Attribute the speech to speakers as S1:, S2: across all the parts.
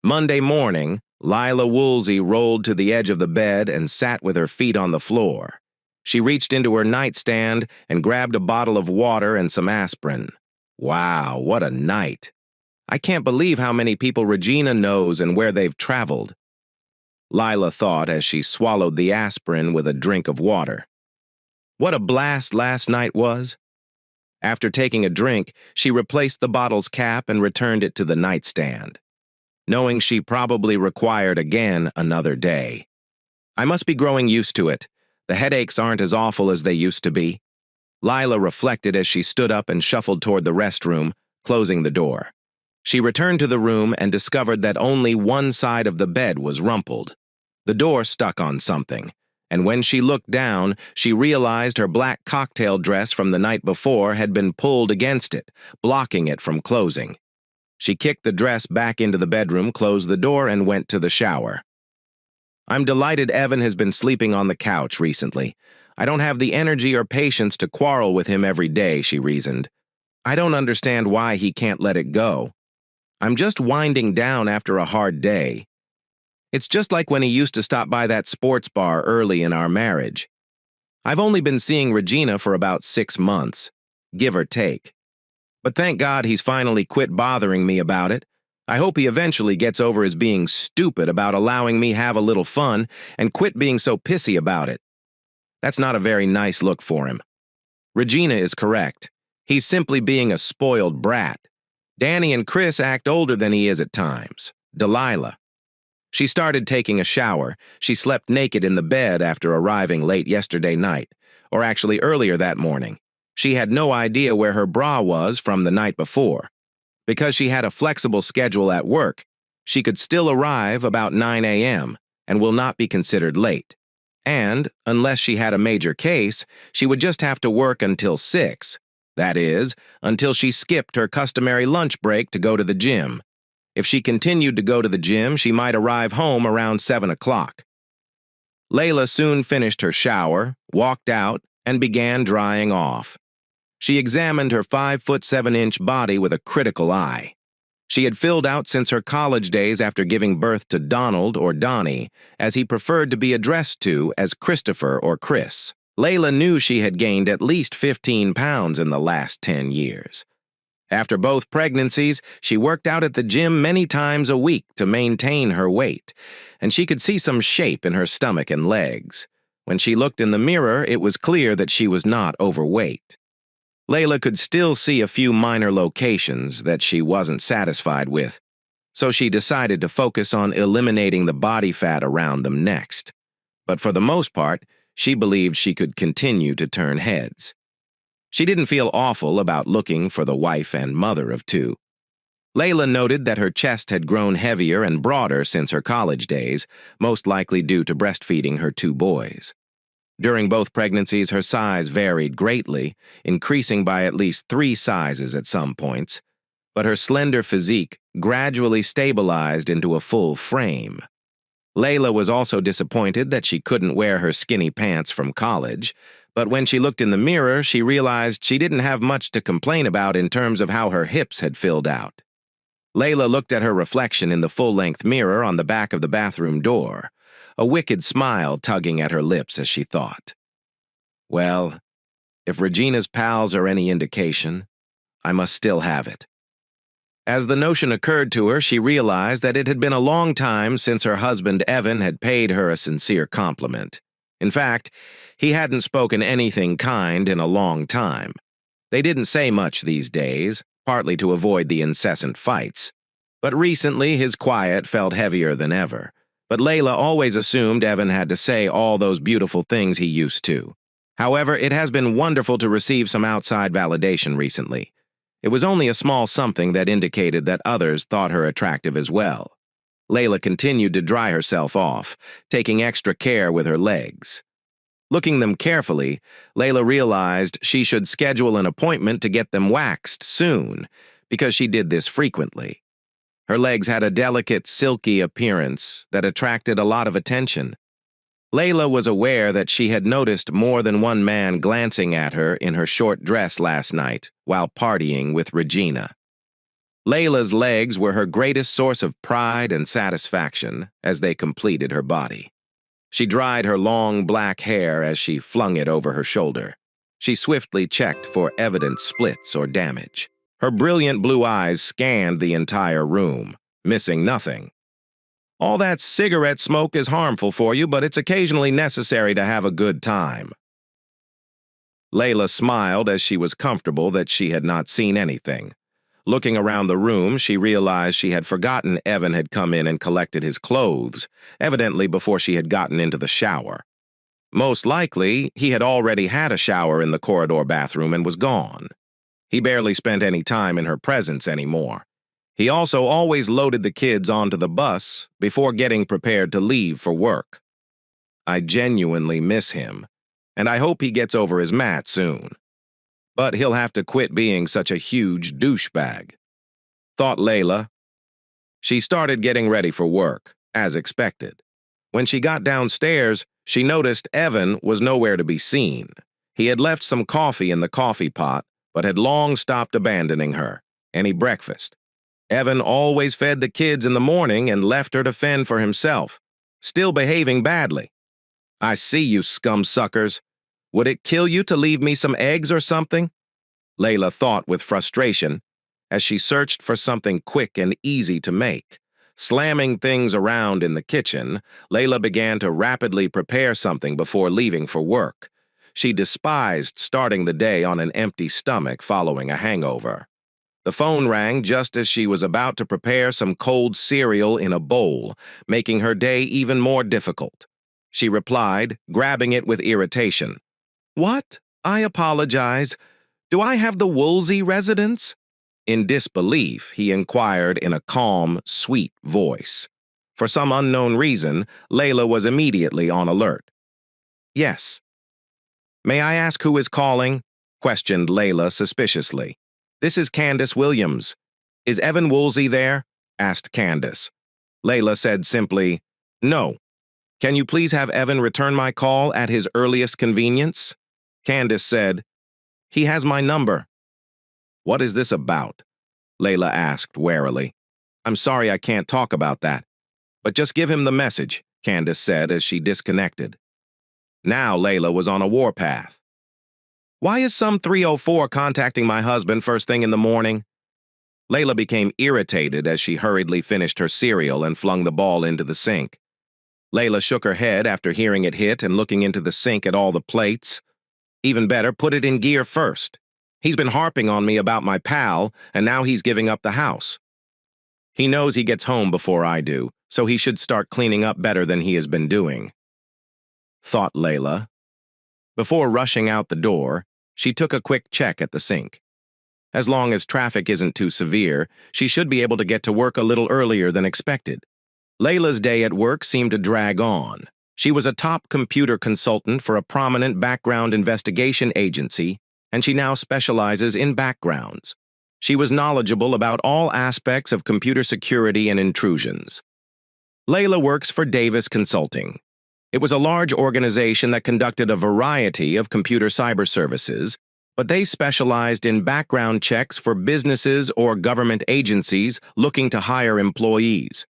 S1: Monday morning, Lila Woolsey rolled to the edge of the bed and sat with her feet on the floor. She reached into her nightstand and grabbed a bottle of water and some aspirin. Wow, what a night. I can't believe how many people Regina knows and where they've traveled. Lila thought as she swallowed the aspirin with a drink of water. What a blast last night was. After taking a drink, she replaced the bottle's cap and returned it to the nightstand, knowing she probably required again another day. I must be growing used to it. The headaches aren't as awful as they used to be. Lila reflected as she stood up and shuffled toward the restroom, closing the door. She returned to the room and discovered that only one side of the bed was rumpled. The door stuck on something, and when she looked down, she realized her black cocktail dress from the night before had been pulled against it, blocking it from closing. She kicked the dress back into the bedroom, closed the door, and went to the shower. I'm delighted Evan has been sleeping on the couch recently. I don't have the energy or patience to quarrel with him every day, she reasoned. I don't understand why he can't let it go. I'm just winding down after a hard day. It's just like when he used to stop by that sports bar early in our marriage. I've only been seeing Regina for about 6 months, give or take. But thank God he's finally quit bothering me about it. I hope he eventually gets over his being stupid about allowing me have a little fun and quit being so pissy about it. That's not a very nice look for him. Regina is correct. He's simply being a spoiled brat. Danny and Chris act older than he is at times. Delilah. She started taking a shower. She slept naked in the bed after arriving late yesterday night, or actually earlier that morning. She had no idea where her bra was from the night before. Because she had a flexible schedule at work, she could still arrive about 9 a.m. and will not be considered late. And, unless she had a major case, she would just have to work until 6. That is, until she skipped her customary lunch break to go to the gym. If she continued to go to the gym, she might arrive home around 7 o'clock. Layla soon finished her shower, walked out, and began drying off. She examined her 5'7" body with a critical eye. She had filled out since her college days after giving birth to Donald or Donnie, as he preferred to be addressed to as Christopher or Chris. Layla knew she had gained at least 15 pounds in the last 10 years. After both pregnancies, she worked out at the gym many times a week to maintain her weight, and she could see some shape in her stomach and legs. When she looked in the mirror, it was clear that she was not overweight. Layla could still see a few minor locations that she wasn't satisfied with, so she decided to focus on eliminating the body fat around them next. But for the most part, she believed she could continue to turn heads. She didn't feel awful about looking for the wife and mother of 2. Layla noted that her chest had grown heavier and broader since her college days, most likely due to breastfeeding her 2 boys. During both pregnancies, her size varied greatly, increasing by at least 3 sizes at some points, but her slender physique gradually stabilized into a full frame. Layla was also disappointed that she couldn't wear her skinny pants from college, but when she looked in the mirror, she realized she didn't have much to complain about in terms of how her hips had filled out. Layla looked at her reflection in the full-length mirror on the back of the bathroom door, a wicked smile tugging at her lips as she thought. Well, if Regina's pals are any indication, I must still have it. As the notion occurred to her, she realized that it had been a long time since her husband Evan had paid her a sincere compliment. In fact, he hadn't spoken anything kind in a long time. They didn't say much these days, partly to avoid the incessant fights. But recently his quiet felt heavier than ever. But Layla always assumed Evan had to say all those beautiful things he used to. However, it has been wonderful to receive some outside validation recently. It was only a small something that indicated that others thought her attractive as well. Layla continued to dry herself off, taking extra care with her legs. Looking them carefully, Layla realized she should schedule an appointment to get them waxed soon, because she did this frequently. Her legs had a delicate, silky appearance that attracted a lot of attention. Layla was aware that she had noticed more than one man glancing at her in her short dress last night while partying with Regina. Layla's legs were her greatest source of pride and satisfaction as they completed her body. She dried her long black hair as she flung it over her shoulder. She swiftly checked for evident splits or damage. Her brilliant blue eyes scanned the entire room, missing nothing. All that cigarette smoke is harmful for you, but it's occasionally necessary to have a good time. Layla smiled as she was comfortable that she had not seen anything. Looking around the room, she realized she had forgotten Evan had come in and collected his clothes, evidently before she had gotten into the shower. Most likely, he had already had a shower in the corridor bathroom and was gone. He barely spent any time in her presence anymore. He also always loaded the kids onto the bus before getting prepared to leave for work. I genuinely miss him, and I hope he gets over his mat soon. But he'll have to quit being such a huge douchebag, thought Layla. She started getting ready for work, as expected. When she got downstairs, she noticed Evan was nowhere to be seen. He had left some coffee in the coffee pot, but had long stopped abandoning her, any breakfast. Evan always fed the kids in the morning and left her to fend for himself, still behaving badly. I see you, scum suckers. Would it kill you to leave me some eggs or something? Layla thought with frustration as she searched for something quick and easy to make. Slamming things around in the kitchen, Layla began to rapidly prepare something before leaving for work. She despised starting the day on an empty stomach following a hangover. The phone rang just as she was about to prepare some cold cereal in a bowl, making her day even more difficult. She replied, grabbing it with irritation. "What? I apologize. Do I have the Woolsey residence?" In disbelief, he inquired in a calm, sweet voice. For some unknown reason, Layla was immediately on alert. "Yes." "May I ask who is calling?" questioned Layla suspiciously. "This is Candace Williams. Is Evan Woolsey there?" asked Candace. Layla said simply, "No. Can you please have Evan return my call at his earliest convenience?" Candace said, "He has my number." "What is this about?" Layla asked warily. "I'm sorry I can't talk about that. But just give him the message," Candace said as she disconnected. Now Layla was on a warpath. "Why is some 304 contacting my husband first thing in the morning?" Layla became irritated as she hurriedly finished her cereal and flung the ball into the sink. Layla shook her head after hearing it hit and looking into the sink at all the plates. Even better, put it in gear first. He's been harping on me about my pal, and now he's giving up the house. He knows he gets home before I do, so he should start cleaning up better than he has been doing, thought Layla. Before rushing out the door, she took a quick check at the sink. As long as traffic isn't too severe, she should be able to get to work a little earlier than expected. Layla's day at work seemed to drag on. She was a top computer consultant for a prominent background investigation agency, and she now specializes in backgrounds. She was knowledgeable about all aspects of computer security and intrusions. Layla works for Davis Consulting. It was a large organization that conducted a variety of computer cyber services, but they specialized in background checks for businesses or government agencies looking to hire employees.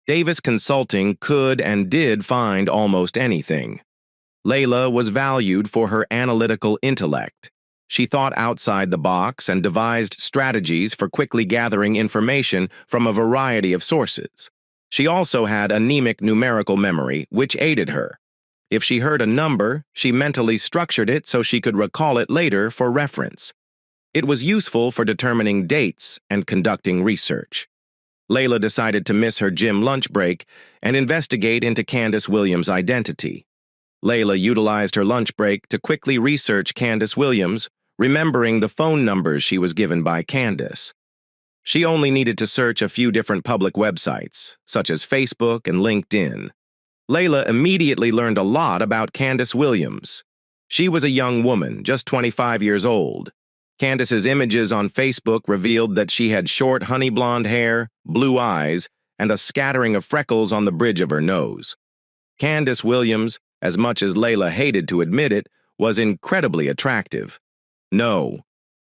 S1: Davis Consulting could and did find almost anything. Layla was valued for her analytical intellect. She thought outside the box and devised strategies for quickly gathering information from a variety of sources. She also had anemic numerical memory, which aided her. If she heard a number, she mentally structured it so she could recall it later for reference. It was useful for determining dates and conducting research. Layla decided to miss her gym lunch break and investigate into Candace Williams' identity. Layla utilized her lunch break to quickly research Candace Williams, remembering the phone numbers she was given by Candace. She only needed to search a few different public websites, such as Facebook and LinkedIn. Layla immediately learned a lot about Candace Williams. She was a young woman, just 25 years old. Candace's images on Facebook revealed that she had short honey blonde hair, blue eyes, and a scattering of freckles on the bridge of her nose. Candace Williams, as much as Layla hated to admit it, was incredibly attractive. No,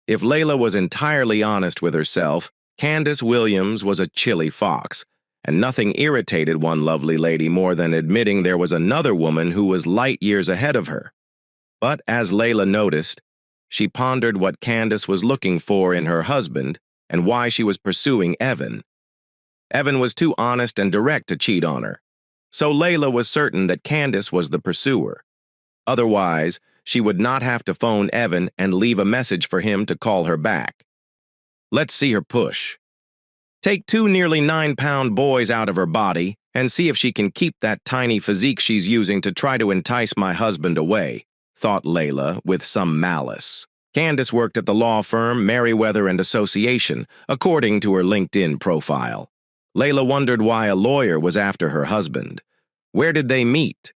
S1: if Layla was entirely honest with herself, Candace Williams was a chilly fox, and nothing irritated one lovely lady more than admitting there was another woman who was light years ahead of her. But as Layla noticed, she pondered what Candace was looking for in her husband and why she was pursuing Evan. Evan was too honest and direct to cheat on her, so Layla was certain that Candace was the pursuer. Otherwise, she would not have to phone Evan and leave a message for him to call her back. Let's see her push. Take 2 nearly 9-pound boys out of her body and see if she can keep that tiny physique she's using to try to entice my husband away, thought Layla with some malice. Candace worked at the law firm Merriweather and Association, according to her LinkedIn profile. Layla wondered why a lawyer was after her husband. Where did they meet?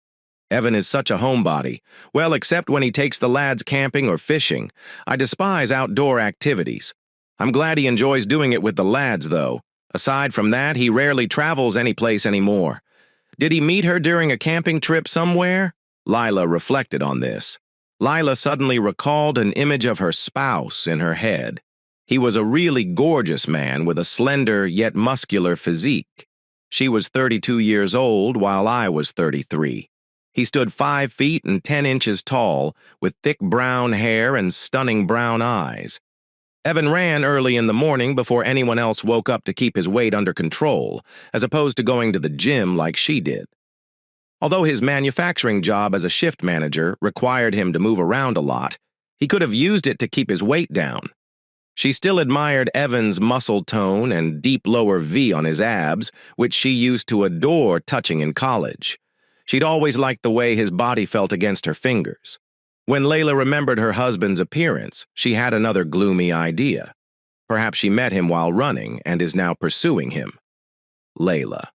S1: Evan is such a homebody. Well, except when he takes the lads camping or fishing. I despise outdoor activities. I'm glad he enjoys doing it with the lads, though. Aside from that, he rarely travels any place anymore. Did he meet her during a camping trip somewhere? Lila reflected on this. Lila suddenly recalled an image of her spouse in her head. He was a really gorgeous man with a slender yet muscular physique. She was 32 years old while I was 33. He stood 5 feet and 10 inches tall, with thick brown hair and stunning brown eyes. Evan ran early in the morning before anyone else woke up to keep his weight under control, as opposed to going to the gym like she did. Although his manufacturing job as a shift manager required him to move around a lot, he could have used it to keep his weight down. She still admired Evan's muscle tone and deep lower V on his abs, which she used to adore touching in college. She'd always liked the way his body felt against her fingers. When Layla remembered her husband's appearance, she had another gloomy idea. Perhaps she met him while running and is now pursuing him. Layla.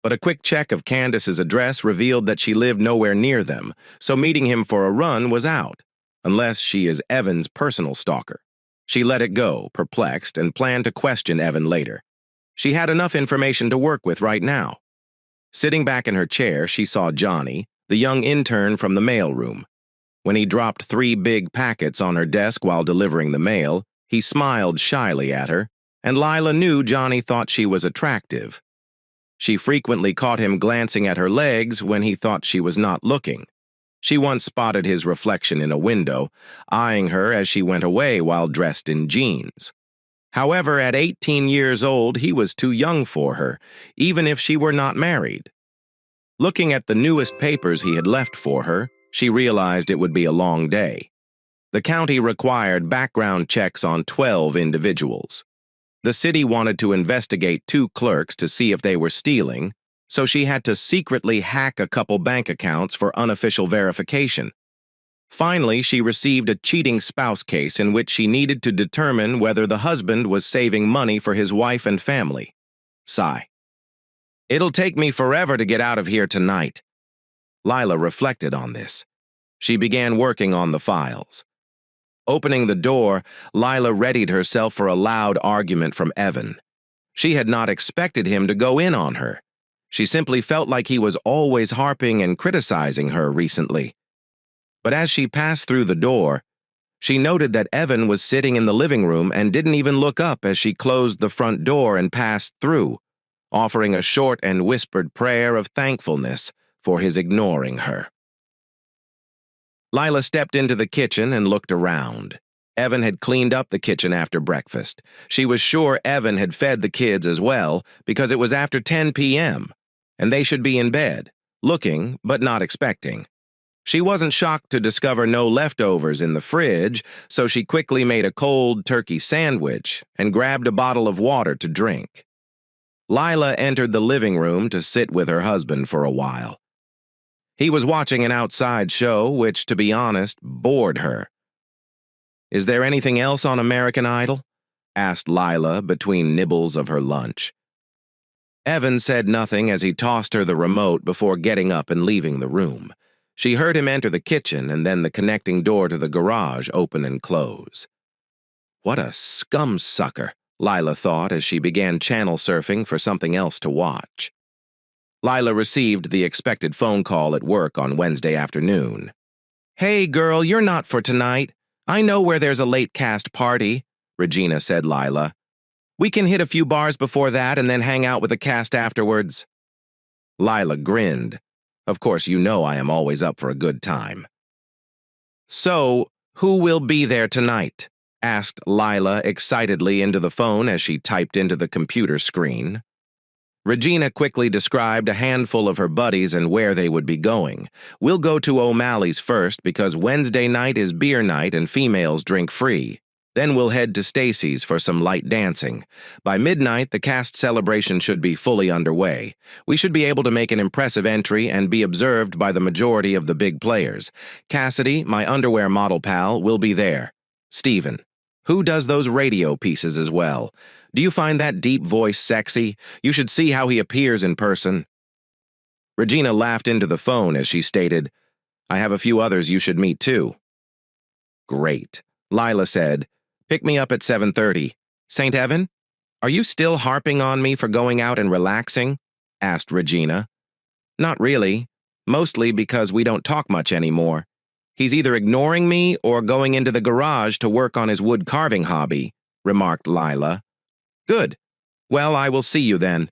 S1: But a quick check of Candace's address revealed that she lived nowhere near them, so meeting him for a run was out, unless she is Evan's personal stalker. She let it go, perplexed, and planned to question Evan later. She had enough information to work with right now. Sitting back in her chair, she saw Johnny, the young intern from the mailroom. When he dropped 3 big packets on her desk while delivering the mail, he smiled shyly at her, and Lila knew Johnny thought she was attractive. She frequently caught him glancing at her legs when he thought she was not looking. She once spotted his reflection in a window, eyeing her as she went away while dressed in jeans. However, at 18 years old, he was too young for her, even if she were not married. Looking at the newest papers he had left for her, she realized it would be a long day. The county required background checks on 12 individuals. The city wanted to investigate 2 clerks to see if they were stealing, so she had to secretly hack a couple bank accounts for unofficial verification. Finally, she received a cheating spouse case in which she needed to determine whether the husband was saving money for his wife and family. Sigh. It'll take me forever to get out of here tonight. Lila reflected on this. She began working on the files. Opening the door, Lila readied herself for a loud argument from Evan. She had not expected him to go in on her. She simply felt like he was always harping and criticizing her recently. But as she passed through the door, she noted that Evan was sitting in the living room and didn't even look up as she closed the front door and passed through, offering a short and whispered prayer of thankfulness for his ignoring her. Lila stepped into the kitchen and looked around. Evan had cleaned up the kitchen after breakfast. She was sure Evan had fed the kids as well because it was after 10 p.m., and they should be in bed, looking but not expecting. She wasn't shocked to discover no leftovers in the fridge, so she quickly made a cold turkey sandwich and grabbed a bottle of water to drink. Lila entered the living room to sit with her husband for a while. He was watching an outside show, which, to be honest, bored her. "Is there anything else on American Idol?" asked Lila between nibbles of her lunch. Evan said nothing as he tossed her the remote before getting up and leaving the room. She heard him enter the kitchen and then the connecting door to the garage open and close. What a scum-sucker, Lila thought as she began channel surfing for something else to watch. Lila received the expected phone call at work on Wednesday afternoon. "Hey, girl, you're not for tonight. I know where there's a late cast party," Regina said Lila. We can hit a few bars before that and then hang out with the cast afterwards." Lila grinned. Of course, you know I am always up for a good time. "So, who will be there tonight?" asked Lila excitedly into the phone as she typed into the computer screen. Regina quickly described a handful of her buddies and where they would be going. "We'll go to O'Malley's first because Wednesday night is beer night and females drink free. Then we'll head to Stacy's for some light dancing. By midnight, the cast celebration should be fully underway. We should be able to make an impressive entry and be observed by the majority of the big players. Cassidy, my underwear model pal, will be there. Steven, who does those radio pieces as well? Do you find that deep voice sexy? You should see how he appears in person." Regina laughed into the phone as she stated, "I have a few others you should meet too." "Great," Lila said. "Pick me up at 7:30. St. Evan, are you still harping on me for going out and relaxing?" asked Regina. "Not really, mostly because we don't talk much anymore. He's either ignoring me or going into the garage to work on his wood carving hobby," remarked Lila. "Good. Well, I will see you then."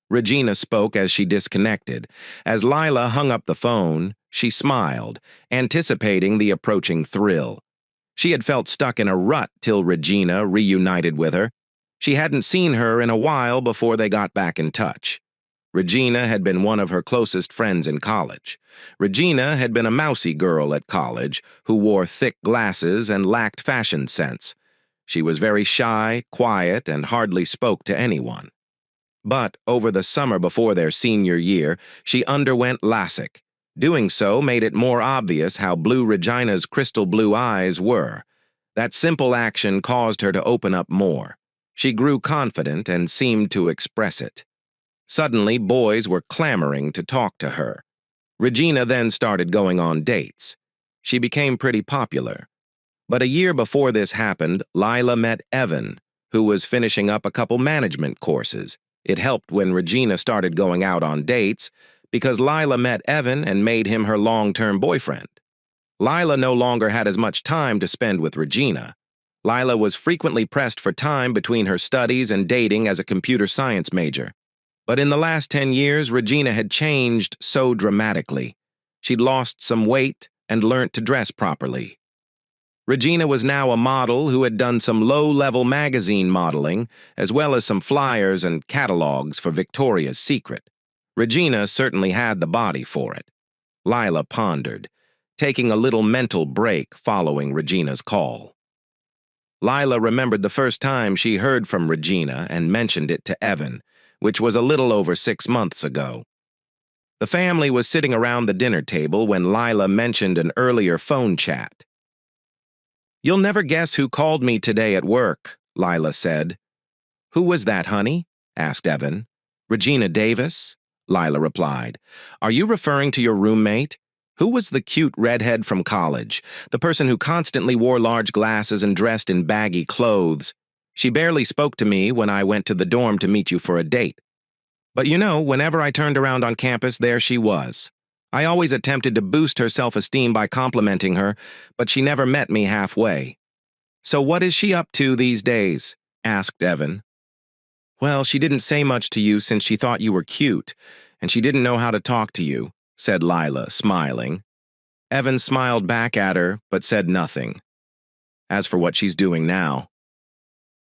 S1: Regina spoke as she disconnected. As Lila hung up the phone, she smiled, anticipating the approaching thrill. She had felt stuck in a rut till Regina reunited with her. She hadn't seen her in a while before they got back in touch. Regina had been one of her closest friends in college. Regina had been a mousy girl at college who wore thick glasses and lacked fashion sense. She was very shy, quiet, and hardly spoke to anyone. But over the summer before their senior year, she underwent LASIK. Doing so made it more obvious how blue Regina's crystal blue eyes were. That simple action caused her to open up more. She grew confident and seemed to express it. Suddenly, boys were clamoring to talk to her. Regina then started going on dates. She became pretty popular. But a year before this happened, Lila met Evan, who was finishing up a couple management courses. It helped when Regina started going out on dates, because Lila met Evan and made him her long-term boyfriend. Lila no longer had as much time to spend with Regina. Lila was frequently pressed for time between her studies and dating as a computer science major. But in the last 10 years, Regina had changed so dramatically. She'd lost some weight and learnt to dress properly. Regina was now a model who had done some low-level magazine modeling, as well as some flyers and catalogs for Victoria's Secret. Regina certainly had the body for it. Lila pondered, taking a little mental break following Regina's call. Lila remembered the first time she heard from Regina and mentioned it to Evan, which was a little over 6 months ago. The family was sitting around the dinner table when Lila mentioned an earlier phone chat. "You'll never guess who called me today at work," Lila said. "Who was that, honey?" asked Evan. "Regina Davis," Lila replied. "Are you referring to your roommate? Who was the cute redhead from college, the person who constantly wore large glasses and dressed in baggy clothes? She barely spoke to me when I went to the dorm to meet you for a date. But you know, whenever I turned around on campus, there she was. I always attempted to boost her self-esteem by complimenting her, but she never met me halfway." "So what is she up to these days?" asked Evan. "Well, she didn't say much to you since she thought you were cute, and she didn't know how to talk to you," said Lila, smiling. Evan smiled back at her, but said nothing. "As for what she's doing now."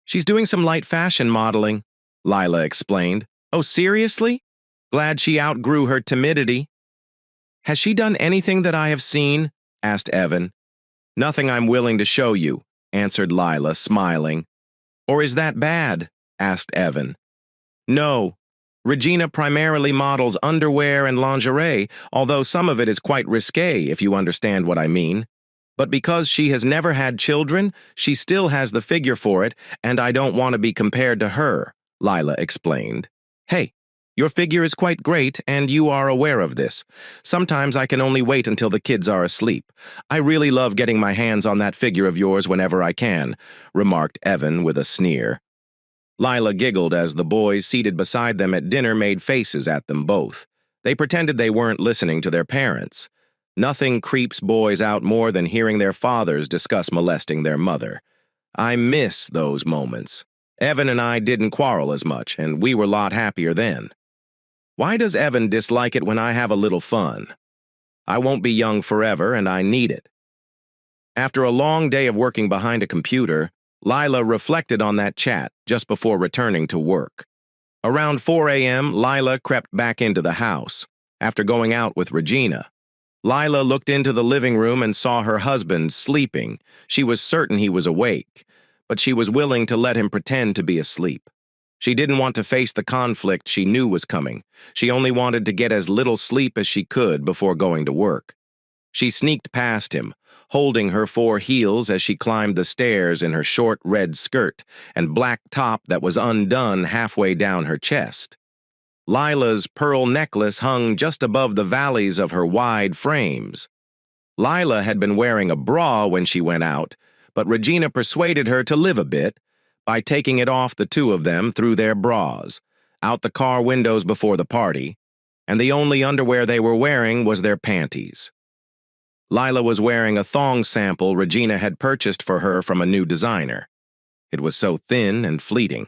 S1: "She's doing some light fashion modeling," Lila explained. "Oh, seriously? Glad she outgrew her timidity." "Has she done anything that I have seen?" asked Evan. "Nothing I'm willing to show you," answered Lila, smiling. "Or is that bad?" asked Evan. "No. Regina primarily models underwear and lingerie, although some of it is quite risque, if you understand what I mean. But because she has never had children, she still has the figure for it, and I don't want to be compared to her," Lila explained. "Hey, your figure is quite great, and you are aware of this. Sometimes I can only wait until the kids are asleep. I really love getting my hands on that figure of yours whenever I can," remarked Evan with a sneer. Lila giggled as the boys seated beside them at dinner made faces at them both. They pretended they weren't listening to their parents. Nothing creeps boys out more than hearing their fathers discuss molesting their mother. I miss those moments. Evan and I didn't quarrel as much, and we were a lot happier then. Why does Evan dislike it when I have a little fun? I won't be young forever, and I need it. After a long day of working behind a computer, Lila reflected on that chat just before returning to work. Around 4 a.m., Lila crept back into the house. After going out with Regina, Lila looked into the living room and saw her husband sleeping. She was certain he was awake, but she was willing to let him pretend to be asleep. She didn't want to face the conflict she knew was coming. She only wanted to get as little sleep as she could before going to work. She sneaked past him, holding her 4 heels as she climbed the stairs in her short red skirt and black top that was undone halfway down her chest. Lila's pearl necklace hung just above the valleys of her wide frames. Lila had been wearing a bra when she went out, but Regina persuaded her to live a bit by taking it off the two of them through their bras, out the car windows before the party, and the only underwear they were wearing was their panties. Lila was wearing a thong sample Regina had purchased for her from a new designer. It was so thin and fleeting.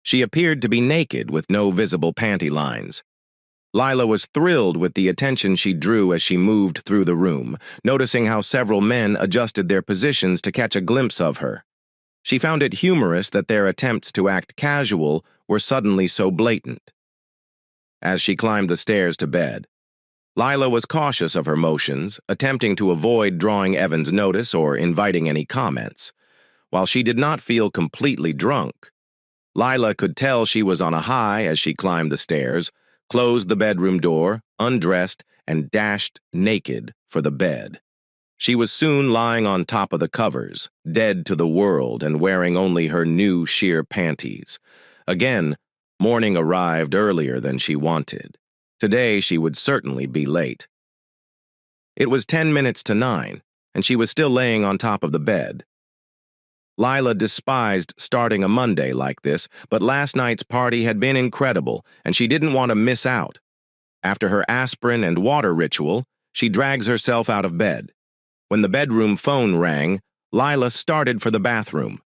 S1: She appeared to be naked with no visible panty lines. Lila was thrilled with the attention she drew as she moved through the room, noticing how several men adjusted their positions to catch a glimpse of her. She found it humorous that their attempts to act casual were suddenly so blatant. As she climbed the stairs to bed, Lila was cautious of her motions, attempting to avoid drawing Evan's notice or inviting any comments. While she did not feel completely drunk, Lila could tell she was on a high as she climbed the stairs, closed the bedroom door, undressed, and dashed naked for the bed. She was soon lying on top of the covers, dead to the world and wearing only her new sheer panties. Again, morning arrived earlier than she wanted. Today she would certainly be late. It was 10 minutes to 9, and she was still laying on top of the bed. Lila despised starting a Monday like this, but last night's party had been incredible, and she didn't want to miss out. After her aspirin and water ritual, she drags herself out of bed. When the bedroom phone rang, Lila started for the bathroom.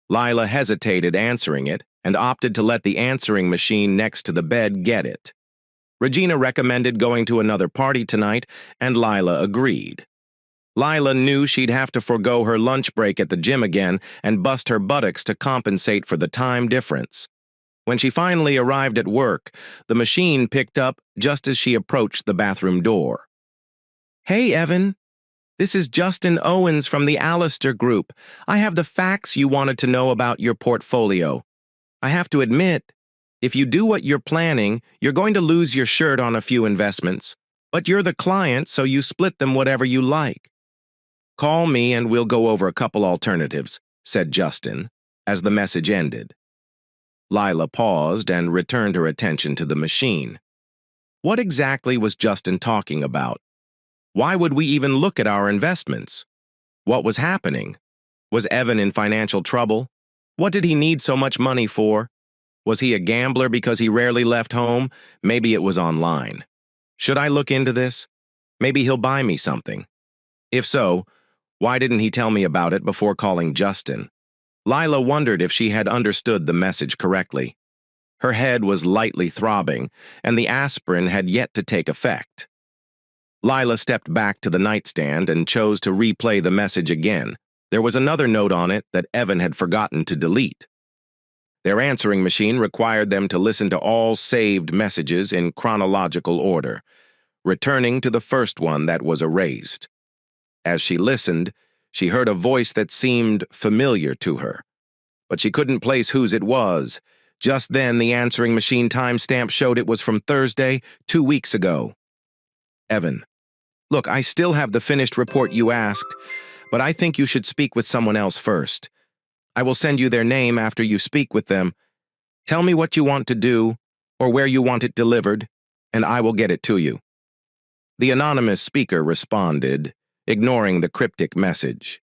S1: Lila hesitated answering it and opted to let the answering machine next to the bed get it. Regina recommended going to another party tonight, and Lila agreed. Lila knew she'd have to forgo her lunch break at the gym again and bust her buttocks to compensate for the time difference. When she finally arrived at work, the machine picked up just as she approached the bathroom door. "Hey, Evan. This is Justin Owens from the Allister Group. I have the facts you wanted to know about your portfolio. I have to admit, if you do what you're planning, you're going to lose your shirt on a few investments. But you're the client, so you split them whatever you like. Call me and we'll go over a couple alternatives," said Justin, as the message ended. Lila paused and returned her attention to the machine. What exactly was Justin talking about? Why would we even look at our investments? What was happening? Was Evan in financial trouble? What did he need so much money for? Was he a gambler because he rarely left home? Maybe it was online. Should I look into this? Maybe he'll buy me something. If so, why didn't he tell me about it before calling Justin? Lila wondered if she had understood the message correctly. Her head was lightly throbbing, and the aspirin had yet to take effect. Lila stepped back to the nightstand and chose to replay the message again. There was another note on it that Evan had forgotten to delete. Their answering machine required them to listen to all saved messages in chronological order, returning to the first one that was erased. As she listened, she heard a voice that seemed familiar to her, but she couldn't place whose it was. Just then, the answering machine timestamp showed it was from Thursday, 2 weeks ago. Evan, look, I still have the finished report you asked, but I think you should speak with someone else first. I will send you their name after you speak with them. Tell me what you want to do, or where you want it delivered, and I will get it to you." The anonymous speaker responded, ignoring the cryptic message.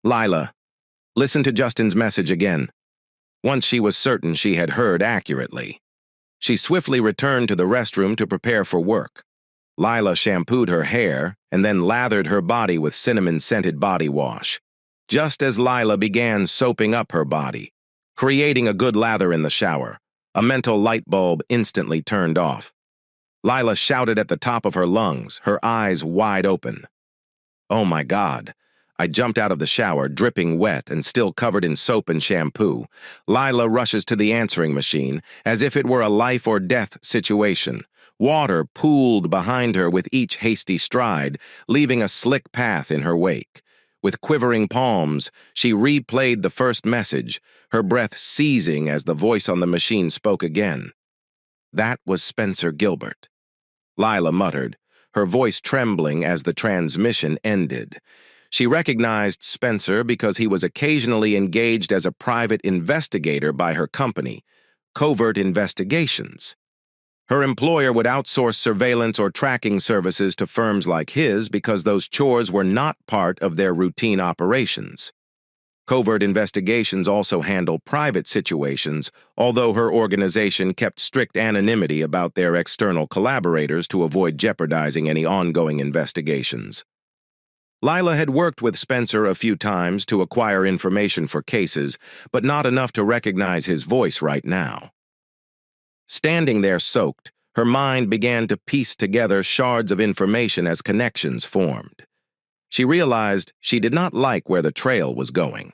S1: Lila, listen to Justin's message again. Once she was certain she had heard accurately. She swiftly returned to the restroom to prepare for work. Lila shampooed her hair and then lathered her body with cinnamon-scented body wash. Just as Lila began soaping up her body, creating a good lather in the shower. A mental light bulb instantly turned off. Lila shouted at the top of her lungs, her eyes wide open. Oh my God. I jumped out of the shower, dripping wet and still covered in soap and shampoo. Lila rushes to the answering machine, as if it were a life or death situation. Water pooled behind her with each hasty stride, leaving a slick path in her wake. With quivering palms, she replayed the first message, her breath seizing as the voice on the machine spoke again. That was Spencer Gilbert. Lila muttered, her voice trembling as the transmission ended. She recognized Spencer because he was occasionally engaged as a private investigator by her company, Covert Investigations. Her employer would outsource surveillance or tracking services to firms like his because those chores were not part of their routine operations. Covert Investigations also handle private situations, although her organization kept strict anonymity about their external collaborators to avoid jeopardizing any ongoing investigations. Lila had worked with Spencer a few times to acquire information for cases, but not enough to recognize his voice right now. Standing there soaked, her mind began to piece together shards of information as connections formed. She realized she did not like where the trail was going.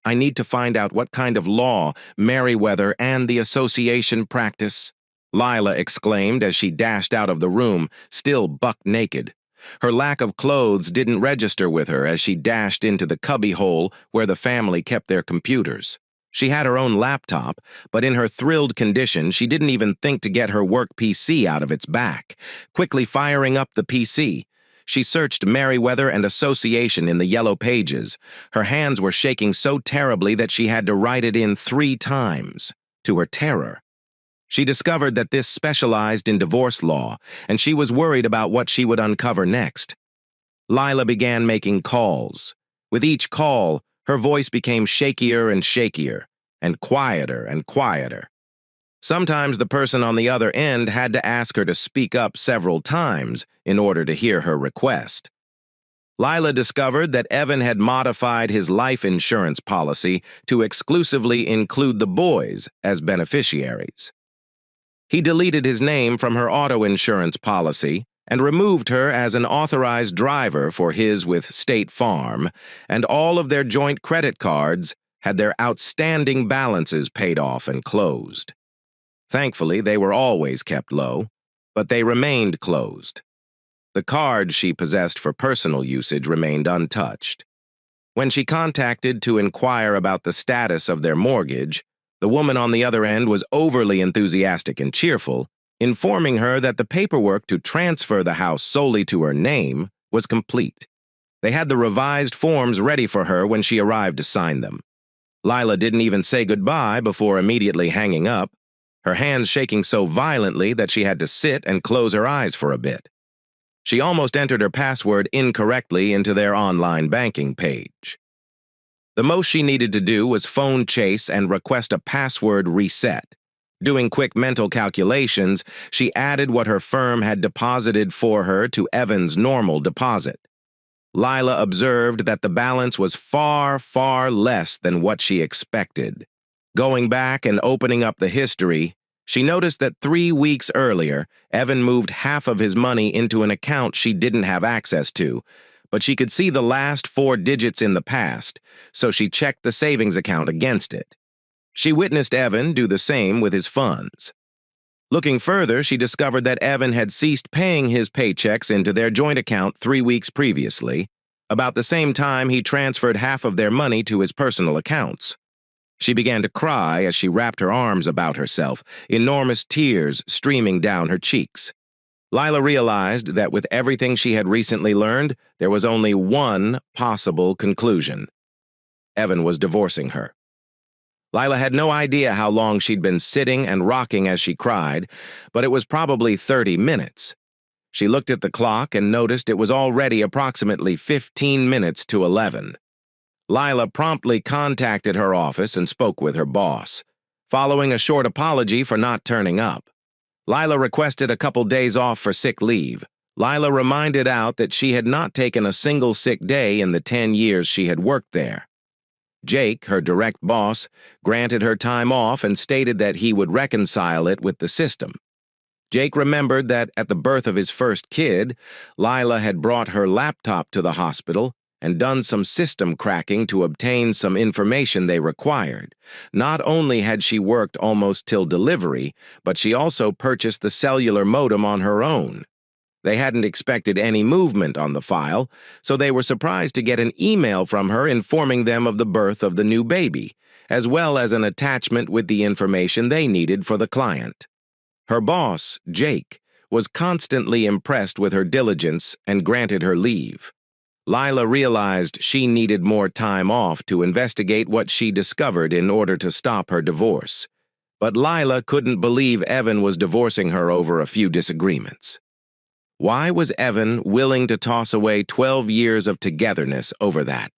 S1: I need to find out what kind of law Merriweather and the association practice, Lila exclaimed as she dashed out of the room, still buck naked. Her lack of clothes didn't register with her as she dashed into the cubbyhole where the family kept their computers. She had her own laptop, but in her thrilled condition, she didn't even think to get her work PC out of its back. Quickly firing up the PC, she searched Merriweather and Association in the yellow pages. Her hands were shaking so terribly that she had to write it in 3 times. To her terror, she discovered that this specialized in divorce law, and she was worried about what she would uncover next. Lila began making calls. With each call, her voice became shakier and quieter. Sometimes the person on the other end had to ask her to speak up several times in order to hear her request. Lila discovered that Evan had modified his life insurance policy to exclusively include the boys as beneficiaries. He deleted his name from her auto insurance policy and removed her as an authorized driver for his with State Farm, and all of their joint credit cards had their outstanding balances paid off and closed. Thankfully, they were always kept low, but they remained closed. The cards she possessed for personal usage remained untouched. When she contacted to inquire about the status of their mortgage, the woman on the other end was overly enthusiastic and cheerful, informing her that the paperwork to transfer the house solely to her name was complete. They had the revised forms ready for her when she arrived to sign them. Lila didn't even say goodbye before immediately hanging up, her hands shaking so violently that she had to sit and close her eyes for a bit. She almost entered her password incorrectly into their online banking page. The most she needed to do was phone Chase and request a password reset. Doing quick mental calculations, she added what her firm had deposited for her to Evan's normal deposit. Lila observed that the balance was far, far less than what she expected. Going back and opening up the history, she noticed that 3 weeks earlier, Evan moved half of his money into an account she didn't have access to, but she could see the last 4 digits in the past, so she checked the savings account against it. She witnessed Evan do the same with his funds. Looking further, she discovered that Evan had ceased paying his paychecks into their joint account 3 weeks previously, about the same time he transferred half of their money to his personal accounts. She began to cry as she wrapped her arms about herself, enormous tears streaming down her cheeks. Lila realized that with everything she had recently learned, there was only one possible conclusion. Evan was divorcing her. Lila had no idea how long she'd been sitting and rocking as she cried, but it was probably 30 minutes. She looked at the clock and noticed it was already approximately 15 minutes to 11. Lila promptly contacted her office and spoke with her boss. Following a short apology for not turning up, Lila requested a couple days off for sick leave. Lila reminded out that she had not taken a single sick day in the 10 years she had worked there. Jake, her direct boss, granted her time off and stated that he would reconcile it with the system. Jake remembered that at the birth of his first kid, Lila had brought her laptop to the hospital and done some system cracking to obtain some information they required. Not only had she worked almost till delivery, but she also purchased the cellular modem on her own. They hadn't expected any movement on the file, so they were surprised to get an email from her informing them of the birth of the new baby, as well as an attachment with the information they needed for the client. Her boss, Jake, was constantly impressed with her diligence and granted her leave. Lila realized she needed more time off to investigate what she discovered in order to stop her divorce. But Lila couldn't believe Evan was divorcing her over a few disagreements. Why was Evan willing to toss away 12 years of togetherness over that?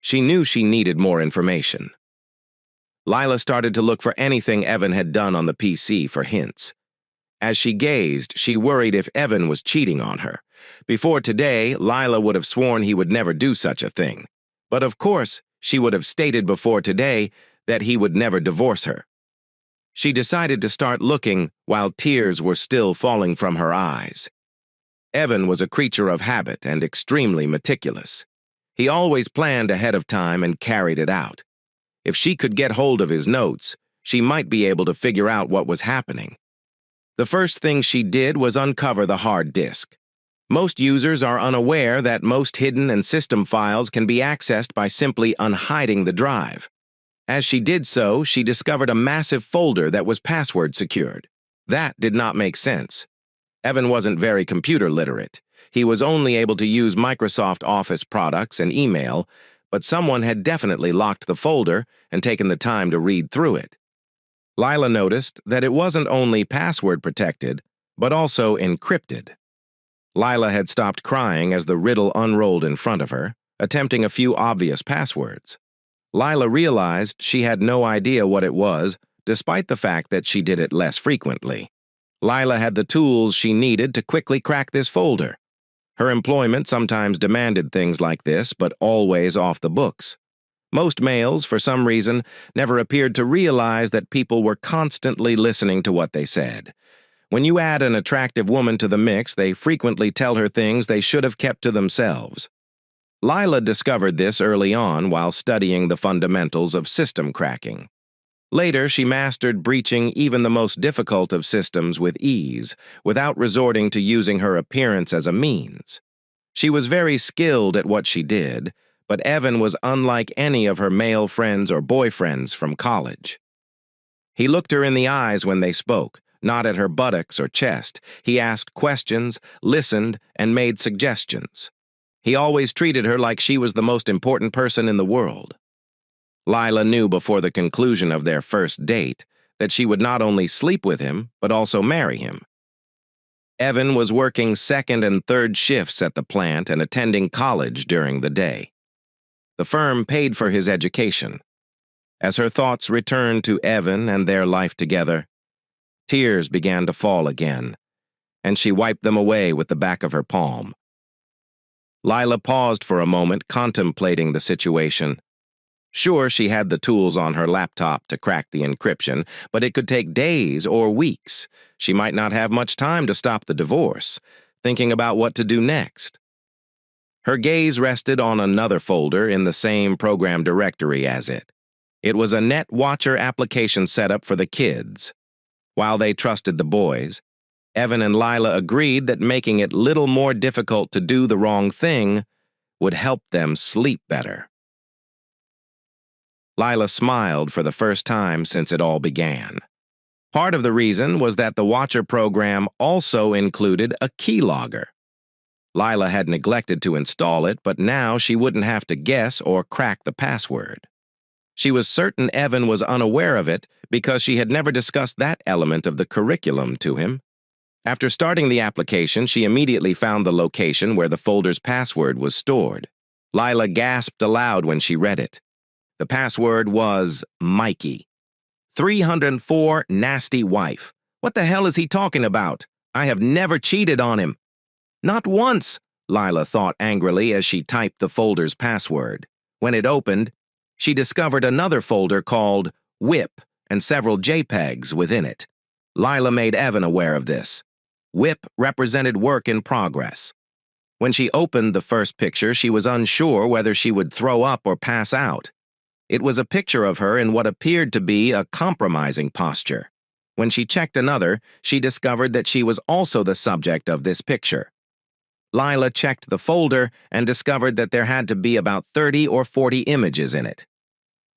S1: She knew she needed more information. Lila started to look for anything Evan had done on the PC for hints. As she gazed, she worried if Evan was cheating on her. Before today, Lila would have sworn he would never do such a thing. But of course, she would have stated before today that he would never divorce her. She decided to start looking while tears were still falling from her eyes. Evan was a creature of habit and extremely meticulous. He always planned ahead of time and carried it out. If she could get hold of his notes, she might be able to figure out what was happening. The first thing she did was uncover the hard disk. Most users are unaware that most hidden and system files can be accessed by simply unhiding the drive. As she did so, she discovered a massive folder that was password secured. That did not make sense. Evan wasn't very computer literate. He was only able to use Microsoft Office products and email, but someone had definitely locked the folder and taken the time to read through it. Lila noticed that it wasn't only password protected, but also encrypted. Lila had stopped crying as the riddle unrolled in front of her, attempting a few obvious passwords. Lila realized she had no idea what it was, despite the fact that she did it less frequently. Lila had the tools she needed to quickly crack this folder. Her employment sometimes demanded things like this, but always off the books. Most males, for some reason, never appeared to realize that people were constantly listening to what they said. When you add an attractive woman to the mix, they frequently tell her things they should have kept to themselves. Lila discovered this early on while studying the fundamentals of system cracking. Later, she mastered breaching even the most difficult of systems with ease, without resorting to using her appearance as a means. She was very skilled at what she did, but Evan was unlike any of her male friends or boyfriends from college. He looked her in the eyes when they spoke, not at her buttocks or chest. He asked questions, listened, and made suggestions. He always treated her like she was the most important person in the world. Lila knew before the conclusion of their first date that she would not only sleep with him, but also marry him. Evan was working second and third shifts at the plant and attending college during the day. The firm paid for his education. As her thoughts returned to Evan and their life together, tears began to fall again, and she wiped them away with the back of her palm. Lila paused for a moment, contemplating the situation. Sure, she had the tools on her laptop to crack the encryption, but it could take days or weeks. She might not have much time to stop the divorce, thinking about what to do next. Her gaze rested on another folder in the same program directory as it. It was a NetWatcher application setup for the kids. While they trusted the boys, Evan and Lila agreed that making it little more difficult to do the wrong thing would help them sleep better. Lila smiled for the first time since it all began. Part of the reason was that the Watcher program also included a keylogger. Lila had neglected to install it, but now she wouldn't have to guess or crack the password. She was certain Evan was unaware of it because she had never discussed that element of the curriculum to him. After starting the application, she immediately found the location where the folder's password was stored. Lila gasped aloud when she read it. The password was Mikey. 304 nasty wife. What the hell is he talking about? I have never cheated on him. Not once, Lila thought angrily as she typed the folder's password. When it opened, She discovered another folder called WHIP and several JPEGs within it. Lila made Evan aware of this. WHIP represented work in progress. When she opened the first picture, she was unsure whether she would throw up or pass out. It was a picture of her in what appeared to be a compromising posture. When she checked another, she discovered that she was also the subject of this picture. Lila checked the folder and discovered that there had to be about 30 or 40 images in it.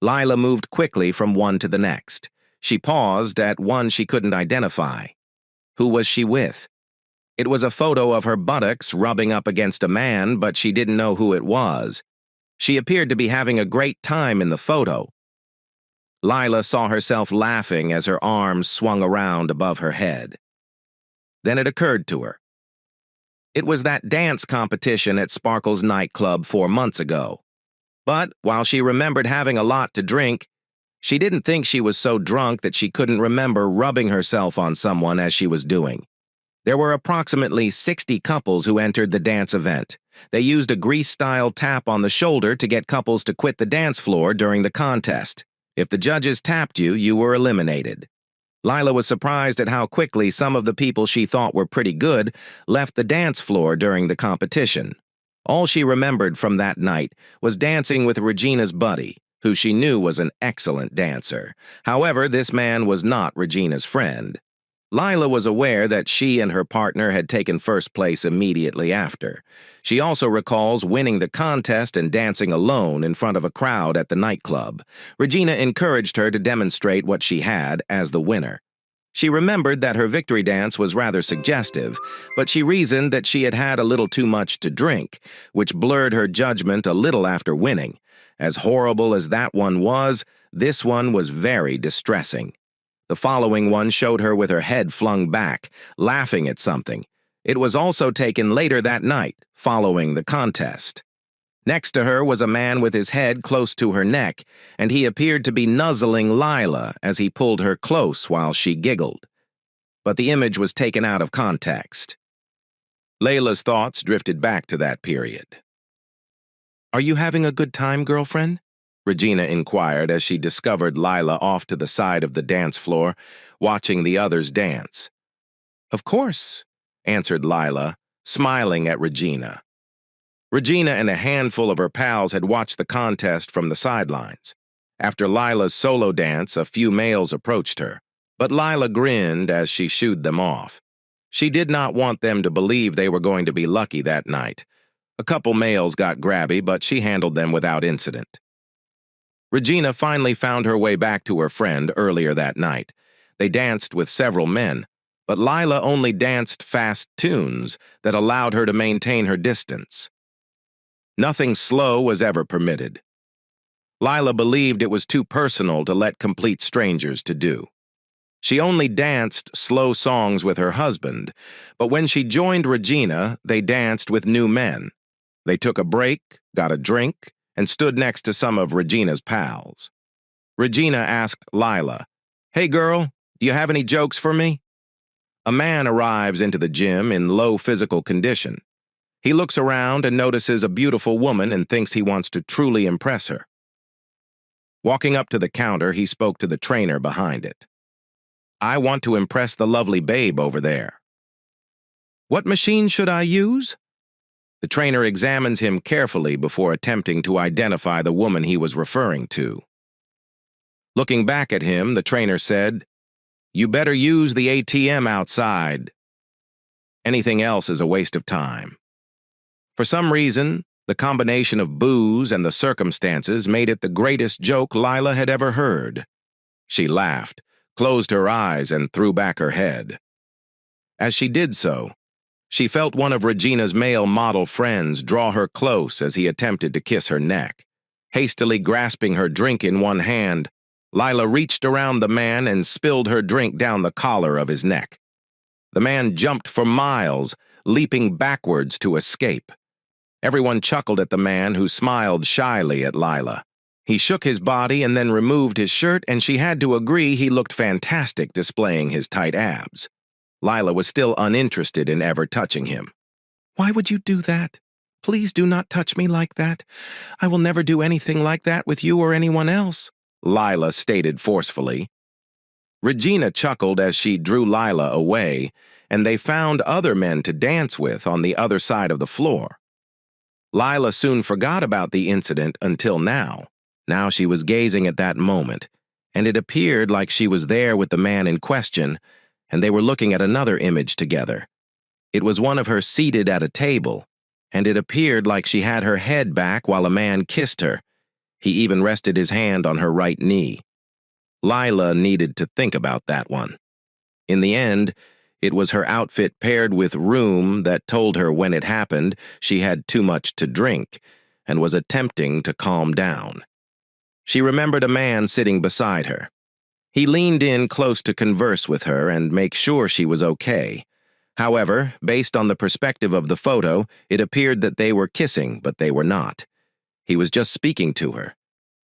S1: Lila moved quickly from one to the next. She paused at one she couldn't identify. Who was she with? It was a photo of her buttocks rubbing up against a man, but she didn't know who it was. She appeared to be having a great time in the photo. Lila saw herself laughing as her arms swung around above her head. Then it occurred to her. It was that dance competition at Sparkle's nightclub 4 months ago. But while she remembered having a lot to drink, she didn't think she was so drunk that she couldn't remember rubbing herself on someone as she was doing. There were approximately 60 couples who entered the dance event. They used a grease-style tap on the shoulder to get couples to quit the dance floor during the contest. If the judges tapped you, you were eliminated. Lila was surprised at how quickly some of the people she thought were pretty good left the dance floor during the competition. All she remembered from that night was dancing with Regina's buddy, who she knew was an excellent dancer. However, this man was not Regina's friend. Lila was aware that she and her partner had taken first place immediately after. She also recalls winning the contest and dancing alone in front of a crowd at the nightclub. Regina encouraged her to demonstrate what she had as the winner. She remembered that her victory dance was rather suggestive, but she reasoned that she had had a little too much to drink, which blurred her judgment a little after winning. As horrible as that one was, this one was very distressing. The following one showed her with her head flung back, laughing at something. It was also taken later that night, following the contest. Next to her was a man with his head close to her neck, and he appeared to be nuzzling Lila as he pulled her close while she giggled. But the image was taken out of context. Layla's thoughts drifted back to that period. "Are you having a good time, girlfriend?" Regina inquired as she discovered Lila off to the side of the dance floor, watching the others dance. "Of course," answered Lila, smiling at Regina. Regina and a handful of her pals had watched the contest from the sidelines. After Lila's solo dance, a few males approached her, but Lila grinned as she shooed them off. She did not want them to believe they were going to be lucky that night. A couple males got grabby, but she handled them without incident. Regina finally found her way back to her friend earlier that night. They danced with several men, but Lila only danced fast tunes that allowed her to maintain her distance. Nothing slow was ever permitted. Lila believed it was too personal to let complete strangers to do. She only danced slow songs with her husband, but when she joined Regina, they danced with new men. They took a break, got a drink, and stood next to some of Regina's pals. Regina asked Lila, "Hey girl, do you have any jokes for me?" A man arrives into the gym in low physical condition. He looks around and notices a beautiful woman and thinks he wants to truly impress her. Walking up to the counter, he spoke to the trainer behind it. "I want to impress the lovely babe over there." "What machine should I use?" The trainer examines him carefully before attempting to identify the woman he was referring to. Looking back at him, the trainer said, "You better use the ATM outside. Anything else is a waste of time." For some reason, the combination of booze and the circumstances made it the greatest joke Lila had ever heard. She laughed, closed her eyes, and threw back her head. As she did so, she felt one of Regina's male model friends draw her close as he attempted to kiss her neck. Hastily grasping her drink in one hand, Lila reached around the man and spilled her drink down the collar of his neck. The man jumped for miles, leaping backwards to escape. Everyone chuckled at the man, who smiled shyly at Lila. He shook his body and then removed his shirt, and she had to agree he looked fantastic displaying his tight abs. Lila was still uninterested in ever touching him. "Why would you do that? Please do not touch me like that. I will never do anything like that with you or anyone else, Lila stated forcefully. Regina chuckled as she drew Lila away, and they found other men to dance with on the other side of the floor. Lila soon forgot about the incident until now. Now she was gazing at that moment, and it appeared like she was there with the man in question, and they were looking at another image together. It was one of her seated at a table, and it appeared like she had her head back while a man kissed her. He even rested his hand on her right knee. Lila needed to think about that one. In the end, it was her outfit paired with room that told her when it happened she had too much to drink and was attempting to calm down. She remembered a man sitting beside her. He leaned in close to converse with her and make sure she was okay. However, based on the perspective of the photo, it appeared that they were kissing, but they were not. He was just speaking to her.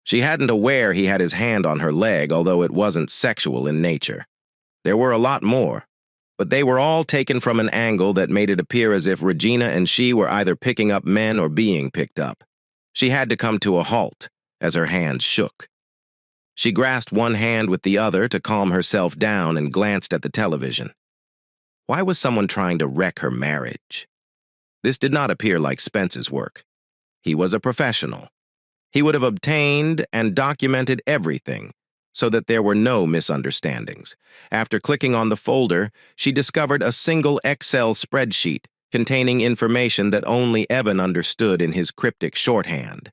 S1: She hadn't aware he had his hand on her leg, although it wasn't sexual in nature. There were a lot more, but they were all taken from an angle that made it appear as if Regina and she were either picking up men or being picked up. She had to come to a halt as her hands shook. She grasped one hand with the other to calm herself down and glanced at the television. Why was someone trying to wreck her marriage? This did not appear like Spence's work. He was a professional. He would have obtained and documented everything so that there were no misunderstandings. After clicking on the folder, she discovered a single Excel spreadsheet containing information that only Evan understood in his cryptic shorthand.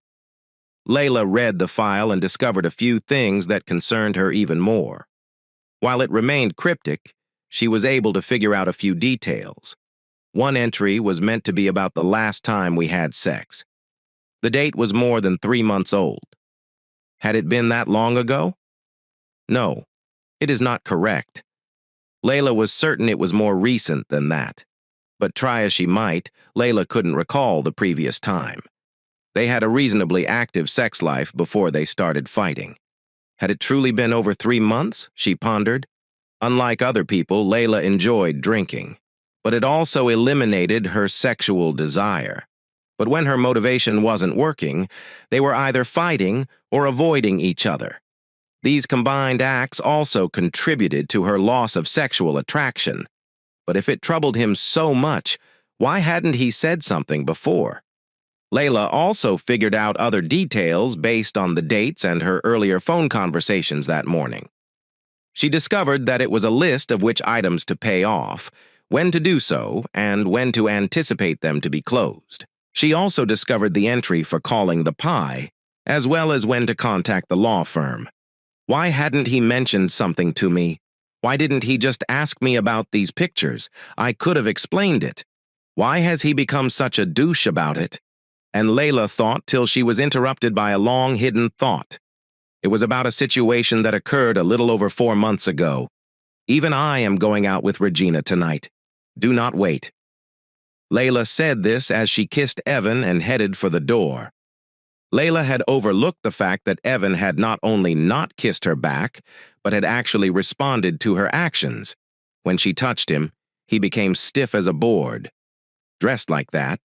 S1: Layla read the file and discovered a few things that concerned her even more. While it remained cryptic, she was able to figure out a few details. One entry was meant to be about the last time we had sex. The date was more than 3 months old. Had it been that long ago? No, it is not correct. Layla was certain it was more recent than that. But try as she might, Layla couldn't recall the previous time. They had a reasonably active sex life before they started fighting. Had it truly been over 3 months? She pondered. Unlike other people, Layla enjoyed drinking, but it also eliminated her sexual desire. But when her motivation wasn't working, they were either fighting or avoiding each other. These combined acts also contributed to her loss of sexual attraction. But if it troubled him so much, why hadn't he said something before? Layla also figured out other details based on the dates and her earlier phone conversations that morning. She discovered that it was a list of which items to pay off, when to do so, and when to anticipate them to be closed. She also discovered the entry for calling the pie, as well as when to contact the law firm. Why hadn't he mentioned something to me? Why didn't he just ask me about these pictures? I could have explained it. Why has he become such a douche about it? And Layla thought till she was interrupted by a long-hidden thought. It was about a situation that occurred a little over 4 months ago. Even I am going out with Regina tonight. Do not wait. Layla said this as she kissed Evan and headed for the door. Layla had overlooked the fact that Evan had not only not kissed her back, but had actually responded to her actions. When she touched him, he became stiff as a board. Dressed like that.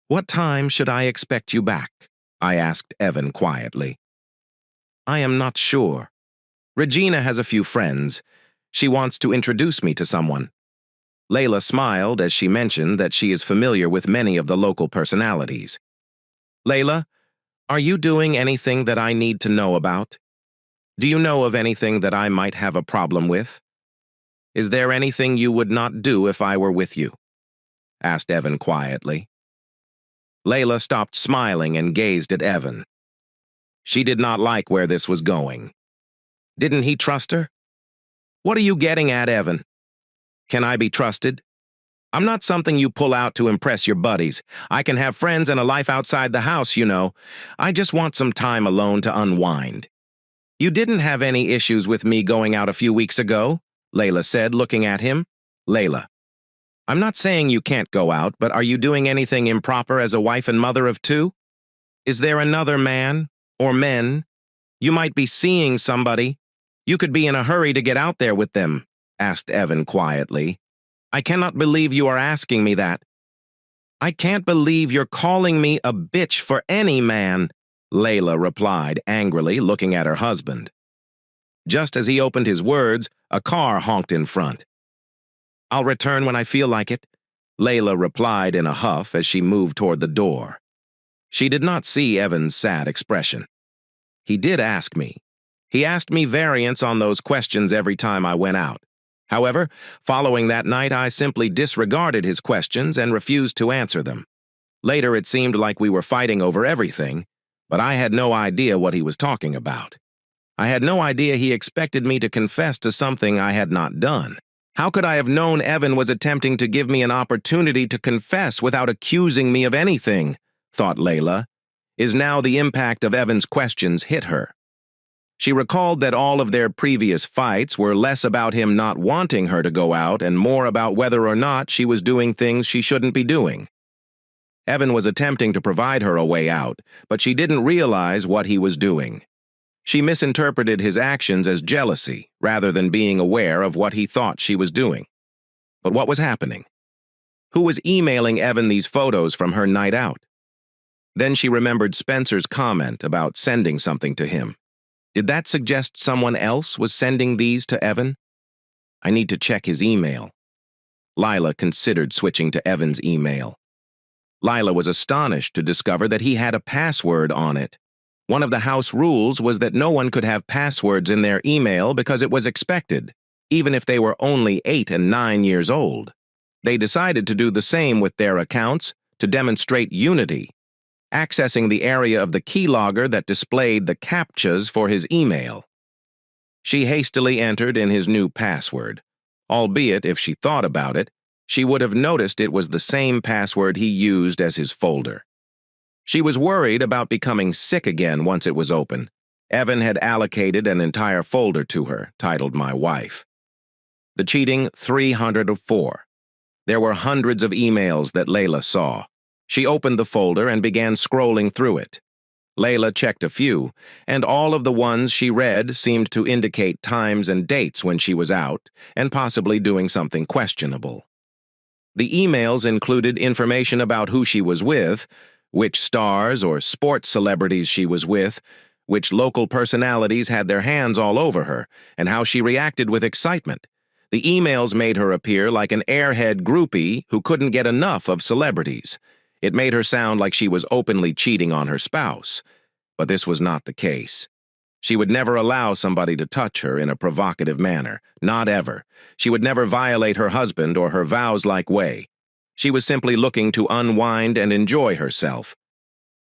S1: "What time should I expect you back?" I asked Evan quietly. "I am not sure. Regina has a few friends. She wants to introduce me to someone." Layla smiled as she mentioned that she is familiar with many of the local personalities. "Layla, are you doing anything that I need to know about? Do you know of anything that I might have a problem with? Is there anything you would not do if I were with you?" asked Evan quietly. Layla stopped smiling and gazed at Evan. She did not like where this was going. Didn't he trust her? What are you getting at, Evan? Can I be trusted? I'm not something you pull out to impress your buddies. I can have friends and a life outside the house, you know. I just want some time alone to unwind. You didn't have any issues with me going out a few weeks ago, Layla said, looking at him. Layla, I'm not saying you can't go out, but are you doing anything improper as a wife and mother of 2? Is there another man, or men? You might be seeing somebody. You could be in a hurry to get out there with them, asked Evan quietly. I cannot believe you are asking me that. "I can't believe you're calling me a bitch for any man," Layla replied angrily, looking at her husband. Just as he opened his words, a car honked in front. "I'll return when I feel like it," Layla replied in a huff as she moved toward the door. She did not see Evan's sad expression. He did ask me. He asked me variants on those questions every time I went out. However, following that night, I simply disregarded his questions and refused to answer them. Later, it seemed like we were fighting over everything, but I had no idea what he was talking about. I had no idea he expected me to confess to something I had not done. How could I have known Evan was attempting to give me an opportunity to confess without accusing me of anything? Thought Layla. Is now the impact of Evan's questions hit her. She recalled that all of their previous fights were less about him not wanting her to go out and more about whether or not she was doing things she shouldn't be doing. Evan was attempting to provide her a way out, but she didn't realize what he was doing. She misinterpreted his actions as jealousy rather than being aware of what he thought she was doing. But what was happening? Who was emailing Evan these photos from her night out? Then she remembered Spencer's comment about sending something to him. Did that suggest someone else was sending these to Evan? I need to check his email. Lila considered switching to Evan's email. Lila was astonished to discover that he had a password on it. One of the house rules was that no one could have passwords in their email because it was expected, even if they were only 8 and 9 years old. They decided to do the same with their accounts to demonstrate unity, accessing the area of the keylogger that displayed the CAPTCHAs for his email. She hastily entered in his new password, albeit if she thought about it, she would have noticed it was the same password he used as his folder. She was worried about becoming sick again once it was open. Evan had allocated an entire folder to her, titled My Wife. The cheating 304. There were hundreds of emails that Layla saw. She opened the folder and began scrolling through it. Layla checked a few, and all of the ones she read seemed to indicate times and dates when she was out and possibly doing something questionable. The emails included information about who she was with, which stars or sports celebrities she was with, which local personalities had their hands all over her, and how she reacted with excitement. The emails made her appear like an airhead groupie who couldn't get enough of celebrities. It made her sound like she was openly cheating on her spouse. But this was not the case. She would never allow somebody to touch her in a provocative manner, not ever. She would never violate her husband or her vows-like way. She was simply looking to unwind and enjoy herself.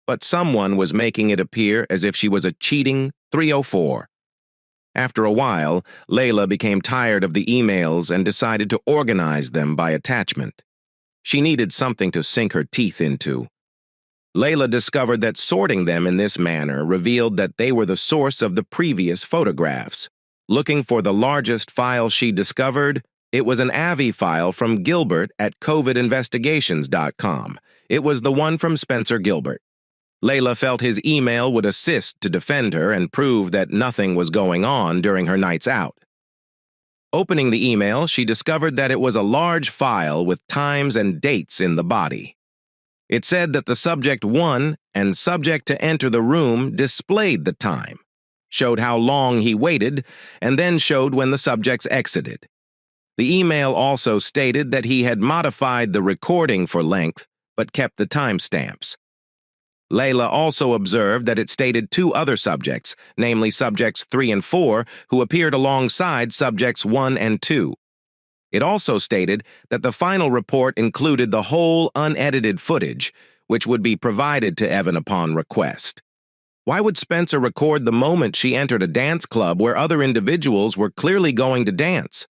S1: But someone was making it appear as if she was a cheating 304. After a while, Layla became tired of the emails and decided to organize them by attachment. She needed something to sink her teeth into. Layla discovered that sorting them in this manner revealed that they were the source of the previous photographs. Looking for the largest file she discovered, it was an AVI file from Gilbert at covidinvestigations.com. It was the one from Spencer Gilbert. Layla felt his email would assist to defend her and prove that nothing was going on during her nights out. Opening the email, she discovered that it was a large file with times and dates in the body. It said that the subject 1 and subject to enter the room displayed the time, showed how long he waited, and then showed when the subjects exited. The email also stated that he had modified the recording for length, but kept the timestamps. Layla also observed that it stated 2 other subjects, namely subjects 3 and 4, who appeared alongside subjects 1 and 2. It also stated that the final report included the whole unedited footage, which would be provided to Evan upon request. Why would Spencer record the moment she entered a dance club where other individuals were clearly going to dance?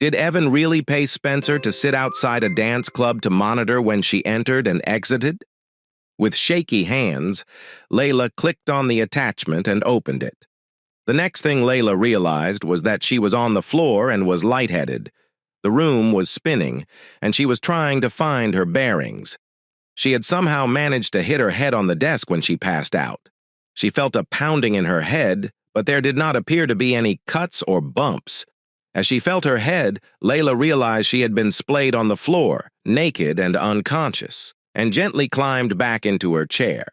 S1: Did Evan really pay Spencer to sit outside a dance club to monitor when she entered and exited? With shaky hands, Layla clicked on the attachment and opened it. The next thing Layla realized was that she was on the floor and was lightheaded. The room was spinning, and she was trying to find her bearings. She had somehow managed to hit her head on the desk when she passed out. She felt a pounding in her head, but there did not appear to be any cuts or bumps. As she felt her head, Layla realized she had been splayed on the floor, naked and unconscious, and gently climbed back into her chair.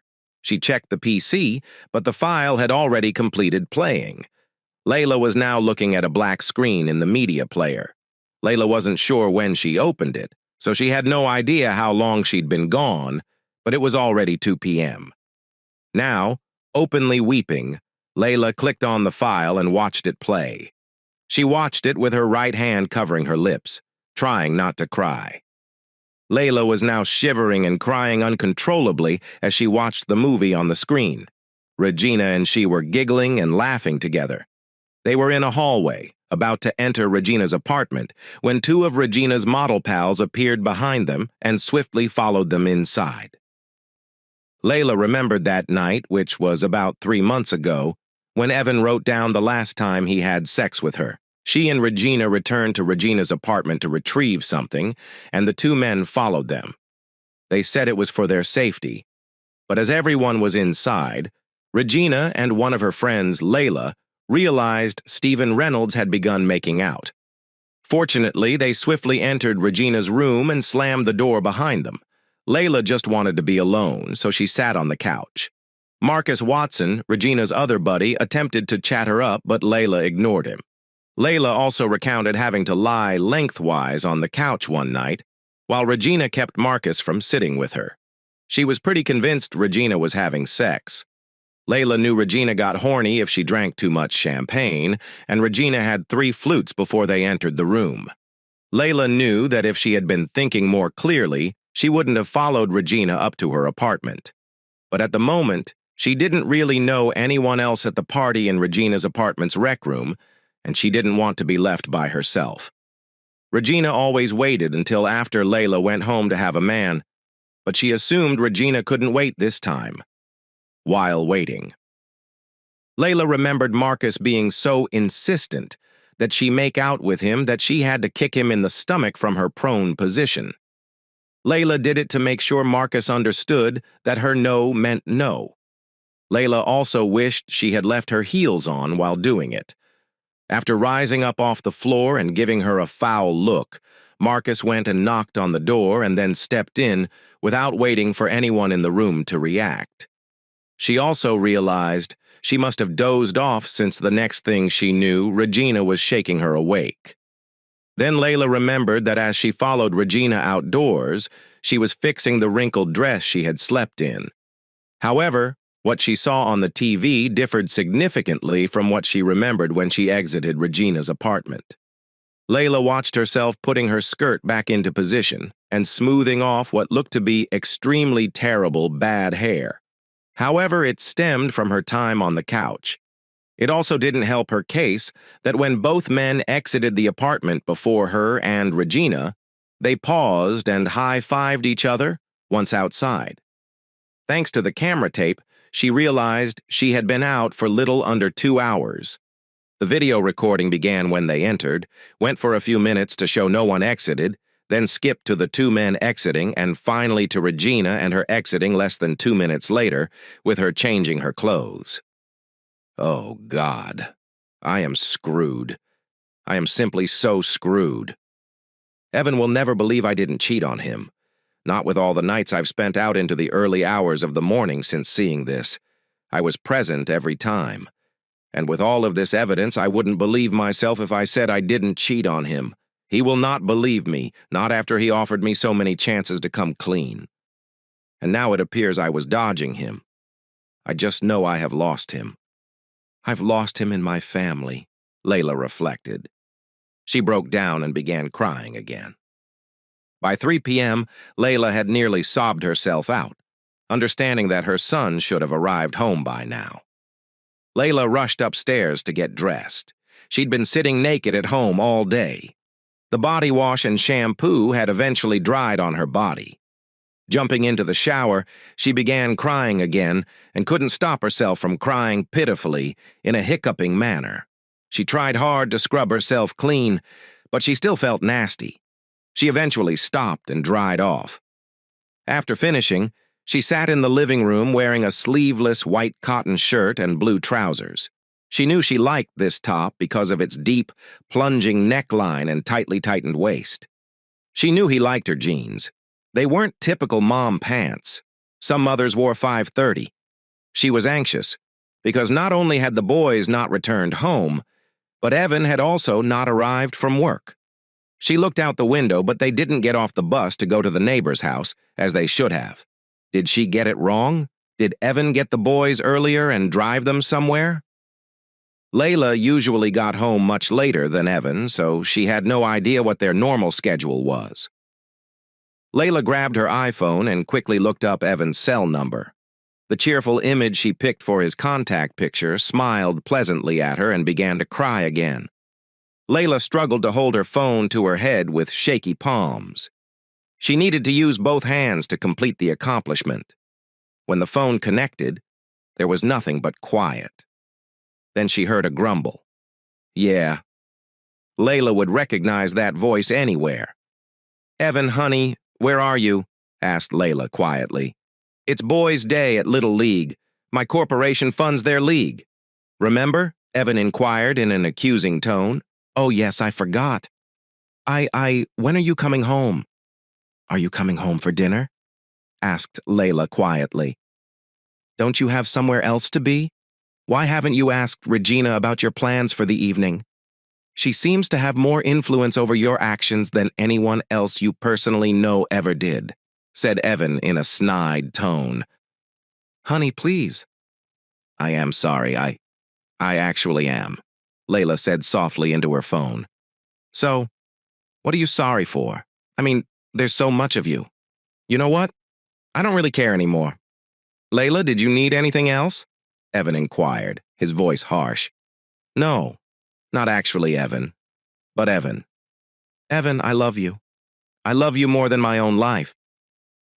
S1: She checked the PC, but the file had already completed playing. Layla was now looking at a black screen in the media player. Layla wasn't sure when she opened it, so she had no idea how long she'd been gone, but it was already 2 p.m. Now, openly weeping, Layla clicked on the file and watched it play. She watched it with her right hand covering her lips, trying not to cry. Layla was now shivering and crying uncontrollably as she watched the movie on the screen. Regina and she were giggling and laughing together. They were in a hallway, about to enter Regina's apartment, when two of Regina's model pals appeared behind them and swiftly followed them inside. Layla remembered that night, which was about 3 months ago, when Evan wrote down the last time he had sex with her. She and Regina returned to Regina's apartment to retrieve something, and the two men followed them. They said it was for their safety, but as everyone was inside, Regina and one of her friends, Layla, realized Stephen Reynolds had begun making out. Fortunately, they swiftly entered Regina's room and slammed the door behind them. Layla just wanted to be alone, so she sat on the couch. Marcus Watson, Regina's other buddy, attempted to chat her up, but Layla ignored him. Layla also recounted having to lie lengthwise on the couch one night, while Regina kept Marcus from sitting with her. She was pretty convinced Regina was having sex. Layla knew Regina got horny if she drank too much champagne, and Regina had 3 flutes before they entered the room. Layla knew that if she had been thinking more clearly, she wouldn't have followed Regina up to her apartment. But at the moment, she didn't really know anyone else at the party in Regina's apartment's rec room, and she didn't want to be left by herself. Regina always waited until after Layla went home to have a man, but she assumed Regina couldn't wait this time. While waiting, Layla remembered Marcus being so insistent that she make out with him that she had to kick him in the stomach from her prone position. Layla did it to make sure Marcus understood that her no meant no. Layla also wished she had left her heels on while doing it. After rising up off the floor and giving her a foul look, Marcus went and knocked on the door and then stepped in without waiting for anyone in the room to react. She also realized she must have dozed off since the next thing she knew, Regina was shaking her awake. Then Layla remembered that as she followed Regina outdoors, she was fixing the wrinkled dress she had slept in. However, what she saw on the TV differed significantly from what she remembered when she exited Regina's apartment. Layla watched herself putting her skirt back into position and smoothing off what looked to be extremely terrible bad hair. However, it stemmed from her time on the couch. It also didn't help her case that when both men exited the apartment before her and Regina, they paused and high-fived each other once outside. Thanks to the camera tape, she realized she had been out for little under 2 hours. The video recording began when they entered, went for a few minutes to show no one exited, then skipped to the 2 men exiting and finally to Regina and her exiting less than 2 minutes later, with her changing her clothes. Oh, God. I am screwed. I am simply so screwed. Evan will never believe I didn't cheat on him. Not with all the nights I've spent out into the early hours of the morning since seeing this. I was present every time. And with all of this evidence, I wouldn't believe myself if I said I didn't cheat on him. He will not believe me, not after he offered me so many chances to come clean. And now it appears I was dodging him. I just know I have lost him. I've lost him in my family, Layla reflected. She broke down and began crying again. By 3 p.m., Layla had nearly sobbed herself out, understanding that her son should have arrived home by now. Layla rushed upstairs to get dressed. She'd been sitting naked at home all day. The body wash and shampoo had eventually dried on her body. Jumping into the shower, she began crying again and couldn't stop herself from crying pitifully in a hiccuping manner. She tried hard to scrub herself clean, but she still felt nasty. She eventually stopped and dried off. After finishing, she sat in the living room wearing a sleeveless white cotton shirt and blue trousers. She knew she liked this top because of its deep, plunging neckline and tightly tightened waist. She knew he liked her jeans. They weren't typical mom pants. Some mothers wore 530. She was anxious, because not only had the boys not returned home, but Evan had also not arrived from work. She looked out the window, but they didn't get off the bus to go to the neighbor's house, as they should have. Did she get it wrong? Did Evan get the boys earlier and drive them somewhere? Layla usually got home much later than Evan, so she had no idea what their normal schedule was. Layla grabbed her iPhone and quickly looked up Evan's cell number. The cheerful image she picked for his contact picture smiled pleasantly at her and began to cry again. Layla struggled to hold her phone to her head with shaky palms. She needed to use both hands to complete the accomplishment. When the phone connected, there was nothing but quiet. Then she heard a grumble. Yeah. Layla would recognize that voice anywhere. "Evan, honey, where are you?" asked Layla quietly. "It's Boys' Day at Little League. My corporation funds their league. Remember?" Evan inquired in an accusing tone. "Oh, yes, I forgot. When are you coming home?" "Are you coming home for dinner?" asked Layla quietly. "Don't you have somewhere else to be? Why haven't you asked Regina about your plans for the evening? She seems to have more influence over your actions than anyone else you personally know ever did," said Evan in a snide tone. "Honey, please." "I am sorry. I actually am," Layla said softly into her phone. "So, what are you sorry for? I mean, there's so much of you. You know what? I don't really care anymore." "Layla, did you need anything else?" Evan inquired, his voice harsh. "No, not actually, Evan. But Evan. Evan, I love you. I love you more than my own life."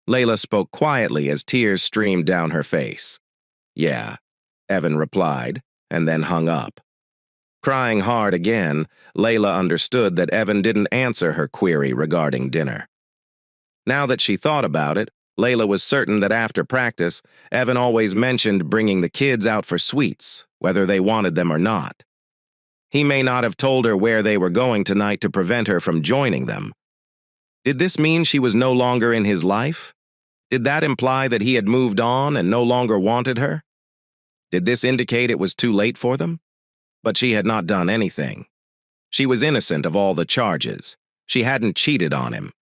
S1: Layla spoke quietly as tears streamed down her face. "Yeah," Evan replied, and then hung up. Crying hard again, Layla understood that Evan didn't answer her query regarding dinner. Now that she thought about it, Layla was certain that after practice, Evan always mentioned bringing the kids out for sweets, whether they wanted them or not. He may not have told her where they were going tonight to prevent her from joining them. Did this mean she was no longer in his life? Did that imply that he had moved on and no longer wanted her? Did this indicate it was too late for them? But she had not done anything. She was innocent of all the charges. She hadn't cheated on him.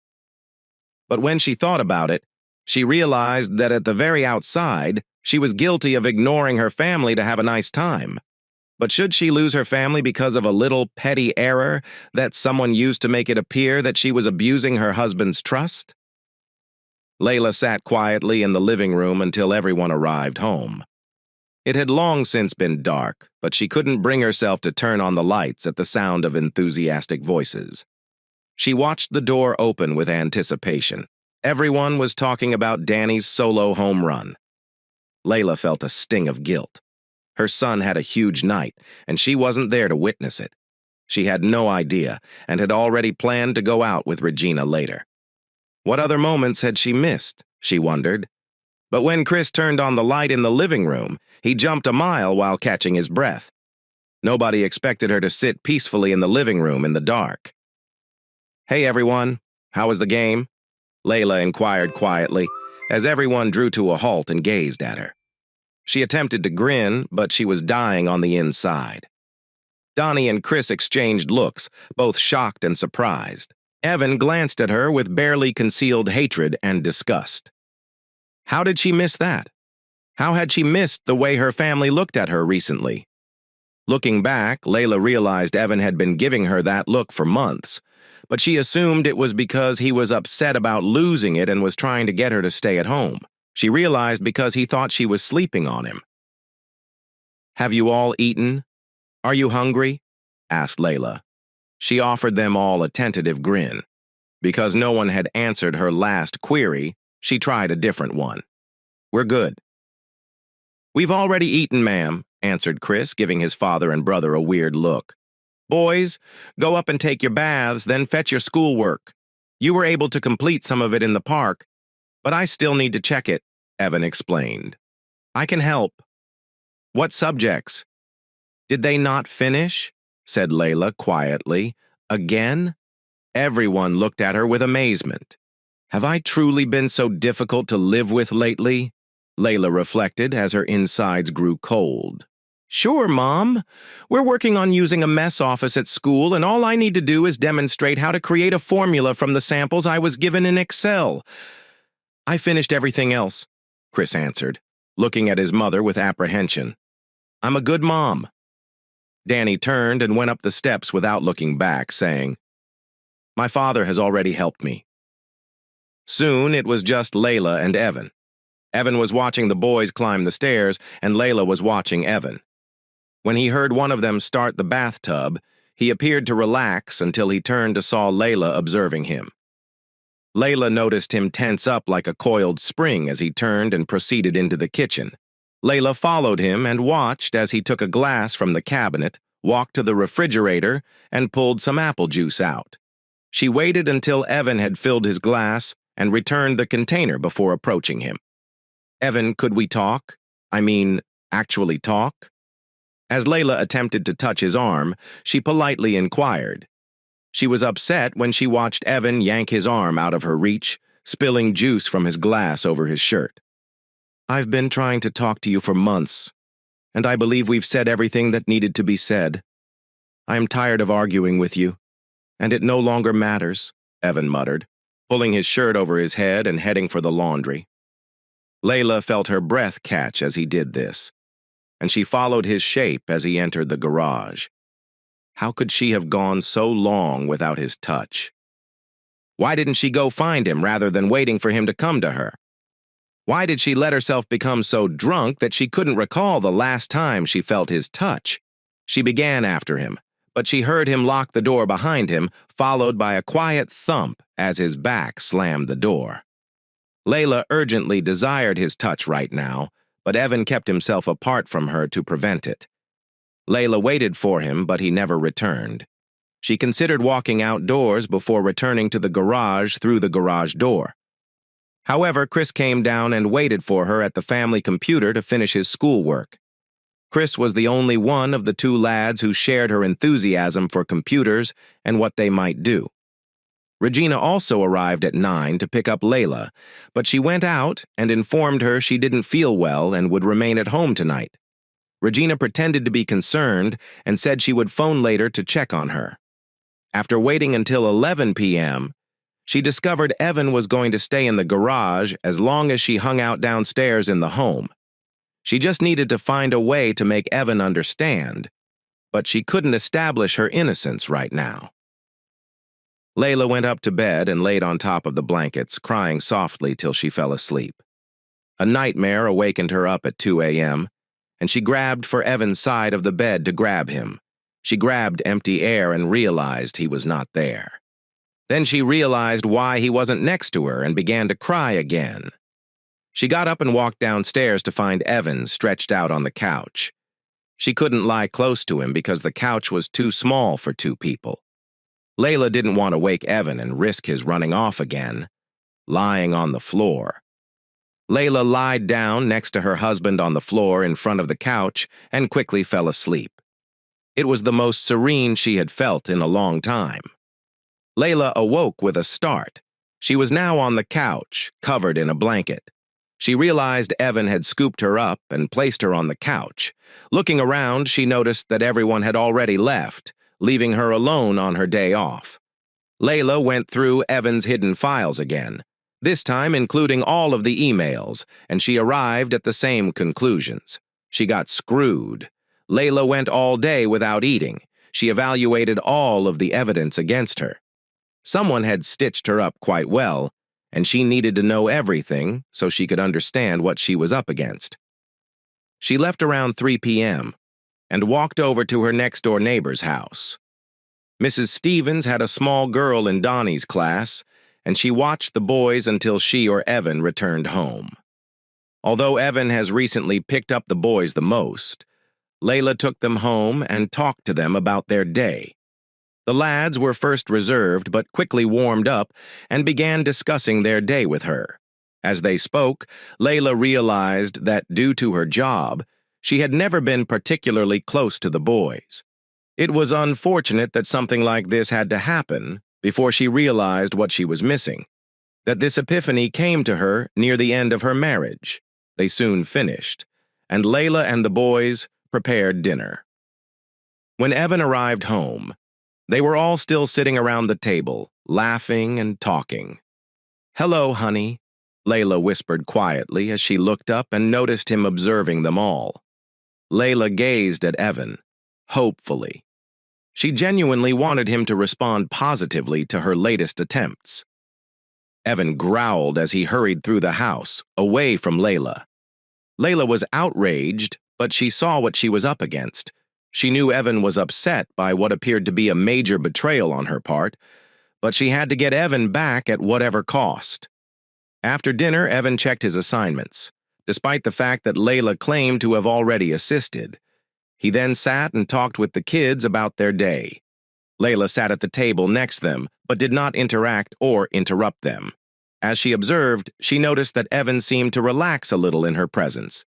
S1: But when she thought about it, she realized that at the very outside, she was guilty of ignoring her family to have a nice time. But should she lose her family because of a little petty error that someone used to make it appear that she was abusing her husband's trust? Layla sat quietly in the living room until everyone arrived home. It had long since been dark, but she couldn't bring herself to turn on the lights at the sound of enthusiastic voices. She watched the door open with anticipation. Everyone was talking about Danny's solo home run. Layla felt a sting of guilt. Her son had a huge night, and she wasn't there to witness it. She had no idea, and had already planned to go out with Regina later. What other moments had she missed, she wondered. But when Chris turned on the light in the living room, he jumped a mile while catching his breath. Nobody expected her to sit peacefully in the living room in the dark. "Hey, everyone. How was the game?" Layla inquired quietly, as everyone drew to a halt and gazed at her. She attempted to grin, but she was dying on the inside. Donnie and Chris exchanged looks, both shocked and surprised. Evan glanced at her with barely concealed hatred and disgust. How did she miss that? How had she missed the way her family looked at her recently? Looking back, Layla realized Evan had been giving her that look for months, but she assumed it was because he was upset about losing it and was trying to get her to stay at home. She realized because he thought she was sleeping on him. "Have you all eaten? Are you hungry?" asked Layla. She offered them all a tentative grin. Because no one had answered her last query, she tried a different one. "We're good." "We've already eaten, ma'am," answered Chris, giving his father and brother a weird look. "Boys, go up and take your baths, then fetch your schoolwork. You were able to complete some of it in the park, but I still need to check it," Evan explained. "I can help." "What subjects?" "Did they not finish?" said Layla quietly. "Again?" Everyone looked at her with amazement. Have I truly been so difficult to live with lately? Layla reflected as her insides grew cold. Sure, Mom. We're working on using a mess office at school, and all I need to do is demonstrate how to create a formula from the samples I was given in Excel. I finished everything else, Chris answered, looking at his mother with apprehension. I'm a good mom. Danny turned and went up the steps without looking back, saying, My father has already helped me. Soon it was just Layla and Evan. Evan was watching the boys climb the stairs, and Layla was watching Evan. When he heard one of them start the bathtub, he appeared to relax until he turned to saw Layla observing him. Layla noticed him tense up like a coiled spring as he turned and proceeded into the kitchen. Layla followed him and watched as he took a glass from the cabinet, walked to the refrigerator, and pulled some apple juice out. She waited until Evan had filled his glass and returned the container before approaching him. Evan, could we talk? Actually talk? As Layla attempted to touch his arm, she politely inquired. She was upset when she watched Evan yank his arm out of her reach, spilling juice from his glass over his shirt. I've been trying to talk to you for months, and I believe we've said everything that needed to be said. I am tired of arguing with you, and it no longer matters, Evan muttered, pulling his shirt over his head and heading for the laundry. Layla felt her breath catch as he did this, and she followed his shape as he entered the garage. How could she have gone so long without his touch? Why didn't she go find him rather than waiting for him to come to her? Why did she let herself become so drunk that she couldn't recall the last time she felt his touch? She began after him, but she heard him lock the door behind him, followed by a quiet thump as his back slammed the door. Layla urgently desired his touch right now, but Evan kept himself apart from her to prevent it. Layla waited for him, but he never returned. She considered walking outdoors before returning to the garage through the garage door. However, Chris came down and waited for her at the family computer to finish his schoolwork. Chris was the only one of the two lads who shared her enthusiasm for computers and what they might do. Regina also arrived at 9 to pick up Layla, but she went out and informed her she didn't feel well and would remain at home tonight. Regina pretended to be concerned and said she would phone later to check on her. After waiting until 11 p.m., she discovered Evan was going to stay in the garage as long as she hung out downstairs in the home. She just needed to find a way to make Evan understand, but she couldn't establish her innocence right now. Layla went up to bed and laid on top of the blankets, crying softly till she fell asleep. A nightmare awakened her up at 2 a.m., and she grabbed for Evan's side of the bed to grab him. She grabbed empty air and realized he was not there. Then she realized why he wasn't next to her and began to cry again. She got up and walked downstairs to find Evan stretched out on the couch. She couldn't lie close to him because the couch was too small for two people. Layla didn't want to wake Evan and risk his running off again, lying on the floor. Layla lied down next to her husband on the floor in front of the couch and quickly fell asleep. It was the most serene she had felt in a long time. Layla awoke with a start. She was now on the couch, covered in a blanket. She realized Evan had scooped her up and placed her on the couch. Looking around, she noticed that everyone had already left, leaving her alone on her day off. Layla went through Evan's hidden files again, this time including all of the emails, and she arrived at the same conclusions. She got screwed. Layla went all day without eating. She evaluated all of the evidence against her. Someone had stitched her up quite well, and she needed to know everything so she could understand what she was up against. She left around 3 p.m. and walked over to her next-door neighbor's house. Mrs. Stevens had a small girl in Donnie's class, and she watched the boys until she or Evan returned home. Although Evan has recently picked up the boys the most, Layla took them home and talked to them about their day. The lads were first reserved but quickly warmed up and began discussing their day with her. As they spoke, Layla realized that due to her job, she had never been particularly close to the boys. It was unfortunate that something like this had to happen before she realized what she was missing. that this epiphany came to her near the end of her marriage. They soon finished, and Layla and the boys prepared dinner. When Evan arrived home, they were all still sitting around the table, laughing and talking. "Hello, honey," Layla whispered quietly as she looked up and noticed him observing them all. Layla gazed at Evan, hopefully. She genuinely wanted him to respond positively to her latest attempts. Evan growled as he hurried through the house, away from Layla. Layla was outraged, but she saw what she was up against. She knew Evan was upset by what appeared to be a major betrayal on her part, but she had to get Evan back at whatever cost. After dinner, Evan checked his assignments, despite the fact that Layla claimed to have already assisted. He then sat and talked with the kids about their day. Layla sat at the table next to them, but did not interact or interrupt them. As she observed, she noticed that Evan seemed to relax a little in her presence.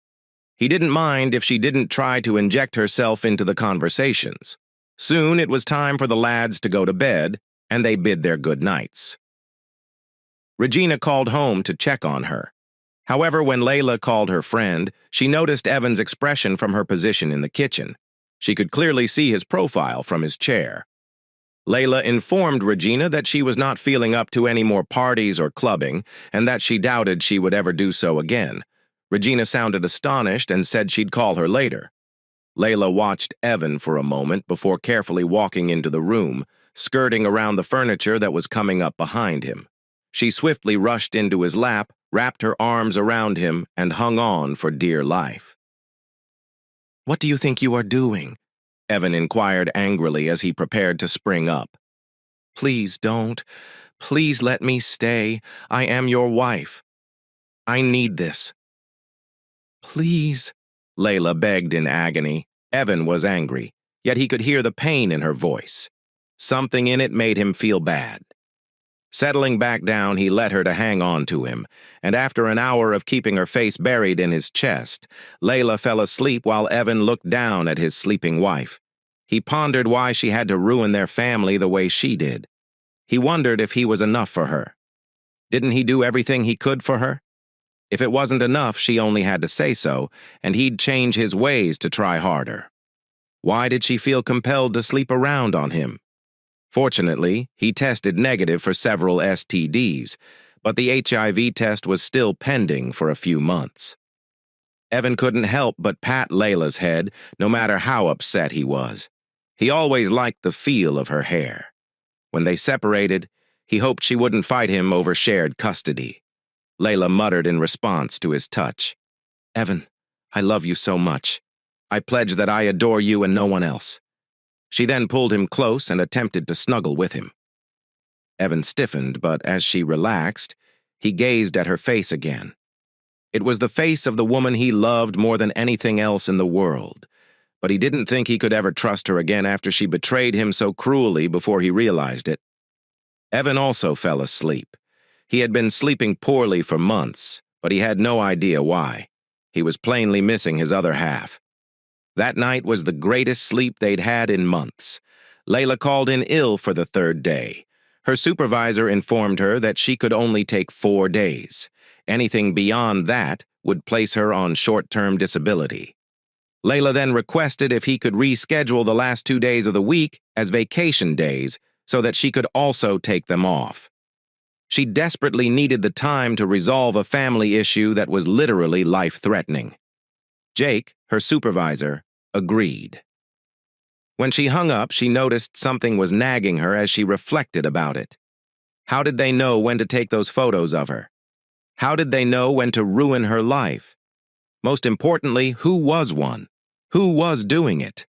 S1: He didn't mind if she didn't try to inject herself into the conversations. Soon it was time for the lads to go to bed, and they bid their good nights. Regina called home to check on her. However, when Layla called her friend, she noticed Evan's expression from her position in the kitchen. She could clearly see his profile from his chair. Layla informed Regina that she was not feeling up to any more parties or clubbing, and that she doubted she would ever do so again. Regina sounded astonished and said she'd call her later. Layla watched Evan for a moment before carefully walking into the room, skirting around the furniture that was coming up behind him. She swiftly rushed into his lap, wrapped her arms around him, and hung on for dear life. "What do you think you are doing?" Evan inquired angrily as he prepared to spring up. "Please don't. Please let me stay. I am your wife. I need this." "Please," Layla begged in agony. Evan was angry, yet he could hear the pain in her voice. Something in it made him feel bad. Settling back down, he let her to hang on to him, and after an hour of keeping her face buried in his chest, Layla fell asleep while Evan looked down at his sleeping wife. He pondered why she had to ruin their family the way she did. He wondered if he was enough for her. Didn't he do everything he could for her? If it wasn't enough, she only had to say so, and he'd change his ways to try harder. Why did she feel compelled to sleep around on him? Fortunately, he tested negative for several STDs, but the HIV test was still pending for a few months. Evan couldn't help but pat Layla's head, no matter how upset he was. He always liked the feel of her hair. When they separated, he hoped she wouldn't fight him over shared custody. Layla muttered in response to his touch. "Evan, I love you so much. I pledge that I adore you and no one else." She then pulled him close and attempted to snuggle with him. Evan stiffened, but as she relaxed, he gazed at her face again. It was the face of the woman he loved more than anything else in the world, but he didn't think he could ever trust her again after she betrayed him so cruelly before he realized it. Evan also fell asleep. He had been sleeping poorly for months, but he had no idea why. He was plainly missing his other half. That night was the greatest sleep they'd had in months. Layla called in ill for the third day. Her supervisor informed her that she could only take 4 days. Anything beyond that would place her on short-term disability. Layla then requested if he could reschedule the last 2 days of the week as vacation days so that she could also take them off. She desperately needed the time to resolve a family issue that was literally life-threatening. Jake, her supervisor, agreed. When she hung up, she noticed something was nagging her as she reflected about it. How did they know when to take those photos of her? How did they know when to ruin her life? Most importantly, who was one? Who was doing it?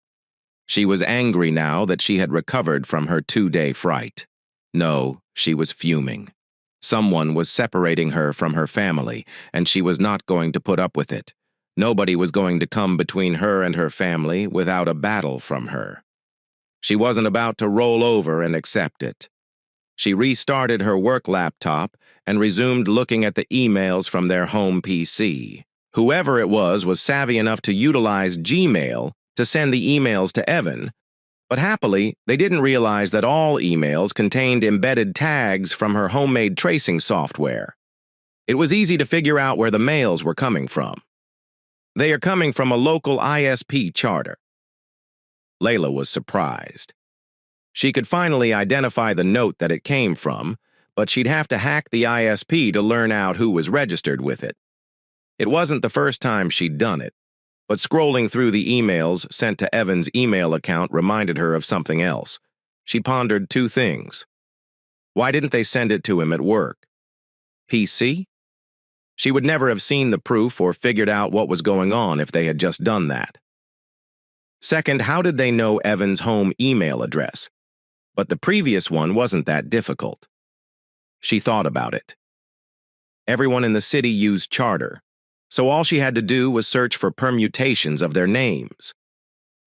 S1: She was angry now that she had recovered from her 2-day fright. No, she was fuming. Someone was separating her from her family, and she was not going to put up with it. Nobody was going to come between her and her family without a battle from her. She wasn't about to roll over and accept it. She restarted her work laptop and resumed looking at the emails from their home PC. Whoever it was savvy enough to utilize Gmail to send the emails to Evan, But happily, they didn't realize that all emails contained embedded tags from her homemade tracing software. It was easy to figure out where the mails were coming from. They are coming from a local ISP charter. Layla was surprised. She could finally identify the note that it came from, but she'd have to hack the ISP to learn out who was registered with it. It wasn't the first time she'd done it, but scrolling through the emails sent to Evan's email account reminded her of something else. She pondered two things. Why didn't they send it to him at work? PC? She would never have seen the proof or figured out what was going on if they had just done that. Second, how did they know Evan's home email address? But the previous one wasn't that difficult. She thought about it. Everyone in the city used Charter, so all she had to do was search for permutations of their names.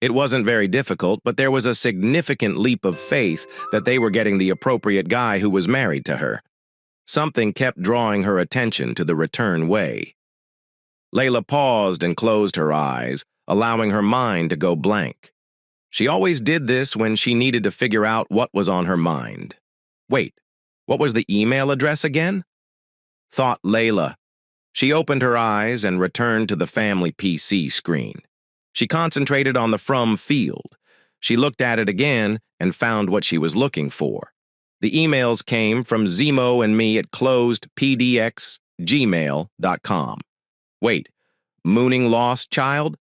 S1: It wasn't very difficult, but there was a significant leap of faith that they were getting the appropriate guy who was married to her. Something kept drawing her attention to the return way. Layla paused and closed her eyes, allowing her mind to go blank. She always did this when she needed to figure out what was on her mind. Wait, what was the email address again? Thought Layla. She opened her eyes and returned to the family PC screen. She concentrated on the from field. She looked at it again and found what she was looking for. The emails came from Zemo and me at closedpdxgmail.com. Wait, mooning lost child?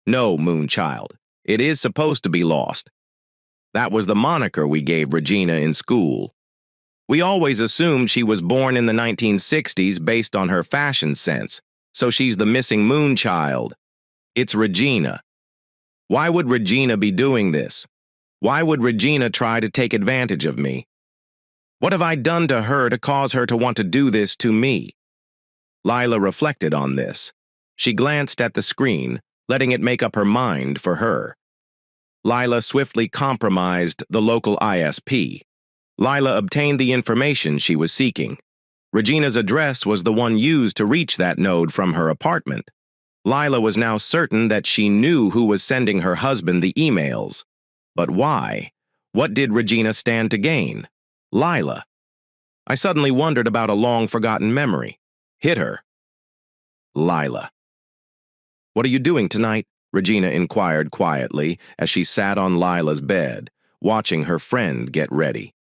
S1: No, Moonchild. It is supposed to be lost. That was the moniker we gave Regina in school. We always assumed she was born in the 1960s based on her fashion sense, so she's the missing Moonchild. It's Regina. Why would Regina be doing this? Why would Regina try to take advantage of me? What have I done to her to cause her to want to do this to me? Layla reflected on this. She glanced at the screen, letting it make up her mind for her. Layla swiftly compromised the local ISP. Layla obtained the information she was seeking. Regina's address was the one used to reach that node from her apartment. Layla was now certain that she knew who was sending her husband the emails. But why? What did Regina stand to gain? Layla. I suddenly wondered about a long-forgotten memory. Hit her. Layla. What are you doing tonight? Regina inquired quietly as she sat on Layla's bed, watching her friend get ready.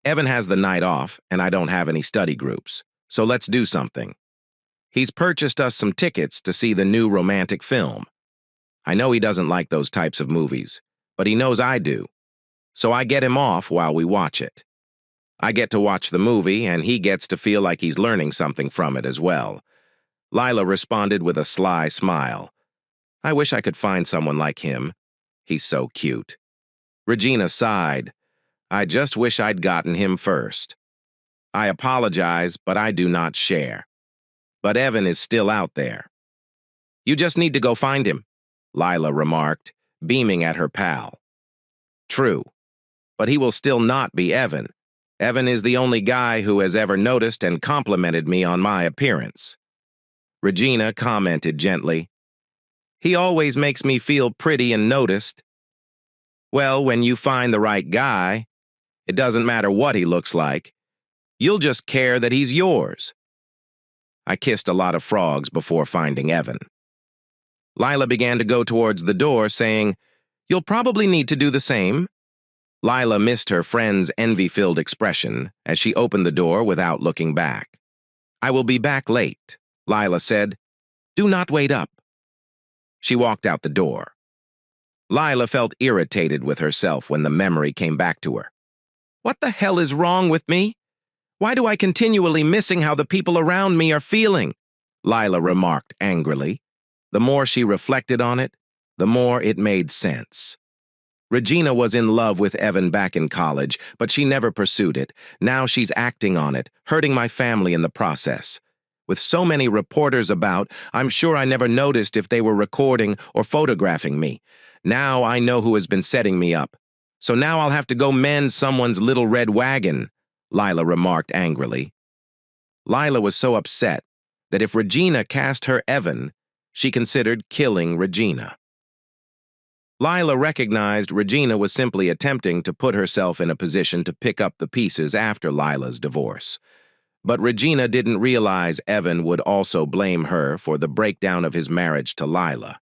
S1: Evan has the night off, and I don't have any study groups, so let's do something. He's purchased us some tickets to see the new romantic film. I know he doesn't like those types of movies, but he knows I do, so I get him off while we watch it. I get to watch the movie, and he gets to feel like he's learning something from it as well. Layla responded with a sly smile. I wish I could find someone like him. He's so cute. Regina sighed. I just wish I'd gotten him first. I apologize, but I do not share. But Evan is still out there. You just need to go find him, Layla remarked, beaming at her pal. True, but he will still not be Evan. Evan is the only guy who has ever noticed and complimented me on my appearance. Regina commented gently. He always makes me feel pretty and noticed. Well, when you find the right guy, it doesn't matter what he looks like. You'll just care that he's yours. I kissed a lot of frogs before finding Evan. Layla began to go towards the door, saying, You'll probably need to do the same. Layla missed her friend's envy-filled expression as she opened the door without looking back. I will be back late, Layla said. Do not wait up. She walked out the door. Layla felt irritated with herself when the memory came back to her. What the hell is wrong with me? Why do I continually missing how the people around me are feeling? Layla remarked angrily. The more she reflected on it, the more it made sense. Regina was in love with Evan back in college, but she never pursued it. Now she's acting on it, hurting my family in the process. With so many reporters about, I'm sure I never noticed if they were recording or photographing me. Now I know who has been setting me up. So now I'll have to go mend someone's little red wagon, Layla remarked angrily. Layla was so upset that if Regina cast her Evan, she considered killing Regina. Lila recognized Regina was simply attempting to put herself in a position to pick up the pieces after Lila's divorce. But Regina didn't realize Evan would also blame her for the breakdown of his marriage to Lila.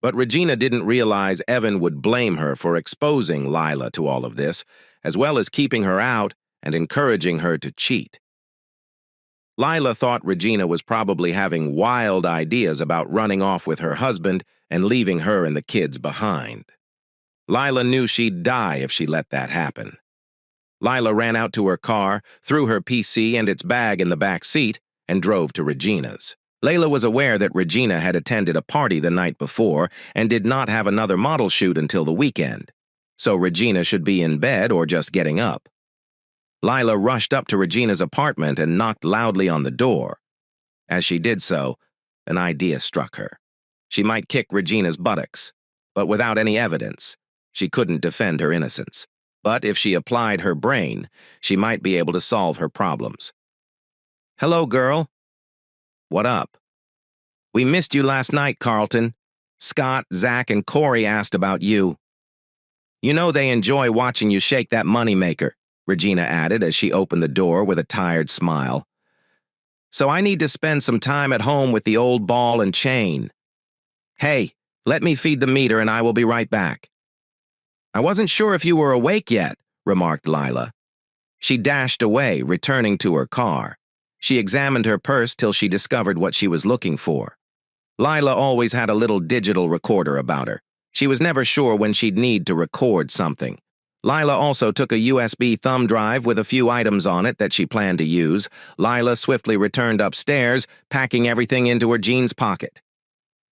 S1: But Regina didn't realize Evan would blame her for exposing Lila to all of this, as well as keeping her out and encouraging her to cheat. Lila thought Regina was probably having wild ideas about running off with her husband and leaving her and the kids behind. Lila knew she'd die if she let that happen. Lila ran out to her car, threw her PC and its bag in the back seat, and drove to Regina's. Layla was aware that Regina had attended a party the night before and did not have another model shoot until the weekend, so Regina should be in bed or just getting up. Lila rushed up to Regina's apartment and knocked loudly on the door. As she did so, an idea struck her. She might kick Regina's buttocks, but without any evidence, she couldn't defend her innocence. But if she applied her brain, she might be able to solve her problems. "Hello, girl." "What up?" "We missed you last night, Carlton. Scott, Zach, and Corey asked about you. You know they enjoy watching you shake that moneymaker," Regina added as she opened the door with a tired smile. "So I need to spend some time at home with the old ball and chain. Hey, let me feed the meter and I will be right back." "I wasn't sure if you were awake yet," remarked Lila. She dashed away, returning to her car. She examined her purse till she discovered what she was looking for. Lila always had a little digital recorder about her. She was never sure when she'd need to record something. Lila also took a USB thumb drive with a few items on it that she planned to use. Lila swiftly returned upstairs, packing everything into her jeans pocket.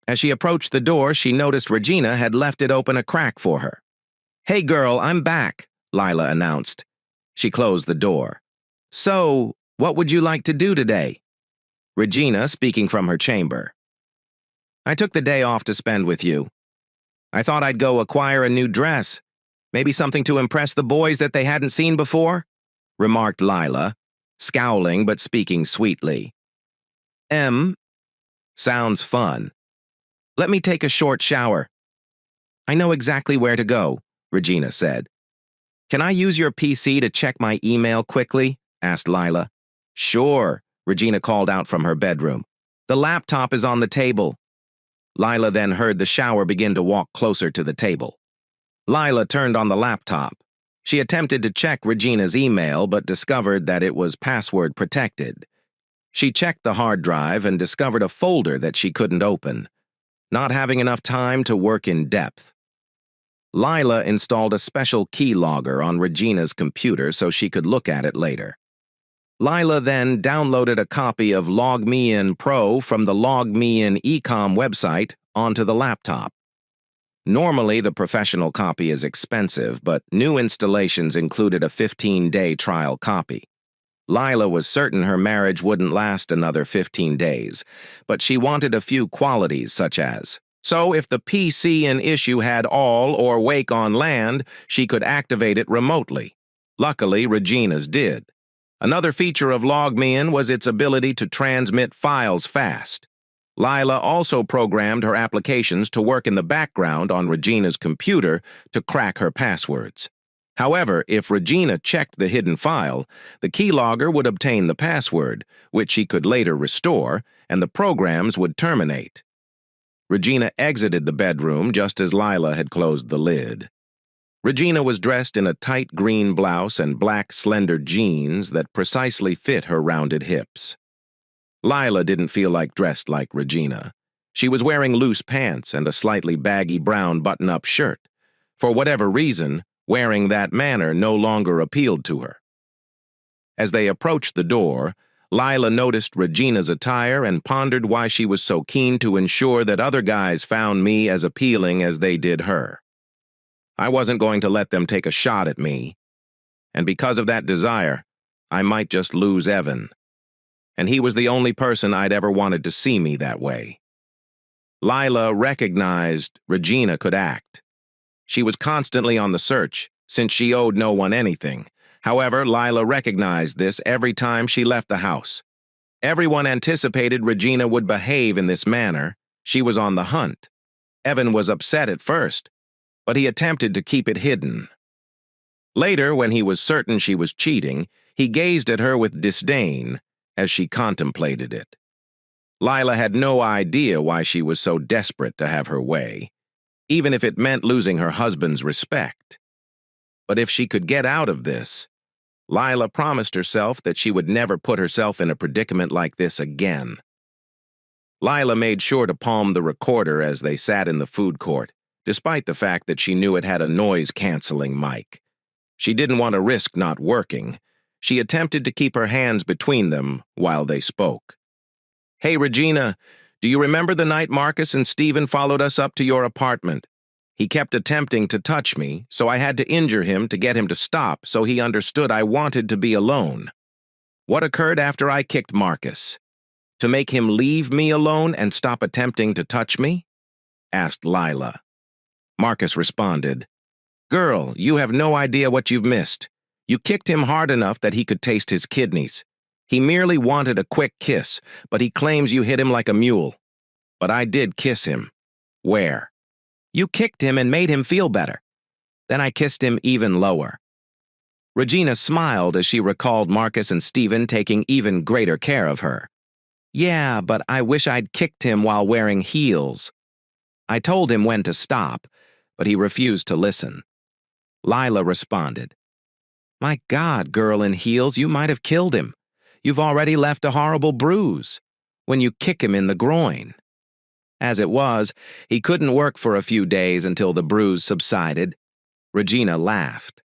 S1: As she approached the door, she noticed Regina had left it open a crack for her. "Hey girl, I'm back," Lila announced. She closed the door. "So, what would you like to do today?" Regina, speaking from her chamber. "I took the day off to spend with you. I thought I'd go acquire a new dress. Maybe something to impress the boys that they hadn't seen before," remarked Lila, scowling but speaking sweetly. Sounds fun. Let me take a short shower." "I know exactly where to go," Regina said. "Can I use your PC to check my email quickly?" asked Lila. "Sure," Regina called out from her bedroom. "The laptop is on the table." Lila then heard the shower begin to walk closer to the table. Lila turned on the laptop. She attempted to check Regina's email but discovered that it was password protected. She checked the hard drive and discovered a folder that she couldn't open, not having enough time to work in depth. Lila installed a special keylogger on Regina's computer so she could look at it later. Lila then downloaded a copy of LogMeIn Pro from the LogMeIn eCom website onto the laptop. Normally, the professional copy is expensive, but new installations included a 15-day trial copy. Lila was certain her marriage wouldn't last another 15 days, but she wanted a few qualities such as, so if the PC in issue had all or wake on land, she could activate it remotely. Luckily, Regina's did. Another feature of LogMeIn was its ability to transmit files fast. Lila also programmed her applications to work in the background on Regina's computer to crack her passwords. However, if Regina checked the hidden file, the keylogger would obtain the password, which she could later restore, and the programs would terminate. Regina exited the bedroom just as Lila had closed the lid. Regina was dressed in a tight green blouse and black slender jeans that precisely fit her rounded hips. Lila didn't feel dressed like Regina. She was wearing loose pants and a slightly baggy brown button-up shirt. For whatever reason, wearing that manner no longer appealed to her. As they approached the door, Lila noticed Regina's attire and pondered why she was so keen to ensure that other guys found me as appealing as they did her. I wasn't going to let them take a shot at me, and because of that desire, I might just lose Evan. And he was the only person I'd ever wanted to see me that way. Lila recognized Regina could act. She was constantly on the search, since she owed no one anything. However, Lila recognized this every time she left the house. Everyone anticipated Regina would behave in this manner. She was on the hunt. Evan was upset at first, but he attempted to keep it hidden. Later, when he was certain she was cheating, he gazed at her with disdain as she contemplated it. Lila had no idea why she was so desperate to have her way, even if it meant losing her husband's respect. But if she could get out of this, Lila promised herself that she would never put herself in a predicament like this again. Lila made sure to palm the recorder as they sat in the food court, despite the fact that she knew it had a noise-canceling mic. She didn't want to risk not working. She attempted to keep her hands between them while they spoke. "Hey, Regina, do you remember the night Marcus and Stephen followed us up to your apartment? He kept attempting to touch me, so I had to injure him to get him to stop so he understood I wanted to be alone. What occurred after I kicked Marcus? To make him leave me alone and stop attempting to touch me?" asked Lila. Marcus responded, "Girl, you have no idea what you've missed. You kicked him hard enough that he could taste his kidneys. He merely wanted a quick kiss, but he claims you hit him like a mule. But I did kiss him. Where? You kicked him and made him feel better. Then I kissed him even lower." Regina smiled as she recalled Marcus and Stephen taking even greater care of her. "Yeah, but I wish I'd kicked him while wearing heels. I told him when to stop, but he refused to listen." Lila responded, "My God, girl in heels, you might have killed him. You've already left a horrible bruise when you kick him in the groin." As it was, he couldn't work for a few days until the bruise subsided. Regina laughed.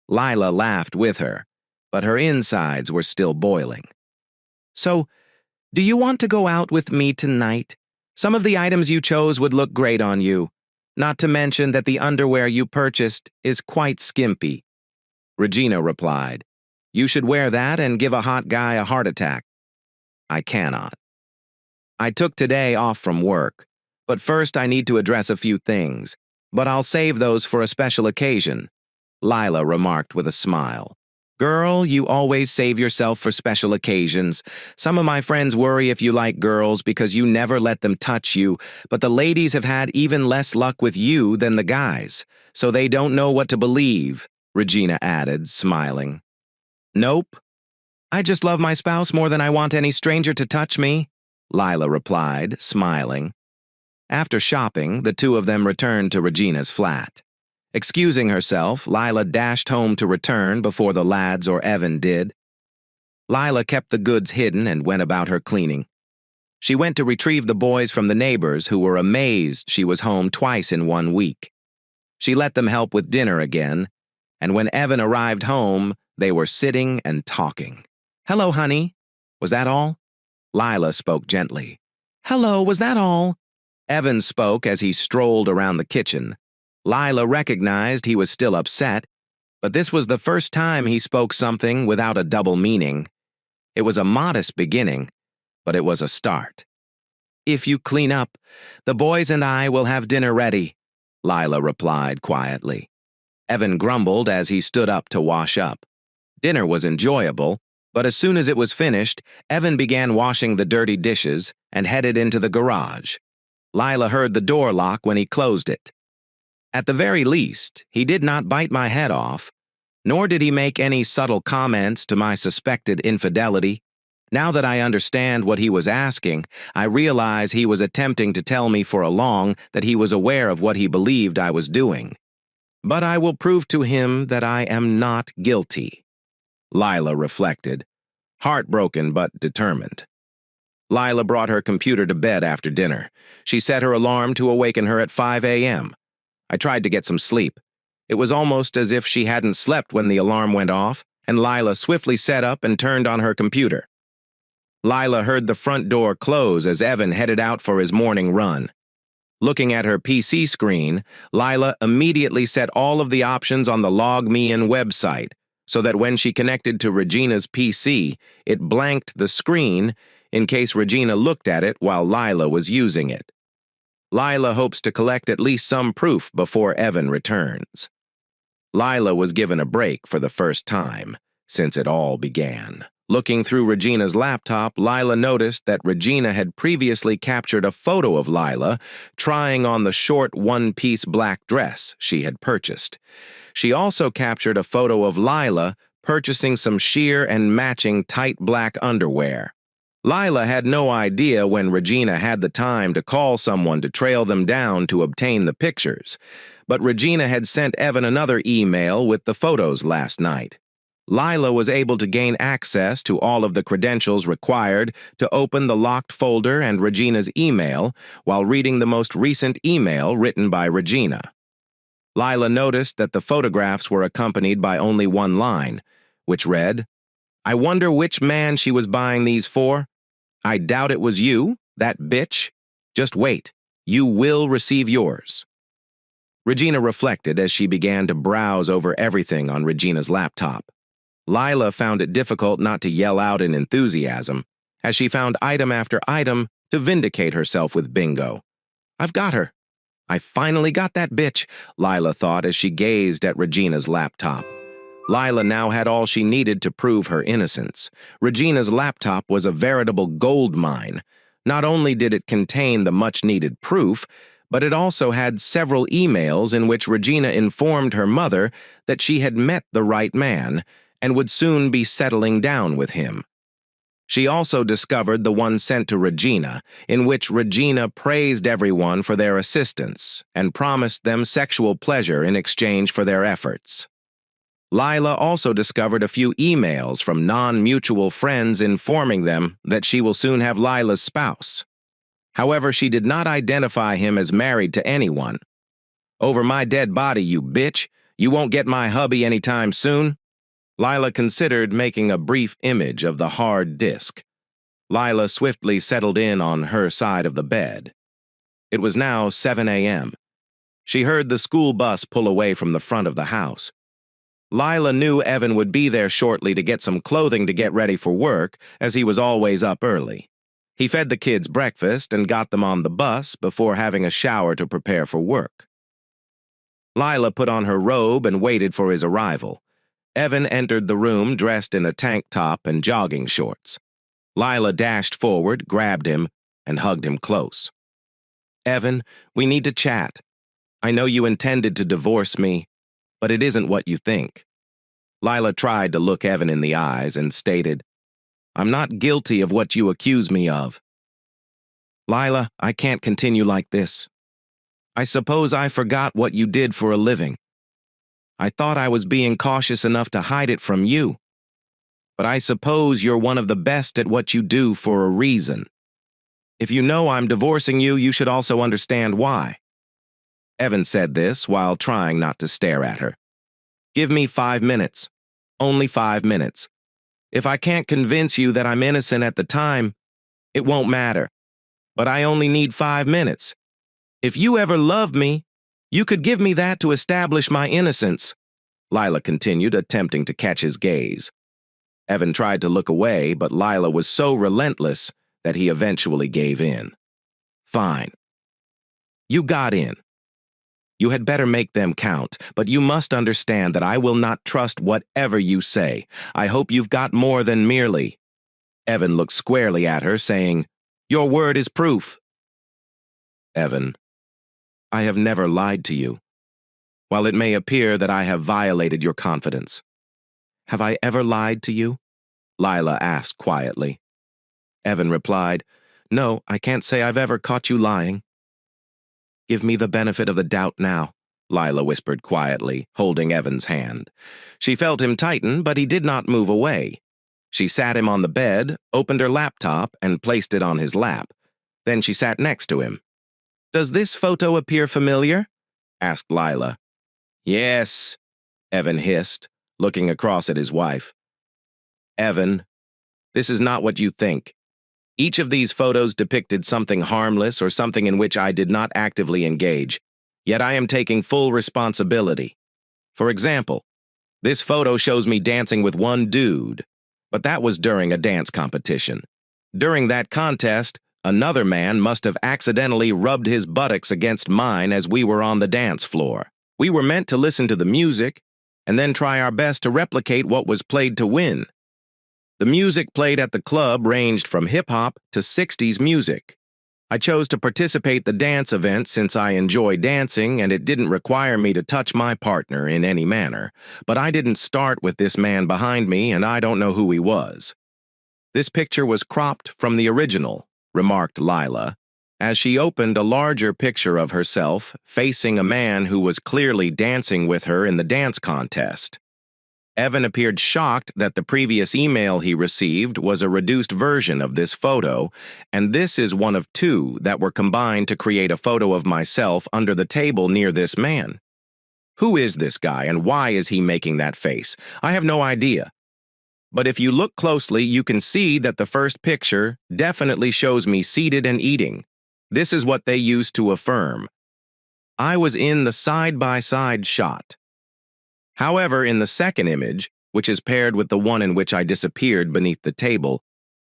S1: Lila laughed with her, but her insides were still boiling. "So, do you want to go out with me tonight? Some of the items you chose would look great on you, not to mention that the underwear you purchased is quite skimpy." Regina replied, "You should wear that and give a hot guy a heart attack." "I cannot. I took today off from work, but first I need to address a few things, but I'll save those for a special occasion," Lila remarked with a smile. "Girl, you always save yourself for special occasions. Some of my friends worry if you like girls because you never let them touch you, but the ladies have had even less luck with you than the guys, so they don't know what to believe," Regina added, smiling. "Nope. I just love my spouse more than I want any stranger to touch me," Lila replied, smiling. After shopping, the two of them returned to Regina's flat. Excusing herself, Lila dashed home to return before the lads or Evan did. Lila kept the goods hidden and went about her cleaning. She went to retrieve the boys from the neighbors who were amazed she was home twice in 1 week. She let them help with dinner again, and when Evan arrived home, they were sitting and talking. "Hello, honey. Was that all?" Lila spoke gently. "Hello, was that all?" Evan spoke as he strolled around the kitchen. Lila recognized he was still upset, but this was the first time he spoke something without a double meaning. It was a modest beginning, but it was a start. "If you clean up, the boys and I will have dinner ready," Lila replied quietly. Evan grumbled as he stood up to wash up. Dinner was enjoyable, but as soon as it was finished, Evan began washing the dirty dishes and headed into the garage. Lila heard the door lock when he closed it. At the very least, he did not bite my head off, nor did he make any subtle comments to my suspected infidelity. Now that I understand what he was asking, I realize he was attempting to tell me for a long that he was aware of what he believed I was doing. But I will prove to him that I am not guilty. Lila reflected, heartbroken but determined. Lila brought her computer to bed after dinner. She set her alarm to awaken her at 5 a.m. I tried to get some sleep. It was almost as if she hadn't slept when the alarm went off, and Lila swiftly sat up and turned on her computer. Lila heard the front door close as Evan headed out for his morning run. Looking at her PC screen, Lila immediately set all of the options on the Log Me In website, so that when she connected to Regina's PC, it blanked the screen in case Regina looked at it while Lila was using it. Lila hopes to collect at least some proof before Evan returns. Lila was given a break for the first time since it all began. Looking through Regina's laptop, Lila noticed that Regina had previously captured a photo of Lila trying on the short one-piece black dress she had purchased. She also captured a photo of Lila purchasing some sheer and matching tight black underwear. Lila had no idea when Regina had the time to call someone to trail them down to obtain the pictures, but Regina had sent Evan another email with the photos last night. Lila was able to gain access to all of the credentials required to open the locked folder and Regina's email while reading the most recent email written by Regina. Lila noticed that the photographs were accompanied by only one line, which read, "I wonder which man she was buying these for? I doubt it was you, that bitch. Just wait. You will receive yours." Regina reflected as she began to browse over everything on Regina's laptop. Lila found it difficult not to yell out in enthusiasm, as she found item after item to vindicate herself with bingo. "I've got her. I finally got that bitch," Lila thought as she gazed at Regina's laptop. Lila now had all she needed to prove her innocence. Regina's laptop was a veritable gold mine. Not only did it contain the much-needed proof, but it also had several emails in which Regina informed her mother that she had met the right man and would soon be settling down with him. She also discovered the one sent to Regina, in which Regina praised everyone for their assistance and promised them sexual pleasure in exchange for their efforts. Lila also discovered a few emails from non-mutual friends informing them that she will soon have Lila's spouse. However, she did not identify him as married to anyone. "Over my dead body, you bitch. You won't get my hubby anytime soon." Lila considered making a brief image of the hard disk. Lila swiftly settled in on her side of the bed. It was now 7 a.m. She heard the school bus pull away from the front of the house. Lila knew Evan would be there shortly to get some clothing to get ready for work, as he was always up early. He fed the kids breakfast and got them on the bus before having a shower to prepare for work. Lila put on her robe and waited for his arrival. Evan entered the room dressed in a tank top and jogging shorts. Lila dashed forward, grabbed him, and hugged him close. "Evan, we need to chat. I know you intended to divorce me, but it isn't what you think." Lila tried to look Evan in the eyes and stated, "I'm not guilty of what you accuse me of." "Lila, I can't continue like this. I suppose I forgot what you did for a living. I thought I was being cautious enough to hide it from you. But I suppose you're one of the best at what you do for a reason. If you know I'm divorcing you, you should also understand why." Evan said this while trying not to stare at her. "Give me 5 minutes. Only 5 minutes. If I can't convince you that I'm innocent at the time, it won't matter. But I only need 5 minutes. If you ever loved me, you could give me that to establish my innocence," Lila continued, attempting to catch his gaze. Evan tried to look away, but Lila was so relentless that he eventually gave in. "Fine. You got in. You had better make them count, but you must understand that I will not trust whatever you say. I hope you've got more than merely." Evan looked squarely at her, saying, "Your word is proof." "Evan, I have never lied to you. While it may appear that I have violated your confidence." "Have I ever lied to you?" Lila asked quietly. Evan replied, "No, I can't say I've ever caught you lying." "Give me the benefit of the doubt now," Lila whispered quietly, holding Evan's hand. She felt him tighten, but he did not move away. She sat him on the bed, opened her laptop, and placed it on his lap. Then she sat next to him. "Does this photo appear familiar?" asked Lila. "Yes," Evan hissed, looking across at his wife. "Evan, this is not what you think. Each of these photos depicted something harmless or something in which I did not actively engage, yet I am taking full responsibility. For example, this photo shows me dancing with one dude, but that was during a dance competition. During that contest, another man must have accidentally rubbed his buttocks against mine as we were on the dance floor. We were meant to listen to the music and then try our best to replicate what was played to win. The music played at the club ranged from hip-hop to 60s music. I chose to participate in the dance event since I enjoy dancing and it didn't require me to touch my partner in any manner. But I didn't start with this man behind me and I don't know who he was. This picture was cropped from the original, remarked Lila, as she opened a larger picture of herself facing a man who was clearly dancing with her in the dance contest. Evan appeared shocked that the previous email he received was a reduced version of this photo, and this is one of two that were combined to create a photo of myself under the table near this man. Who is this guy and why is he making that face? I have no idea. But if you look closely, you can see that the first picture definitely shows me seated and eating. This is what they used to affirm. I was in the side-by-side shot. However, in the second image, which is paired with the one in which I disappeared beneath the table,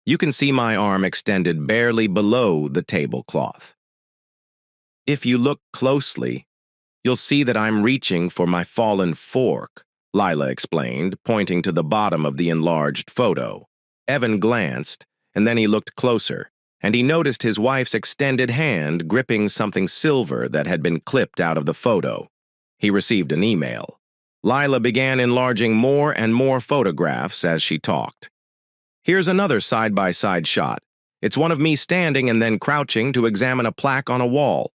S1: you can see my arm extended barely below the tablecloth. If you look closely, you'll see that I'm reaching for my fallen fork, Lila explained, pointing to the bottom of the enlarged photo. Evan glanced, and then he looked closer, and he noticed his wife's extended hand gripping something silver that had been clipped out of the photo. He received an email. Lila began enlarging more and more photographs as she talked. Here's another side-by-side shot. It's one of me standing and then crouching to examine a plaque on a wall.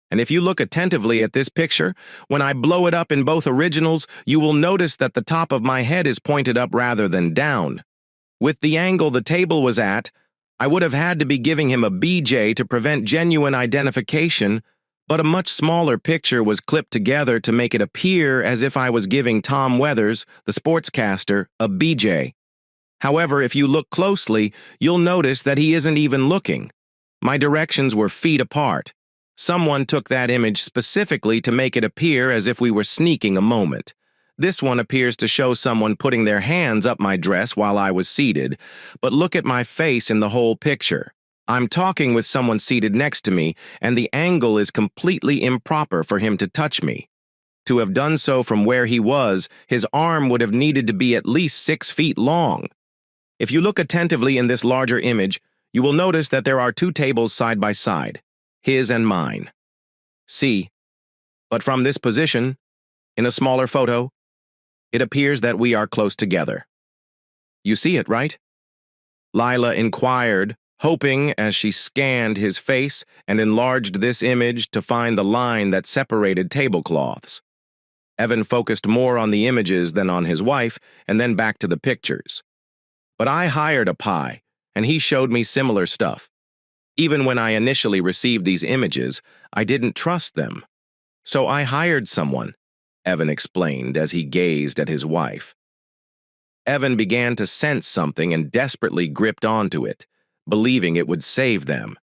S1: And if you look attentively at this picture, when I blow it up in both originals, you will notice that the top of my head is pointed up rather than down. With the angle the table was at, I would have had to be giving him a BJ to prevent genuine identification, but a much smaller picture was clipped together to make it appear as if I was giving Tom Weathers, the sportscaster, a BJ. However, if you look closely, you'll notice that he isn't even looking. My directions were feet apart. Someone took that image specifically to make it appear as if we were sneaking a moment. This one appears to show someone putting their hands up my dress while I was seated, but look at my face in the whole picture. I'm talking with someone seated next to me, and the angle is completely improper for him to touch me. To have done so from where he was, his arm would have needed to be at least 6 feet long. If you look attentively in this larger image, you will notice that there are two tables side by side, his and mine. See, but from this position, in a smaller photo, it appears that we are close together. You see it, right? Lila inquired, hoping as she scanned his face and enlarged this image to find the line that separated tablecloths. Evan focused more on the images than on his wife, and then back to the pictures. But I hired a pie, and he showed me similar stuff. Even when I initially received these images, I didn't trust them. So I hired someone, Evan explained as he gazed at his wife. Evan began to sense something and desperately gripped onto it, believing it would save them.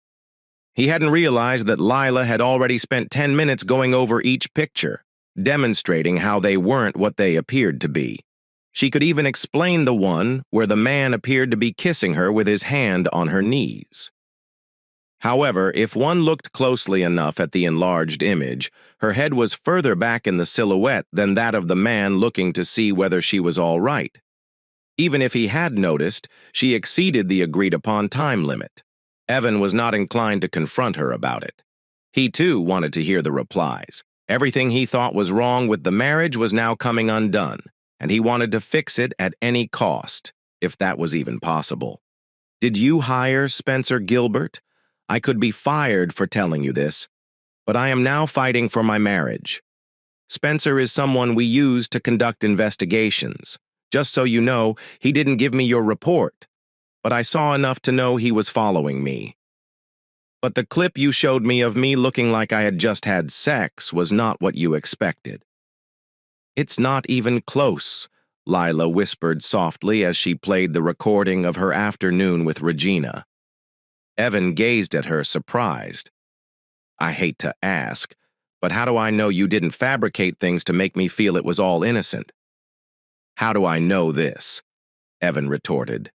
S1: He hadn't realized that Lila had already spent 10 minutes going over each picture, demonstrating how they weren't what they appeared to be. She could even explain the one where the man appeared to be kissing her with his hand on her knees. However, if one looked closely enough at the enlarged image, her head was further back in the silhouette than that of the man looking to see whether she was all right. Even if he had noticed, she exceeded the agreed-upon time limit. Evan was not inclined to confront her about it. He, too, wanted to hear the replies. Everything he thought was wrong with the marriage was now coming undone, and he wanted to fix it at any cost, if that was even possible. Did you hire Spencer Gilbert? I could be fired for telling you this, but I am now fighting for my marriage. Spencer is someone we use to conduct investigations. Just so you know, he didn't give me your report, but I saw enough to know he was following me. But the clip you showed me of me looking like I had just had sex was not what you expected. It's not even close, Lila whispered softly as she played the recording of her afternoon with Regina. Evan gazed at her, surprised. I hate to ask, but how do I know you didn't fabricate things to make me feel it was all innocent? How do I know this? Evan retorted.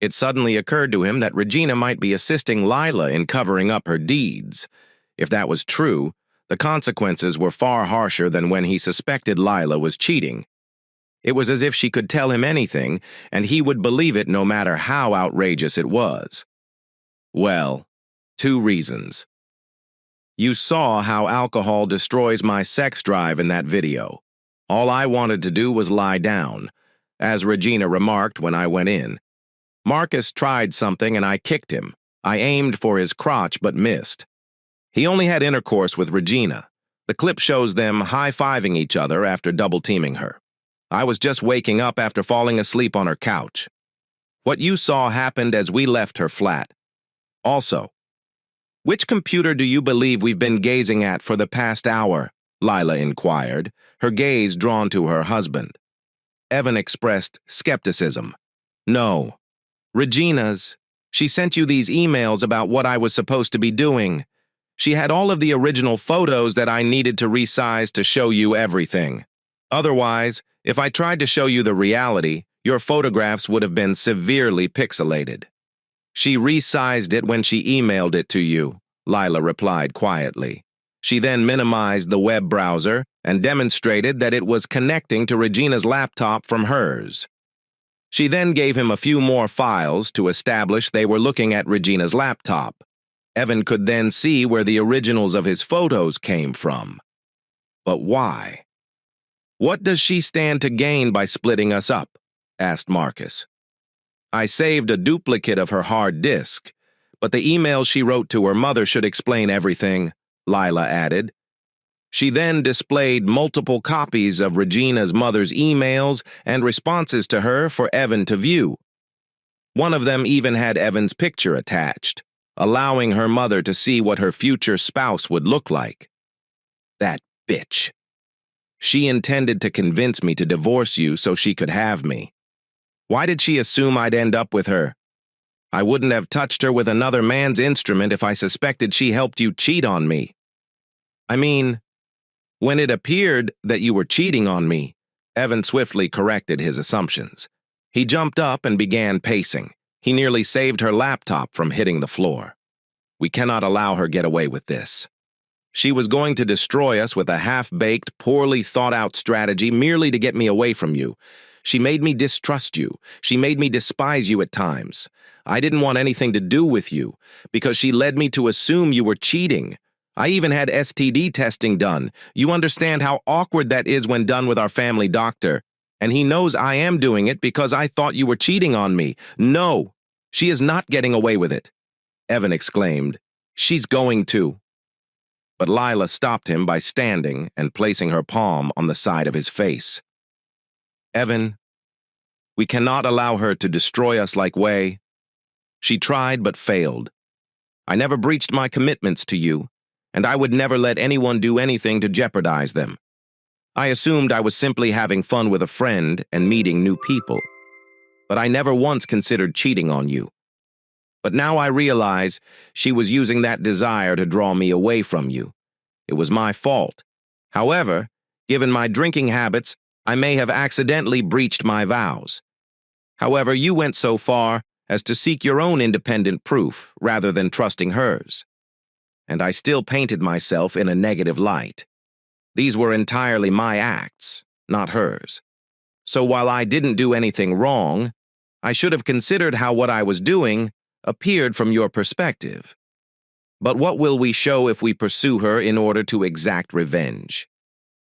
S1: It suddenly occurred to him that Regina might be assisting Lila in covering up her deeds. If that was true, the consequences were far harsher than when he suspected Lila was cheating. It was as if she could tell him anything, and he would believe it no matter how outrageous it was. Well, 2 reasons. You saw how alcohol destroys my sex drive in that video. All I wanted to do was lie down, as Regina remarked when I went in. Marcus tried something and I kicked him. I aimed for his crotch but missed. He only had intercourse with Regina. The clip shows them high-fiving each other after double-teaming her. I was just waking up after falling asleep on her couch. What you saw happened as we left her flat. Also, which computer do you believe we've been gazing at for the past hour? Lila inquired, her gaze drawn to her husband. Evan expressed skepticism. No. Regina's. She sent you these emails about what I was supposed to be doing. She had all of the original photos that I needed to resize to show you everything. Otherwise, if I tried to show you the reality, your photographs would have been severely pixelated. She resized it when she emailed it to you, Lila replied quietly. She then minimized the web browser and demonstrated that it was connecting to Regina's laptop from hers. She then gave him a few more files to establish they were looking at Regina's laptop. Evan could then see where the originals of his photos came from. But why? What does she stand to gain by splitting us up? Asked Marcus. I saved a duplicate of her hard disk, but the email she wrote to her mother should explain everything, Lila added. She then displayed multiple copies of Regina's mother's emails and responses to her for Evan to view. One of them even had Evan's picture attached, allowing her mother to see what her future spouse would look like. That bitch. She intended to convince me to divorce you so she could have me. Why did she assume I'd end up with her? I wouldn't have touched her with another man's instrument if I suspected she helped you cheat on me. I mean, when it appeared that you were cheating on me, Evan swiftly corrected his assumptions. He jumped up and began pacing. He nearly saved her laptop from hitting the floor. We cannot allow her get away with this. She was going to destroy us with a half-baked, poorly thought-out strategy merely to get me away from you. She made me distrust you. She made me despise you at times. I didn't want anything to do with you because she led me to assume you were cheating. I even had STD testing done. You understand how awkward that is when done with our family doctor. And he knows I am doing it because I thought you were cheating on me. No, she is not getting away with it. Evan exclaimed, She's going to. But Lila stopped him by standing and placing her palm on the side of his face. Evan, we cannot allow her to destroy us like Way. She tried but failed. I never breached my commitments to you, and I would never let anyone do anything to jeopardize them. I assumed I was simply having fun with a friend and meeting new people, but I never once considered cheating on you. But now I realize she was using that desire to draw me away from you. It was my fault. However, given my drinking habits, I may have accidentally breached my vows. However, you went so far as to seek your own independent proof rather than trusting hers. And I still painted myself in a negative light. These were entirely my acts, not hers. So while I didn't do anything wrong, I should have considered how what I was doing appeared from your perspective. But what will we show if we pursue her in order to exact revenge?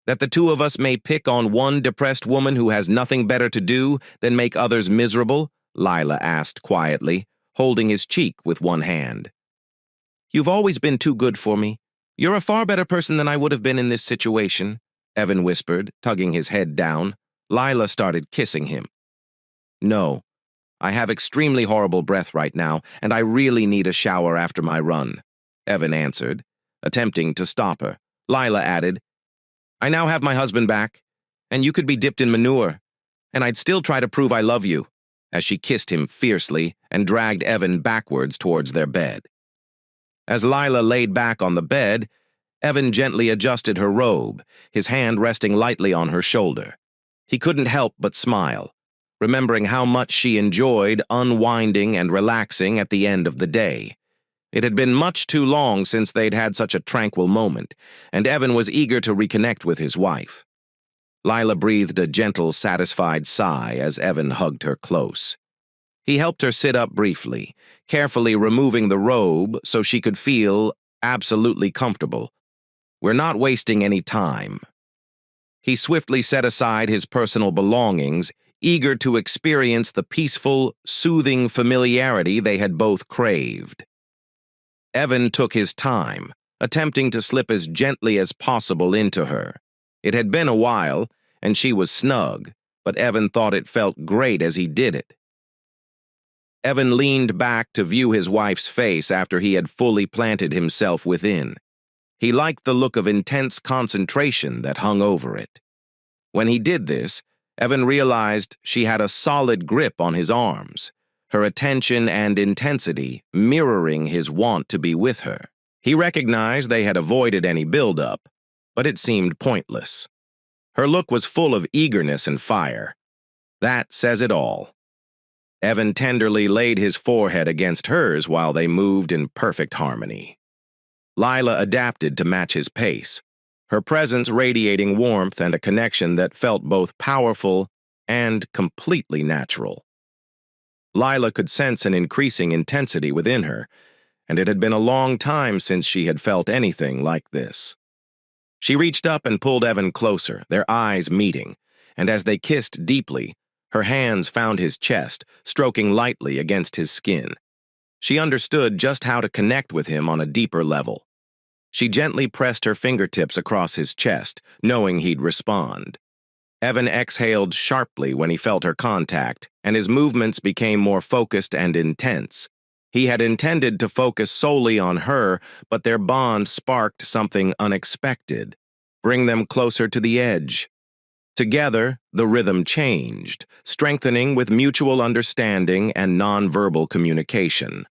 S1: That the two of us may pick on one depressed woman who has nothing better to do than make others miserable? Lila asked quietly, holding his cheek with one hand. You've always been too good for me. You're a far better person than I would have been in this situation, Evan whispered, tugging his head down. Lila started kissing him. No, I have extremely horrible breath right now, and I really need a shower after my run, Evan answered, attempting to stop her. Lila added, I now have my husband back, and you could be dipped in manure, and I'd still try to prove I love you, as she kissed him fiercely and dragged Evan backwards towards their bed. As Lila laid back on the bed, Evan gently adjusted her robe, his hand resting lightly on her shoulder. He couldn't help but smile, remembering how much she enjoyed unwinding and relaxing at the end of the day. It had been much too long since they'd had such a tranquil moment, and Evan was eager to reconnect with his wife. Lila breathed a gentle, satisfied sigh as Evan hugged her close. He helped her sit up briefly, carefully removing the robe so she could feel absolutely comfortable. "We're not wasting any time." He swiftly set aside his personal belongings, eager to experience the peaceful, soothing familiarity they had both craved. Evan took his time, attempting to slip as gently as possible into her. It had been a while, and she was snug, but Evan thought it felt great as he did it. Evan leaned back to view his wife's face after he had fully planted himself within. He liked the look of intense concentration that hung over it. When he did this, Evan realized she had a solid grip on his arms, her attention and intensity mirroring his want to be with her. He recognized they had avoided any buildup, but it seemed pointless. Her look was full of eagerness and fire. That says it all. Evan tenderly laid his forehead against hers while they moved in perfect harmony. Lila adapted to match his pace, her presence radiating warmth and a connection that felt both powerful and completely natural. Lila could sense an increasing intensity within her, and it had been a long time since she had felt anything like this. She reached up and pulled Evan closer, their eyes meeting, and as they kissed deeply, her hands found his chest, stroking lightly against his skin. She understood just how to connect with him on a deeper level. She gently pressed her fingertips across his chest, knowing he'd respond. Evan exhaled sharply when he felt her contact, and his movements became more focused and intense. He had intended to focus solely on her, but their bond sparked something unexpected, bring them closer to the edge. Together, the rhythm changed, strengthening with mutual understanding and nonverbal communication.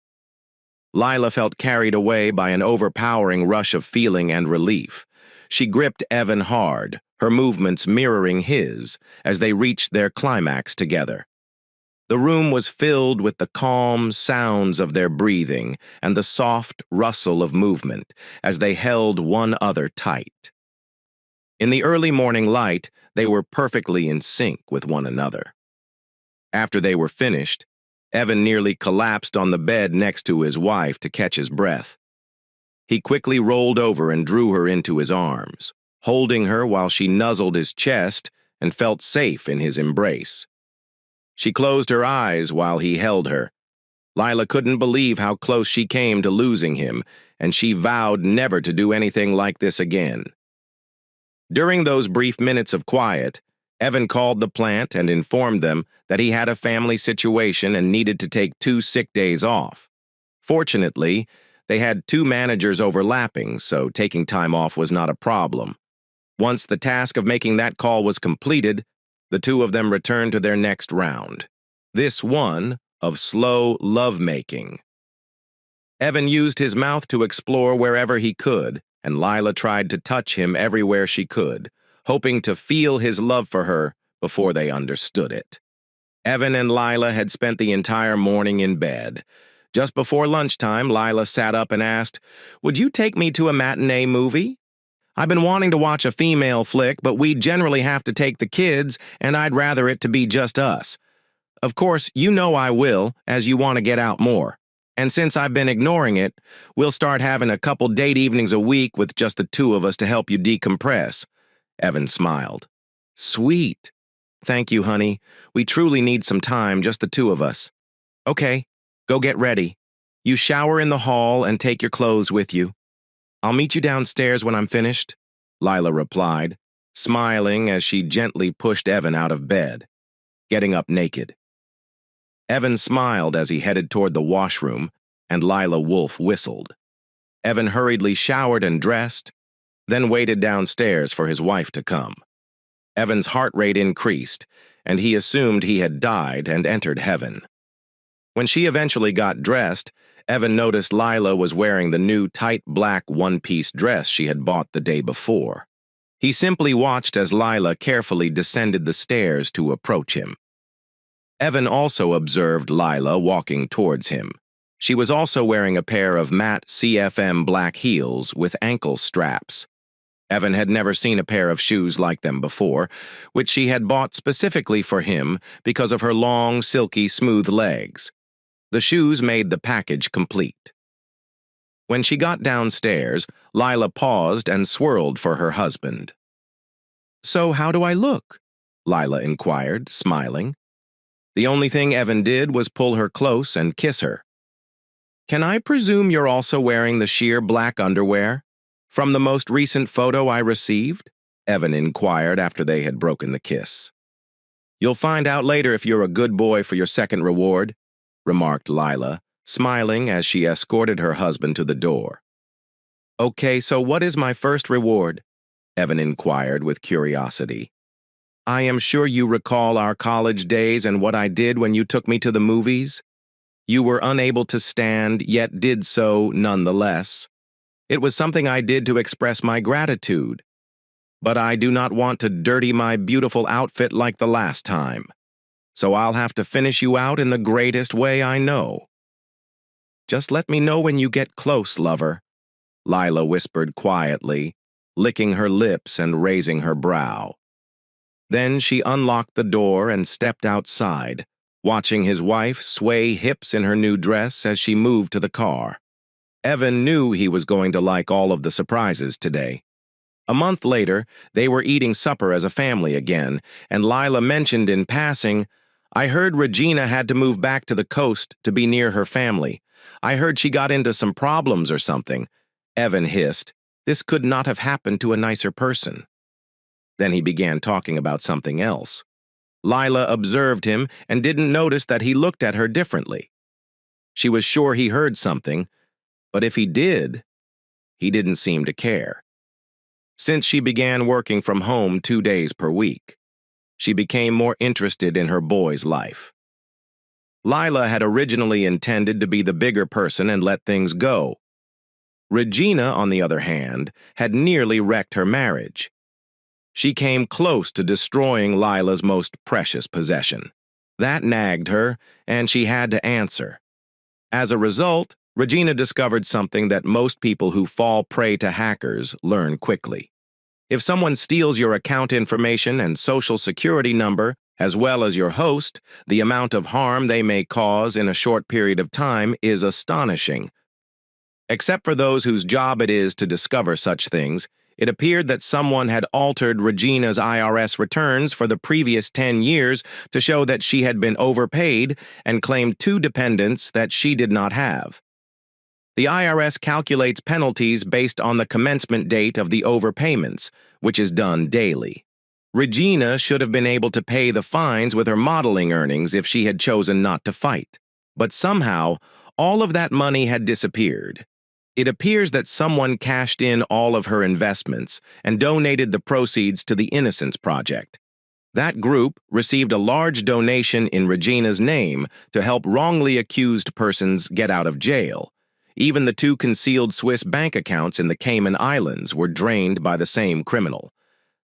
S1: Lila felt carried away by an overpowering rush of feeling and relief. She gripped Evan hard, her movements mirroring his, as they reached their climax together. The room was filled with the calm sounds of their breathing and the soft rustle of movement as they held one another tight. In the early morning light, they were perfectly in sync with one another. After they were finished, Evan nearly collapsed on the bed next to his wife to catch his breath. He quickly rolled over and drew her into his arms, holding her while she nuzzled his chest and felt safe in his embrace. She closed her eyes while he held her. Lila couldn't believe how close she came to losing him, and she vowed never to do anything like this again. During those brief minutes of quiet, Evan called the plant and informed them that he had a family situation and needed to take 2 sick days off. Fortunately, they had 2 managers overlapping, so taking time off was not a problem. Once the task of making that call was completed, the 2 of them returned to their next round. This one of slow lovemaking. Evan used his mouth to explore wherever he could, and Lila tried to touch him everywhere she could, hoping to feel his love for her before they understood it. Evan and Lila had spent the entire morning in bed. Just before lunchtime, Lila sat up and asked, "Would you take me to a matinee movie? I've been wanting to watch a female flick, but we generally have to take the kids, and I'd rather it to be just us. Of course, you know I will, as you want to get out more. And since I've been ignoring it, we'll start having a couple date evenings a week with just the 2 of us to help you decompress." Evan smiled. "Sweet. Thank you, honey. We truly need some time, just the 2 of us. Okay, go get ready. You shower in the hall and take your clothes with you. I'll meet you downstairs when I'm finished," Lila replied, smiling as she gently pushed Evan out of bed, getting up naked. Evan smiled as he headed toward the washroom, and Lila Wolf whistled. Evan hurriedly showered and dressed, then waited downstairs for his wife to come. Evan's heart rate increased, and he assumed he had died and entered heaven. When she eventually got dressed, Evan noticed Lila was wearing the new tight black one-piece dress she had bought the day before. He simply watched as Lila carefully descended the stairs to approach him. Evan also observed Lila walking towards him. She was also wearing a pair of matte CFM black heels with ankle straps. Evan had never seen a pair of shoes like them before, which she had bought specifically for him because of her long, silky, smooth legs. The shoes made the package complete. When she got downstairs, Lila paused and swirled for her husband. "So how do I look?" Lila inquired, smiling. The only thing Evan did was pull her close and kiss her. "Can I presume you're also wearing the sheer black underwear from the most recent photo I received?" Evan inquired after they had broken the kiss. "You'll find out later if you're a good boy for your second reward," remarked Lila, smiling as she escorted her husband to the door. "Okay, so what is my first reward?" Evan inquired with curiosity. "I am sure you recall our college days and what I did when you took me to the movies. You were unable to stand, yet did so nonetheless. It was something I did to express my gratitude. But I do not want to dirty my beautiful outfit like the last time. So I'll have to finish you out in the greatest way I know." "Just let me know when you get close, lover," Lila whispered quietly, licking her lips and raising her brow. Then she unlocked the door and stepped outside, watching his wife sway hips in her new dress as she moved to the car. Evan knew he was going to like all of the surprises today. A month later, they were eating supper as a family again, and Lila mentioned in passing, "I heard Regina had to move back to the coast to be near her family. I heard she got into some problems or something." Evan hissed, "This could not have happened to a nicer person." Then he began talking about something else. Lila observed him and didn't notice that he looked at her differently. She was sure he heard something, but if he did, he didn't seem to care. Since she began working from home 2 days per week, she became more interested in her boy's life. Lila had originally intended to be the bigger person and let things go. Regina, on the other hand, had nearly wrecked her marriage. She came close to destroying Lila's most precious possession. That nagged her, and she had to answer. As a result, Regina discovered something that most people who fall prey to hackers learn quickly. If someone steals your account information and social security number, as well as your host, the amount of harm they may cause in a short period of time is astonishing. Except for those whose job it is to discover such things, it appeared that someone had altered Regina's IRS returns for the previous 10 years to show that she had been overpaid and claimed 2 dependents that she did not have. The IRS calculates penalties based on the commencement date of the overpayments, which is done daily. Regina should have been able to pay the fines with her modeling earnings if she had chosen not to fight. But somehow, all of that money had disappeared. It appears that someone cashed in all of her investments and donated the proceeds to the Innocence Project. That group received a large donation in Regina's name to help wrongly accused persons get out of jail. Even the 2 concealed Swiss bank accounts in the Cayman Islands were drained by the same criminal.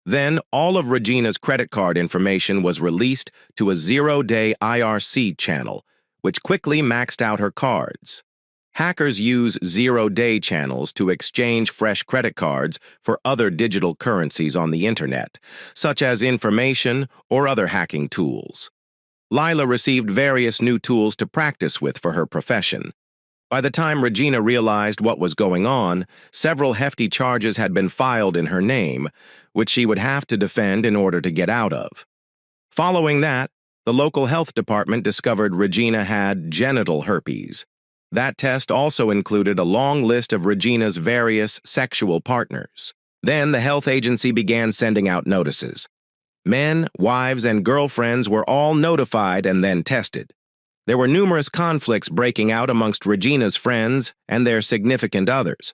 S1: Then, all of Regina's credit card information was released to a 0-day IRC channel, which quickly maxed out her cards. Hackers use 0-day channels to exchange fresh credit cards for other digital currencies on the internet, such as information or other hacking tools. Lila received various new tools to practice with for her profession. By the time Regina realized what was going on, several hefty charges had been filed in her name, which she would have to defend in order to get out of. Following that, the local health department discovered Regina had genital herpes. That test also included a long list of Regina's various sexual partners. Then the health agency began sending out notices. Men, wives, and girlfriends were all notified and then tested. There were numerous conflicts breaking out amongst Regina's friends and their significant others.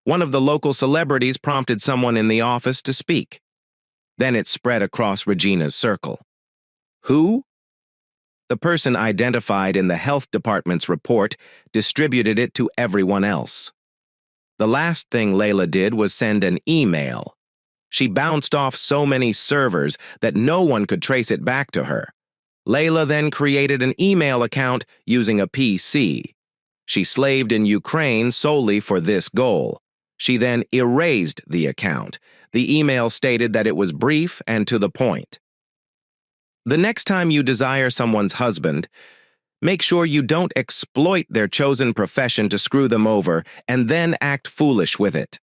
S1: One of the local celebrities prompted someone in the office to speak. Then it spread across Regina's circle. Who? The person identified in the health department's report distributed it to everyone else. The last thing Layla did was send an email. She bounced off so many servers that no one could trace it back to her. Layla then created an email account using a PC. She slaved in Ukraine solely for this goal. She then erased the account. The email stated that it was brief and to the point. The next time you desire someone's husband, make sure you don't exploit their chosen profession to screw them over and then act foolish with it.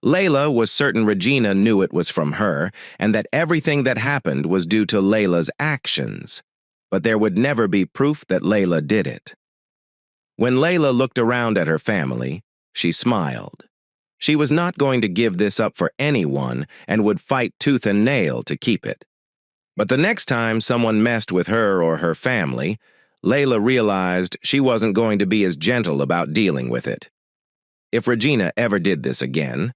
S1: Layla was certain Regina knew it was from her and that everything that happened was due to Layla's actions, but there would never be proof that Layla did it. When Layla looked around at her family, she smiled. She was not going to give this up for anyone and would fight tooth and nail to keep it. But the next time someone messed with her or her family, Layla realized she wasn't going to be as gentle about dealing with it. If Regina ever did this again,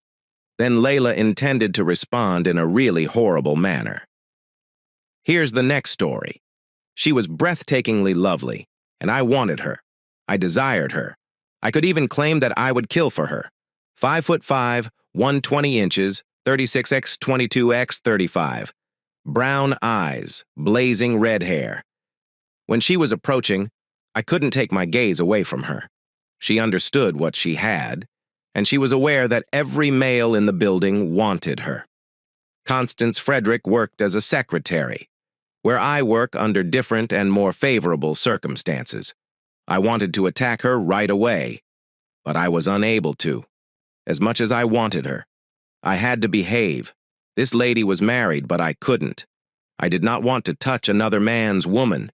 S1: then Layla intended to respond in a really horrible manner. Here's the next story. She was breathtakingly lovely, and I wanted her. I desired her. I could even claim that I would kill for her. 5'5", 120 inches, 36x 22x 35. Brown eyes, blazing red hair. When she was approaching, I couldn't take my gaze away from her. She understood what she had, and she was aware that every male in the building wanted her. Constance Frederick worked as a secretary, where I work under different and more favorable circumstances. I wanted to attack her right away, but I was unable to. As much as I wanted her, I had to behave. This lady was married, but I couldn't. I did not want to touch another man's woman.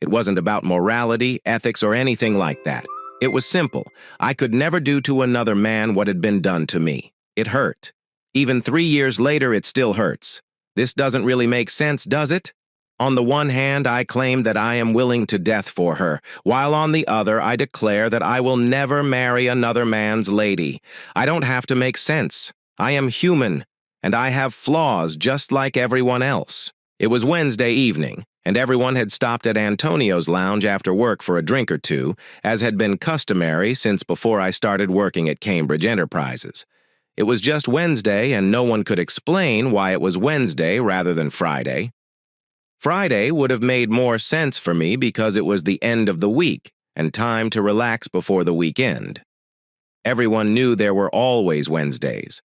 S1: It wasn't about morality, ethics, or anything like that. It was simple. I could never do to another man what had been done to me. It hurt. Even 3 years later, it still hurts. This doesn't really make sense, does it? On the one hand, I claim that I am willing to death for her, while on the other, I declare that I will never marry another man's lady. I don't have to make sense. I am human, and I have flaws just like everyone else. It was Wednesday evening, and everyone had stopped at Antonio's lounge after work for a drink or two, as had been customary since before I started working at Cambridge Enterprises. It was just Wednesday, and no one could explain why it was Wednesday rather than Friday. Friday would have made more sense for me because it was the end of the week and time to relax before the weekend. Everyone knew there were always Wednesdays.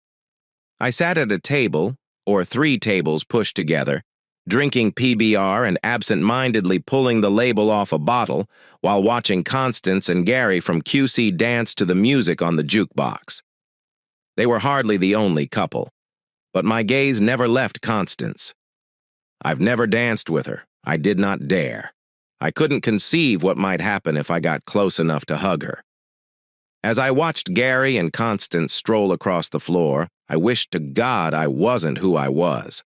S1: I sat at a table, or 3 tables pushed together, drinking PBR and absent-mindedly pulling the label off a bottle while watching Constance and Gary from QC dance to the music on the jukebox. They were hardly the only couple, but my gaze never left Constance. I've never danced with her. I did not dare. I couldn't conceive what might happen if I got close enough to hug her. As I watched Gary and Constance stroll across the floor, I wished to God I wasn't who I was.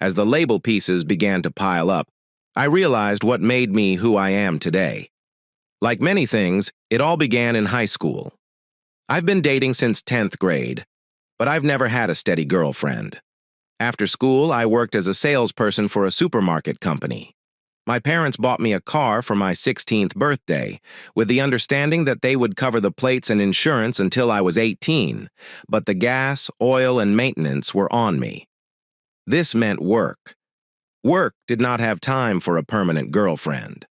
S1: As the label pieces began to pile up, I realized what made me who I am today. Like many things, it all began in high school. I've been dating since 10th grade, but I've never had a steady girlfriend. After school, I worked as a salesperson for a supermarket company. My parents bought me a car for my 16th birthday, with the understanding that they would cover the plates and insurance until I was 18, but the gas, oil, and maintenance were on me. This meant work. Work did not have time for a permanent girlfriend.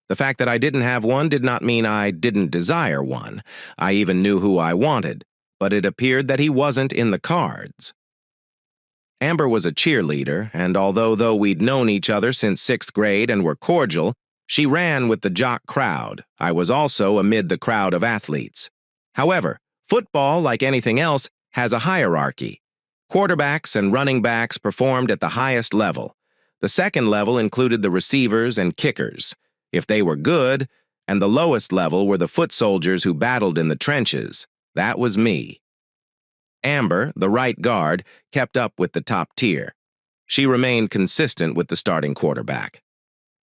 S1: The fact that I didn't have one did not mean I didn't desire one. I even knew who I wanted, but it appeared that he wasn't in the cards. Amber was a cheerleader, and although we'd known each other since 6th grade and were cordial, she ran with the jock crowd. I was also amid the crowd of athletes. However, football, like anything else, has a hierarchy. Quarterbacks and running backs performed at the highest level. The second level included the receivers and kickers, if they were good, and the lowest level were the foot soldiers who battled in the trenches. That was me. Amber, the right guard, kept up with the top tier. She remained consistent with the starting quarterback.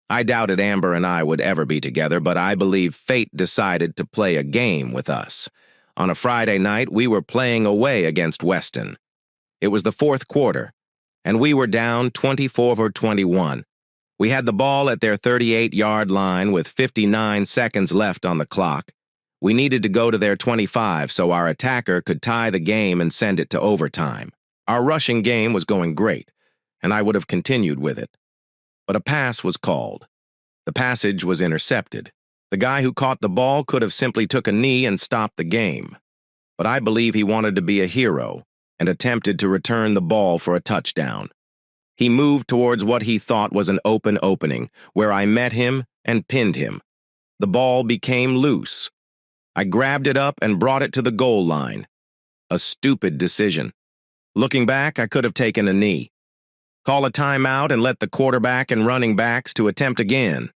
S1: I doubted Amber and I would ever be together, but I believe fate decided to play a game with us. On a Friday night, we were playing away against Weston. It was the 4th quarter, and we were down 24-21. We had the ball at their 38-yard line with 59 seconds left on the clock. We needed to go to their 25 so our attacker could tie the game and send it to overtime. Our rushing game was going great, and I would have continued with it. But a pass was called. The passage was intercepted. The guy who caught the ball could have simply took a knee and stopped the game. but I believe he wanted to be a hero and attempted to return the ball for a touchdown. He moved towards what he thought was an open opening, where I met him and pinned him. The ball became loose. I grabbed it up and brought it to the goal line. A stupid decision. Looking back, I could have taken a knee. Call a timeout and let the quarterback and running backs to attempt again.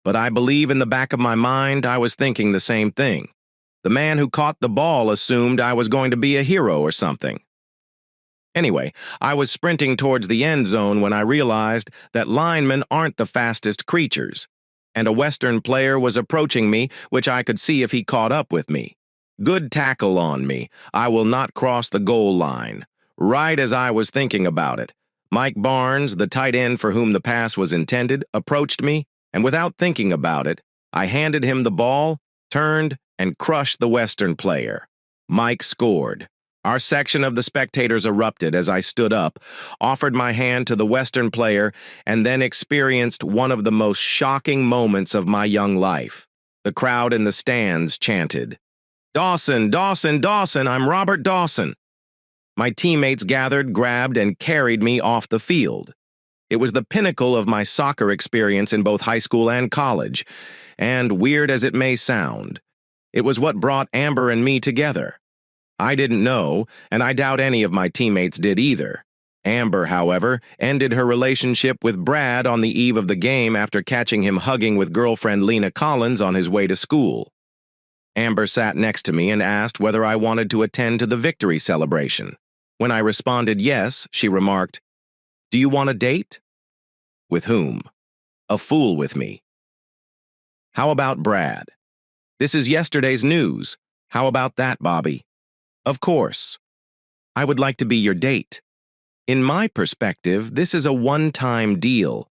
S1: But I believe in the back of my mind I was thinking the same thing. The man who caught the ball assumed I was going to be a hero or something. Anyway, I was sprinting towards the end zone when I realized that linemen aren't the fastest creatures, and a Western player was approaching me, which I could see if he caught up with me. Good tackle on me. I will not cross the goal line. Right as I was thinking about it, Mike Barnes, the tight end for whom the pass was intended, approached me, and without thinking about it, I handed him the ball, turned, and crushed the Western player. Mike scored. Our section of the spectators erupted as I stood up, offered my hand to the Western player, and then experienced one of the most shocking moments of my young life. The crowd in the stands chanted, "Dawson, Dawson, Dawson, I'm Robert Dawson." My teammates gathered, grabbed, and carried me off the field. It was the pinnacle of my soccer experience in both high school and college, and weird as it may sound, it was what brought Amber and me together. I didn't know, and I doubt any of my teammates did either. Amber, however, ended her relationship with Brad on the eve of the game after catching him hugging with girlfriend Lena Collins on his way to school. Amber sat next to me and asked whether I wanted to attend to the victory celebration. When I responded yes, she remarked, "Do you want a date?" With whom? A fool with me. How about Brad? This is yesterday's news. How about that, Bobby? Of course. I would like to be your date. In my perspective, this is a one-time deal.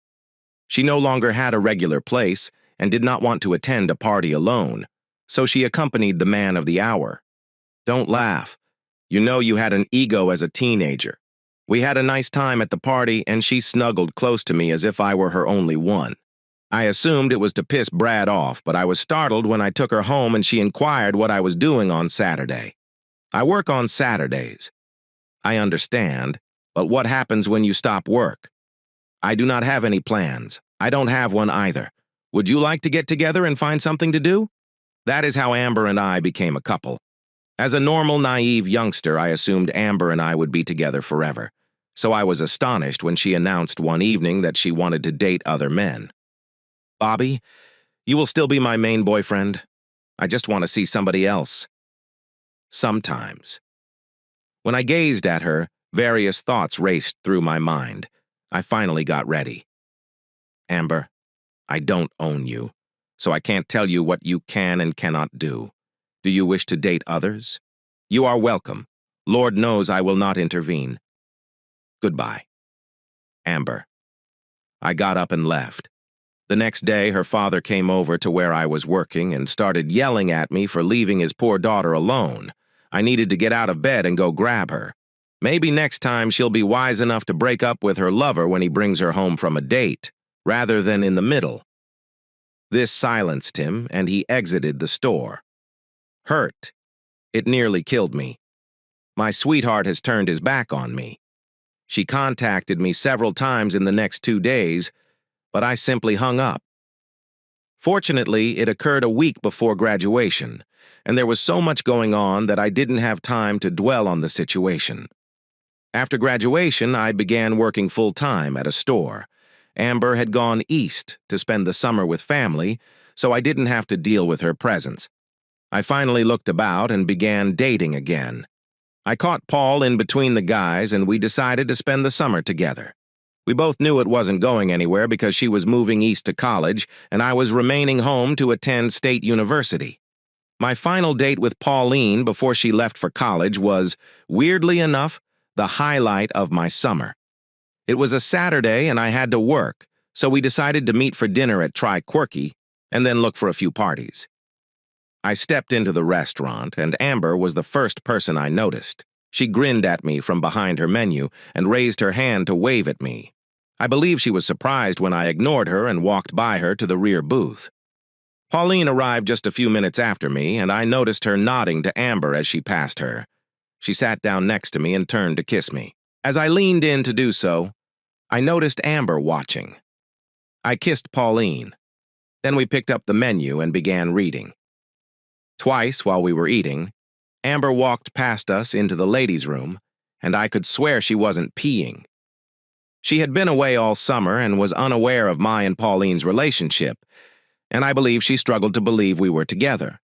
S1: She no longer had a regular place and did not want to attend a party alone, so she accompanied the man of the hour. Don't laugh. You know you had an ego as a teenager. We had a nice time at the party, and she snuggled close to me as if I were her only one. I assumed it was to piss Brad off, but I was startled when I took her home and she inquired what I was doing on Saturday. I work on Saturdays. I understand, but what happens when you stop work? I do not have any plans. I don't have one either. Would you like to get together and find something to do? That is how Amber and I became a couple. As a normal, naive youngster, I assumed Amber and I would be together forever, so I was astonished when she announced one evening that she wanted to date other men. Bobby, you will still be my main boyfriend. I just want to see somebody else. Sometimes. When I gazed at her, various thoughts raced through my mind. I finally got ready. Amber, I don't own you, so I can't tell you what you can and cannot do. Do you wish to date others? You are welcome. Lord knows I will not intervene. Goodbye. Amber. I got up and left. The next day, her father came over to where I was working and started yelling at me for leaving his poor daughter alone. I needed to get out of bed and go grab her. Maybe next time she'll be wise enough to break up with her lover when he brings her home from a date, rather than in the middle. This silenced him, and he exited the store. Hurt. It nearly killed me. My sweetheart has turned his back on me. She contacted me several times in the next 2 days, but I simply hung up. Fortunately, it occurred a week before graduation, and there was so much going on that I didn't have time to dwell on the situation. After graduation, I began working full-time at a store. Amber had gone east to spend the summer with family, so I didn't have to deal with her presence. I finally looked about and began dating again. I caught Paul in between the guys, and we decided to spend the summer together. We both knew it wasn't going anywhere because she was moving east to college, and I was remaining home to attend State University. My final date with Pauline before she left for college was, weirdly enough, the highlight of my summer. It was a Saturday and I had to work, so we decided to meet for dinner at Try Quirky and then look for a few parties. I stepped into the restaurant, and Amber was the first person I noticed. She grinned at me from behind her menu and raised her hand to wave at me. I believe she was surprised when I ignored her and walked by her to the rear booth. Pauline arrived just a few minutes after me, and I noticed her nodding to Amber as she passed her. She sat down next to me and turned to kiss me. As I leaned in to do so, I noticed Amber watching. I kissed Pauline. Then we picked up the menu and began reading. Twice while we were eating, Amber walked past us into the ladies' room, and I could swear she wasn't peeing. She had been away all summer and was unaware of my and Pauline's relationship, and I believe she struggled to believe we were together.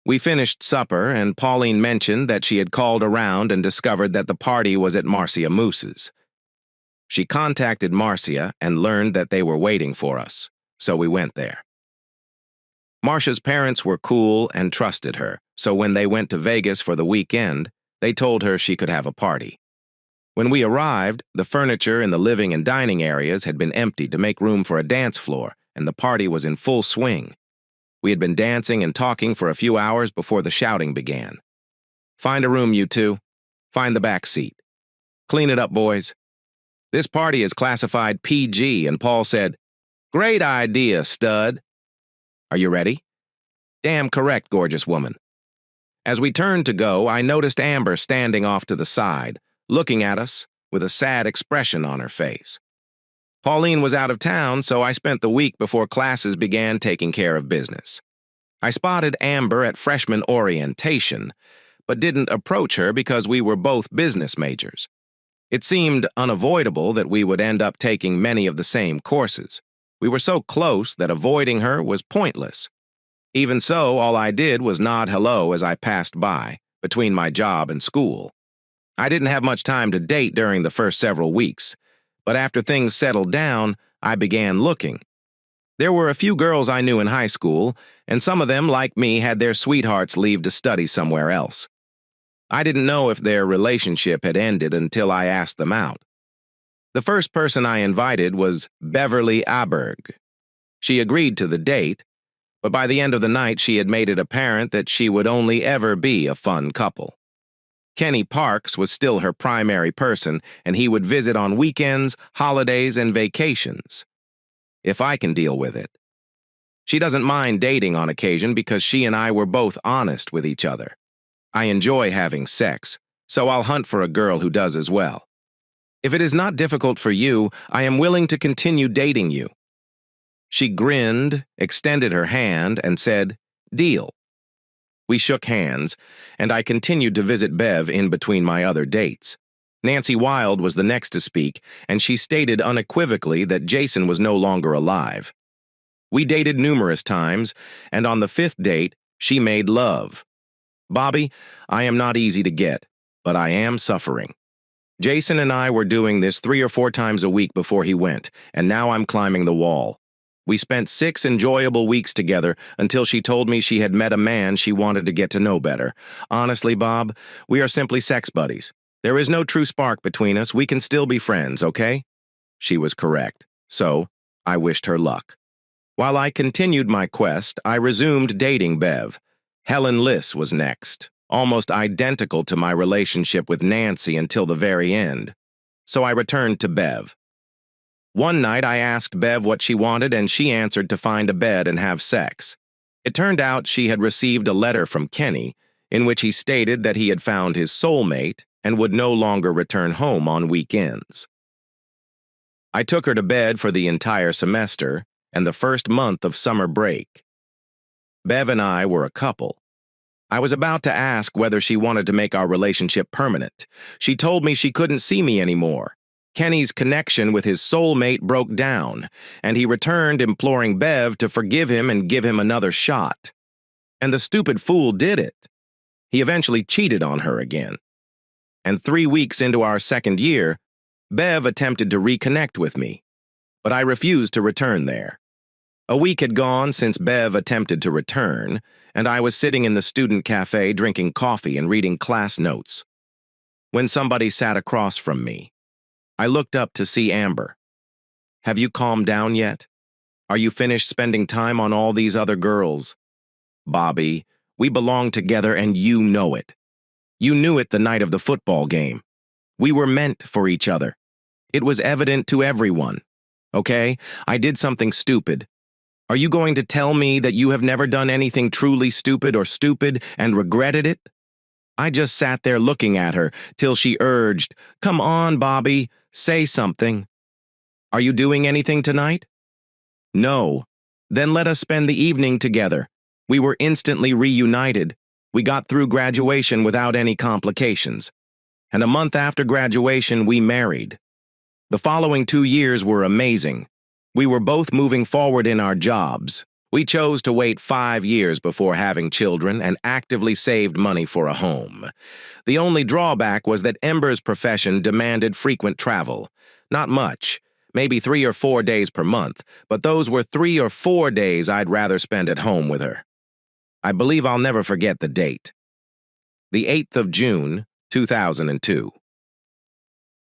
S1: We finished supper, and Pauline mentioned that she had called around and discovered that the party was at Marcia Moose's. She contacted Marcia and learned that they were waiting for us, so we went there. Marcia's parents were cool and trusted her, so when they went to Vegas for the weekend, they told her she could have a party. When we arrived, the furniture in the living and dining areas had been emptied to make room for a dance floor, and the party was in full swing. We had been dancing and talking for a few hours before the shouting began. "Find a room, you two. Find the back seat. Clean it up, boys." This party is classified PG, and Paul said, "Great idea, stud." "Are you ready?" "Damn correct, gorgeous woman." As we turned to go, I noticed Amber standing off to the side, looking at us with a sad expression on her face. Pauline was out of town, so I spent the week before classes began taking care of business. I spotted Amber at freshman orientation, but didn't approach her because we were both business majors. It seemed unavoidable that we would end up taking many of the same courses. We were so close that avoiding her was pointless. Even so, all I did was nod hello as I passed by, between my job and school. I didn't have much time to date during the first several weeks, but after things settled down, I began looking. There were a few girls I knew in high school, and some of them, like me, had their sweethearts leave to study somewhere else. I didn't know if their relationship had ended until I asked them out. The first person I invited was Beverly Aberg. She agreed to the date, but by the end of the night she had made it apparent that she would only ever be a fun couple. Kenny Parks was still her primary person, and he would visit on weekends, holidays, and vacations. If I can deal with it. She doesn't mind dating on occasion because she and I were both honest with each other. I enjoy having sex, so I'll hunt for a girl who does as well. If it is not difficult for you, I am willing to continue dating you. She grinned, extended her hand, and said, "Deal." We shook hands, and I continued to visit Bev in between my other dates. Nancy Wilde was the next to speak, and she stated unequivocally that Jason was no longer alive. We dated numerous times, and on the 5th date, she made love. "Bobby, I am not easy to get, but I am suffering. Jason and I were doing this 3 or 4 times a week before he went, and now I'm climbing the wall. We spent 6 enjoyable weeks together until she told me she had met a man she wanted to get to know better. Honestly, Bob, we are simply sex buddies. There is no true spark between us. We can still be friends, okay?" She was correct, so I wished her luck. While I continued my quest, I resumed dating Bev. Helen Liss was next, almost identical to my relationship with Nancy until the very end. So I returned to Bev. One night I asked Bev what she wanted, and she answered to find a bed and have sex. It turned out she had received a letter from Kenny, in which he stated that he had found his soulmate and would no longer return home on weekends. I took her to bed for the entire semester and the first month of summer break. Bev and I were a couple. I was about to ask whether she wanted to make our relationship permanent. She told me she couldn't see me anymore. Kenny's connection with his soulmate broke down, and he returned imploring Bev to forgive him and give him another shot. And the stupid fool did it. He eventually cheated on her again. And 3 weeks into our second year, Bev attempted to reconnect with me, but I refused to return there. A week had gone since Bev attempted to return, and I was sitting in the student cafe drinking coffee and reading class notes, when somebody sat across from me. I looked up to see Amber. "Have you calmed down yet? Are you finished spending time on all these other girls?" "Bobby, we belong together and you know it. You knew it the night of the football game. We were meant for each other. It was evident to everyone. Okay, I did something stupid. Are you going to tell me that you have never done anything truly stupid and regretted it? I just sat there looking at her till she urged, "Come on, Bobby, say something. Are you doing anything tonight?" No. Then let us spend the evening together. We were instantly reunited. We got through graduation without any complications. And a month after graduation, we married. The following 2 years were amazing. We were both moving forward in our jobs. We chose to wait 5 years before having children and actively saved money for a home. The only drawback was that Ember's profession demanded frequent travel. Not much, maybe 3 or 4 days per month, but those were 3 or 4 days I'd rather spend at home with her. I believe I'll never forget the date. The 8th of June, 2002.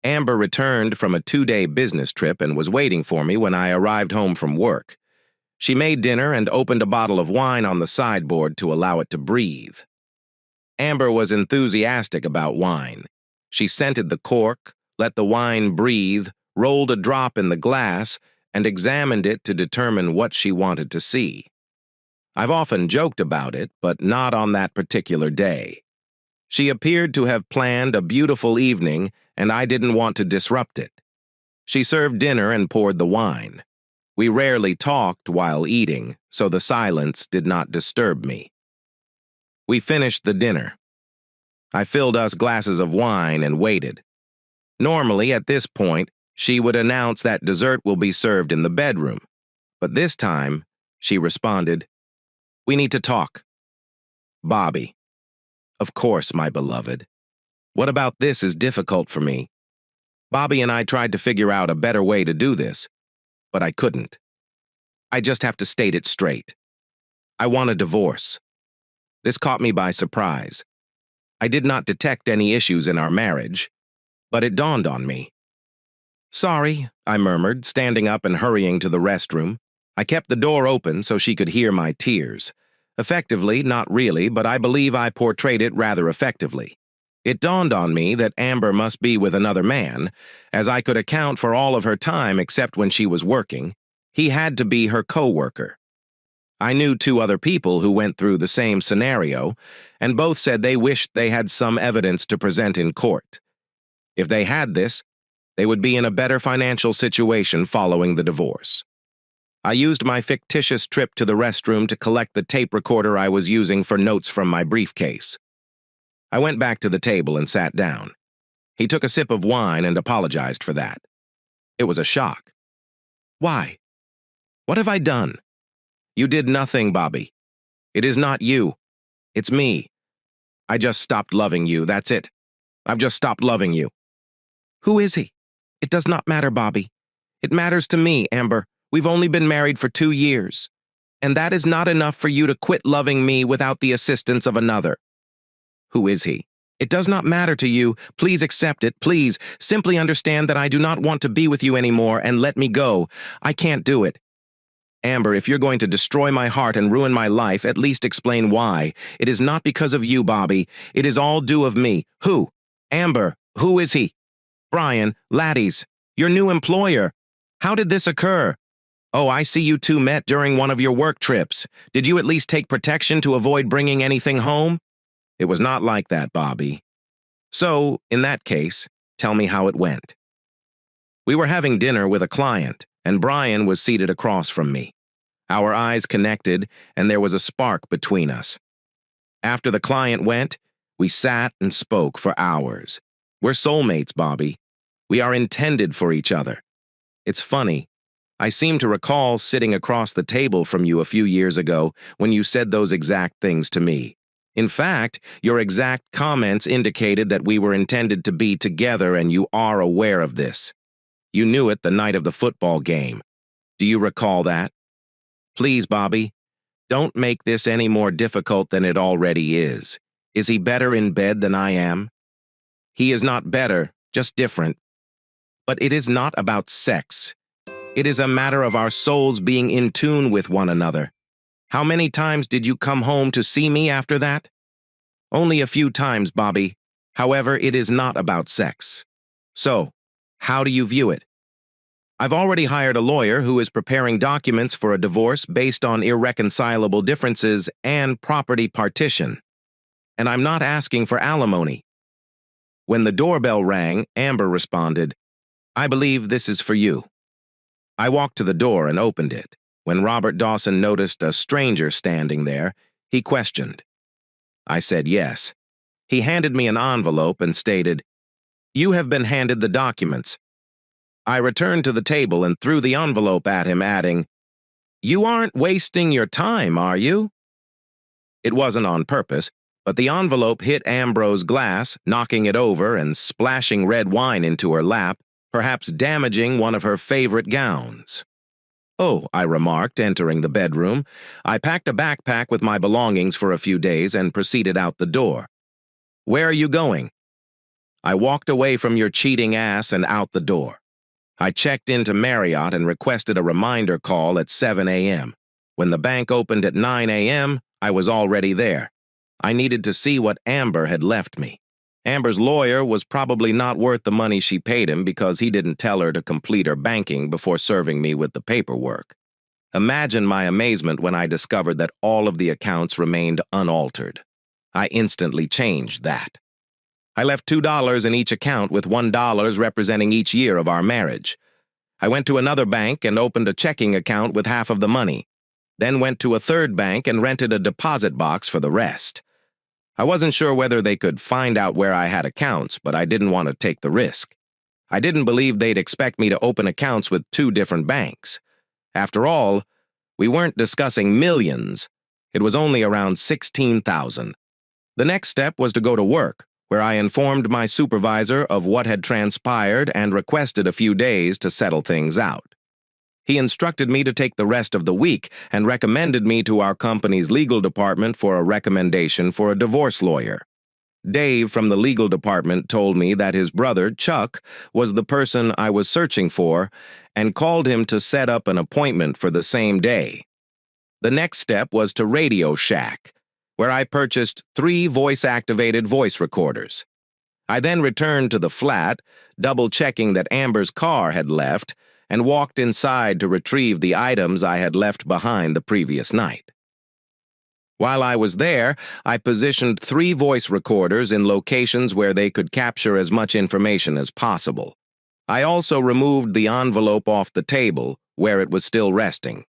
S1: Amber returned from a 2-day business trip and was waiting for me when I arrived home from work. She made dinner and opened a bottle of wine on the sideboard to allow it to breathe. Amber was enthusiastic about wine. She scented the cork, let the wine breathe, rolled a drop in the glass, and examined it to determine what she wanted to see. I've often joked about it, but not on that particular day. She appeared to have planned a beautiful evening, and I didn't want to disrupt it. She served dinner and poured the wine. We rarely talked while eating, so the silence did not disturb me. We finished the dinner. I filled us glasses of wine and waited. Normally, at this point, she would announce that dessert will be served in the bedroom. But this time, she responded, "We need to talk." Bobby. Of course, my beloved. What about this is difficult for me? Bobby and I tried to figure out a better way to do this, but I couldn't. I just have to state it straight. I want a divorce. This caught me by surprise. I did not detect any issues in our marriage, but it dawned on me. "Sorry," I murmured, standing up and hurrying to the restroom. I kept the door open so she could hear my tears. Effectively, not really, but I believe I portrayed it rather effectively. It dawned on me that Amber must be with another man, as I could account for all of her time except when she was working. He had to be her co-worker. I knew 2 other people who went through the same scenario, and both said they wished they had some evidence to present in court. If they had this, they would be in a better financial situation following the divorce. I used my fictitious trip to the restroom to collect the tape recorder I was using for notes from my briefcase. I went back to the table and sat down. He took a sip of wine and apologized for that. It was a shock. "Why? What have I done?" "You did nothing, Bobby. It is not you. It's me. I just stopped loving you, that's it. I've just stopped loving you." "Who is he?" "It does not matter, Bobby. It matters to me, Amber. We've only been married for 2 years. And that is not enough for you to quit loving me without the assistance of another." "Who is he?" "It does not matter to you. Please accept it. Please, simply understand that I do not want to be with you anymore and let me go. I can't do it." "Amber, if you're going to destroy my heart and ruin my life, at least explain why. It is not because of you, Bobby. It is all due of me." "Who?" "Amber, who is he?" "Brian, Laddie's, your new employer. How did this occur?" "Oh, I see you 2 met during one of your work trips. Did you at least take protection to avoid bringing anything home?" "It was not like that, Bobby." "So, in that case, tell me how it went." We were having dinner with a client, and Brian was seated across from me. Our eyes connected, and there was a spark between us. After the client went, we sat and spoke for hours. We're soulmates, Bobby. We are intended for each other. It's funny. I seem to recall sitting across the table from you a few years ago when you said those exact things to me. In fact, your exact comments indicated that we were intended to be together, and you are aware of this. You knew it the night of the football game. Do you recall that? Please, Bobby, don't make this any more difficult than it already is. Is he better in bed than I am? He is not better, just different. But it is not about sex. It is a matter of our souls being in tune with one another. How many times did you come home to see me after that? Only a few times, Bobby. However, it is not about sex. So, how do you view it? I've already hired a lawyer who is preparing documents for a divorce based on irreconcilable differences and property partition. And I'm not asking for alimony. When the doorbell rang, Amber responded, "I believe this is for you." I walked to the door and opened it. When Robert Dawson noticed a stranger standing there, he questioned. I said yes. He handed me an envelope and stated, "You have been handed the documents." I returned to the table and threw the envelope at him, adding, "You aren't wasting your time, are you?" It wasn't on purpose, but the envelope hit Ambro's glass, knocking it over and splashing red wine into her lap, perhaps damaging one of her favorite gowns. "Oh," I remarked, entering the bedroom. I packed a backpack with my belongings for a few days and proceeded out the door. "Where are you going?" "I walked away from your cheating ass and out the door. I checked into Marriott and requested a reminder call at 7 a.m. When the bank opened at 9 a.m., I was already there. I needed to see what Amber had left me. Amber's lawyer was probably not worth the money she paid him because he didn't tell her to complete her banking before serving me with the paperwork. Imagine my amazement when I discovered that all of the accounts remained unaltered. I instantly changed that. I left $2 in each account with $1 representing each year of our marriage. I went to another bank and opened a checking account with half of the money, then went to a third bank and rented a deposit box for the rest. I wasn't sure whether they could find out where I had accounts, but I didn't want to take the risk. I didn't believe they'd expect me to open accounts with 2 different banks. After all, we weren't discussing millions. It was only around $16,000. The next step was to go to work, where I informed my supervisor of what had transpired and requested a few days to settle things out. He instructed me to take the rest of the week and recommended me to our company's legal department for a recommendation for a divorce lawyer. Dave from the legal department told me that his brother, Chuck, was the person I was searching for and called him to set up an appointment for the same day. The next step was to Radio Shack, where I purchased 3 voice-activated voice recorders. I then returned to the flat, double-checking that Amber's car had left, and walked inside to retrieve the items I had left behind the previous night. While I was there, I positioned 3 voice recorders in locations where they could capture as much information as possible. I also removed the envelope off the table, where it was still resting.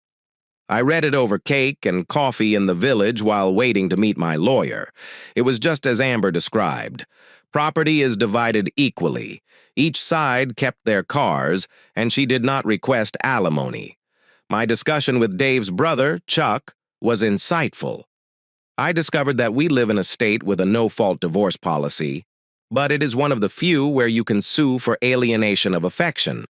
S1: I read it over cake and coffee in the village while waiting to meet my lawyer. It was just as Amber described. Property is divided equally. Each side kept their cars, and she did not request alimony. My discussion with Dave's brother, Chuck, was insightful. I discovered that we live in a state with a no-fault divorce policy, but it is one of the few where you can sue for alienation of affection.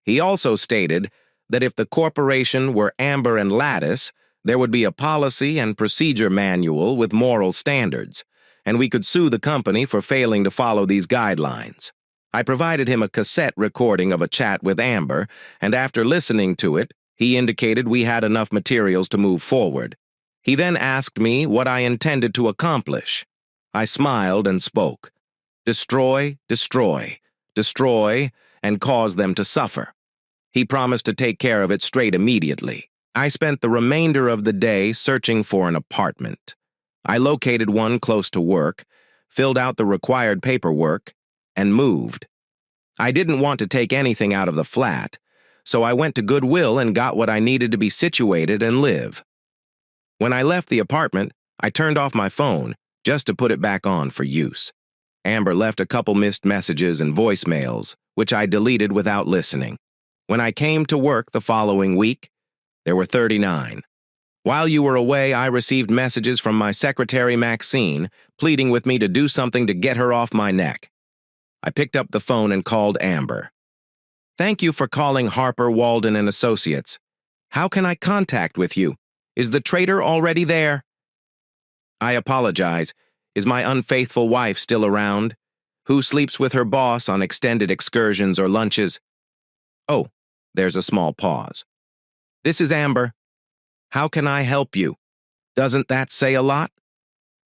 S1: He also stated that if the corporation were Amber and Lattice, there would be a policy and procedure manual with moral standards, and we could sue the company for failing to follow these guidelines. I provided him a cassette recording of a chat with Amber, and after listening to it, he indicated we had enough materials to move forward. He then asked me what I intended to accomplish. I smiled and spoke. Destroy, destroy, destroy, and cause them to suffer. He promised to take care of it straight immediately. I spent the remainder of the day searching for an apartment. I located one close to work, filled out the required paperwork, and moved. I didn't want to take anything out of the flat, so I went to Goodwill and got what I needed to be situated and live. When I left the apartment, I turned off my phone just to put it back on for use. Amber left a couple missed messages and voicemails, which I deleted without listening. When I came to work the following week, there were 39. While you were away, I received messages from my secretary, Maxine, pleading with me to do something to get her off my neck. I picked up the phone and called Amber. "Thank you for calling Harper, Walden & Associates. How can I contact with you? Is the traitor already there?" "I apologize. Is my unfaithful wife still around? Who sleeps with her boss on extended excursions or lunches?" "Oh." There's a small pause. "This is Amber. How can I help you?" Doesn't that say a lot?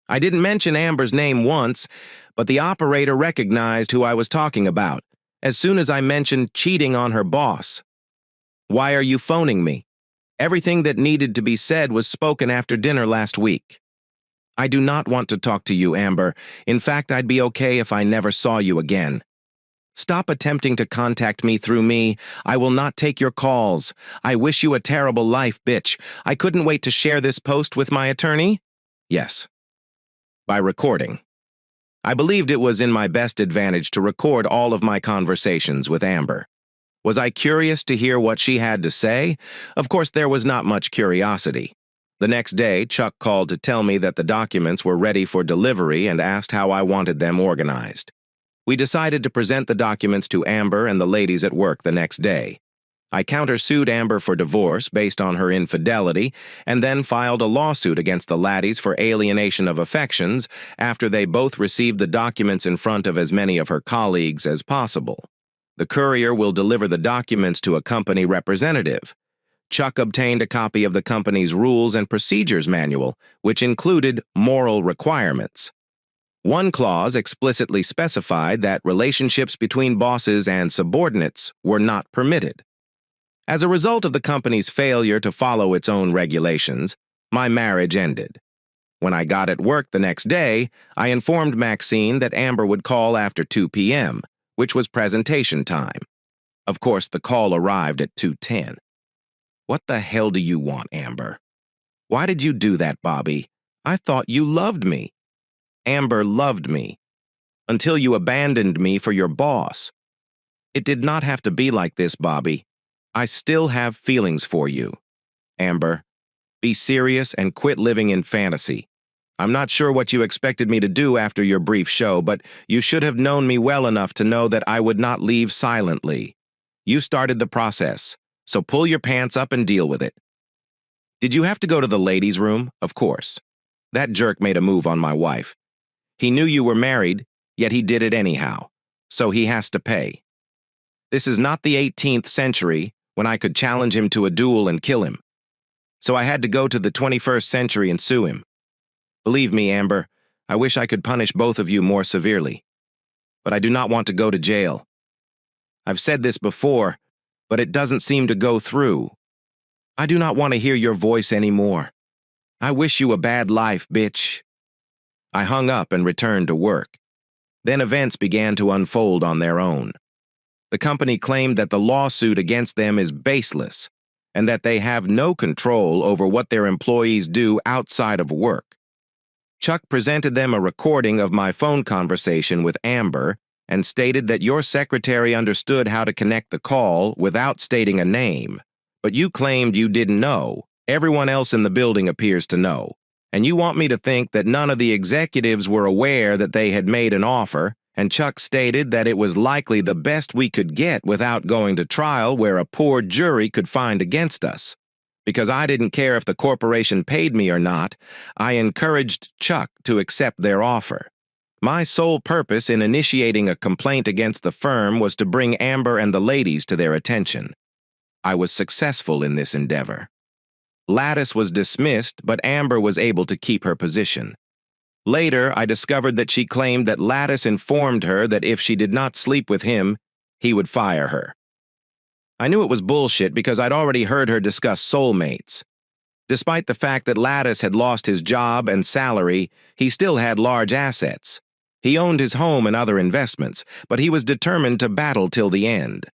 S1: I didn't mention Amber's name once, but the operator recognized who I was talking about as soon as I mentioned cheating on her boss. Why are you phoning me? Everything that needed to be said was spoken after dinner last week. I do not want to talk to you, Amber. In fact, I'd be okay if I never saw you again. Stop attempting to contact me through me. I will not take your calls. I wish you a terrible life, bitch. I couldn't wait to share this post with my attorney. Yes. By recording. I believed it was in my best advantage to record all of my conversations with Amber. Was I curious to hear what she had to say? Of course, there was not much curiosity. The next day, Chuck called to tell me that the documents were ready for delivery and asked how I wanted them organized. We decided to present the documents to Amber and the ladies at work the next day. I countersued Amber for divorce based on her infidelity and then filed a lawsuit against the laddies for alienation of affections after they both received the documents in front of as many of her colleagues as possible. The courier will deliver the documents to a company representative. Chuck obtained a copy of the company's rules and procedures manual, which included moral requirements. One clause explicitly specified that relationships between bosses and subordinates were not permitted. As a result of the company's failure to follow its own regulations, my marriage ended. When I got at work the next day, I informed Maxine that Amber would call after 2 p.m., which was presentation time. Of course, the call arrived at 2:10. What the hell do you want, Amber? Why did you do that, Bobby? I thought you loved me. Amber loved me. Until you abandoned me for your boss. It did not have to be like this, Bobby. I still have feelings for you. Amber, be serious and quit living in fantasy. I'm not sure what you expected me to do after your brief show, but you should have known me well enough to know that I would not leave silently. You started the process, so pull your pants up and deal with it. Did you have to go to the ladies' room? Of course. That jerk made a move on my wife. He knew you were married, yet he did it anyhow, so he has to pay. This is not the 18th century when I could challenge him to a duel and kill him. So I had to go to the 21st century and sue him. Believe me, Amber, I wish I could punish both of you more severely. But I do not want to go to jail. I've said this before, but it doesn't seem to go through. I do not want to hear your voice anymore. I wish you a bad life, bitch. I hung up and returned to work. Then events began to unfold on their own. The company claimed that the lawsuit against them is baseless and that they have no control over what their employees do outside of work. Chuck presented them a recording of my phone conversation with Amber and stated that your secretary understood how to connect the call without stating a name, but you claimed you didn't know. Everyone else in the building appears to know, and you want me to think that none of the executives were aware that they had made an offer, and Chuck stated that it was likely the best we could get without going to trial where a poor jury could find against us. Because I didn't care if the corporation paid me or not, I encouraged Chuck to accept their offer. My sole purpose in initiating a complaint against the firm was to bring Amber and the ladies to their attention. I was successful in this endeavor. Lattice was dismissed, but Amber was able to keep her position. Later, I discovered that she claimed that Lattice informed her that if she did not sleep with him, he would fire her. I knew it was bullshit because I'd already heard her discuss soulmates. Despite the fact that Lattice had lost his job and salary, he still had large assets. He owned his home and other investments, but he was determined to battle till the end.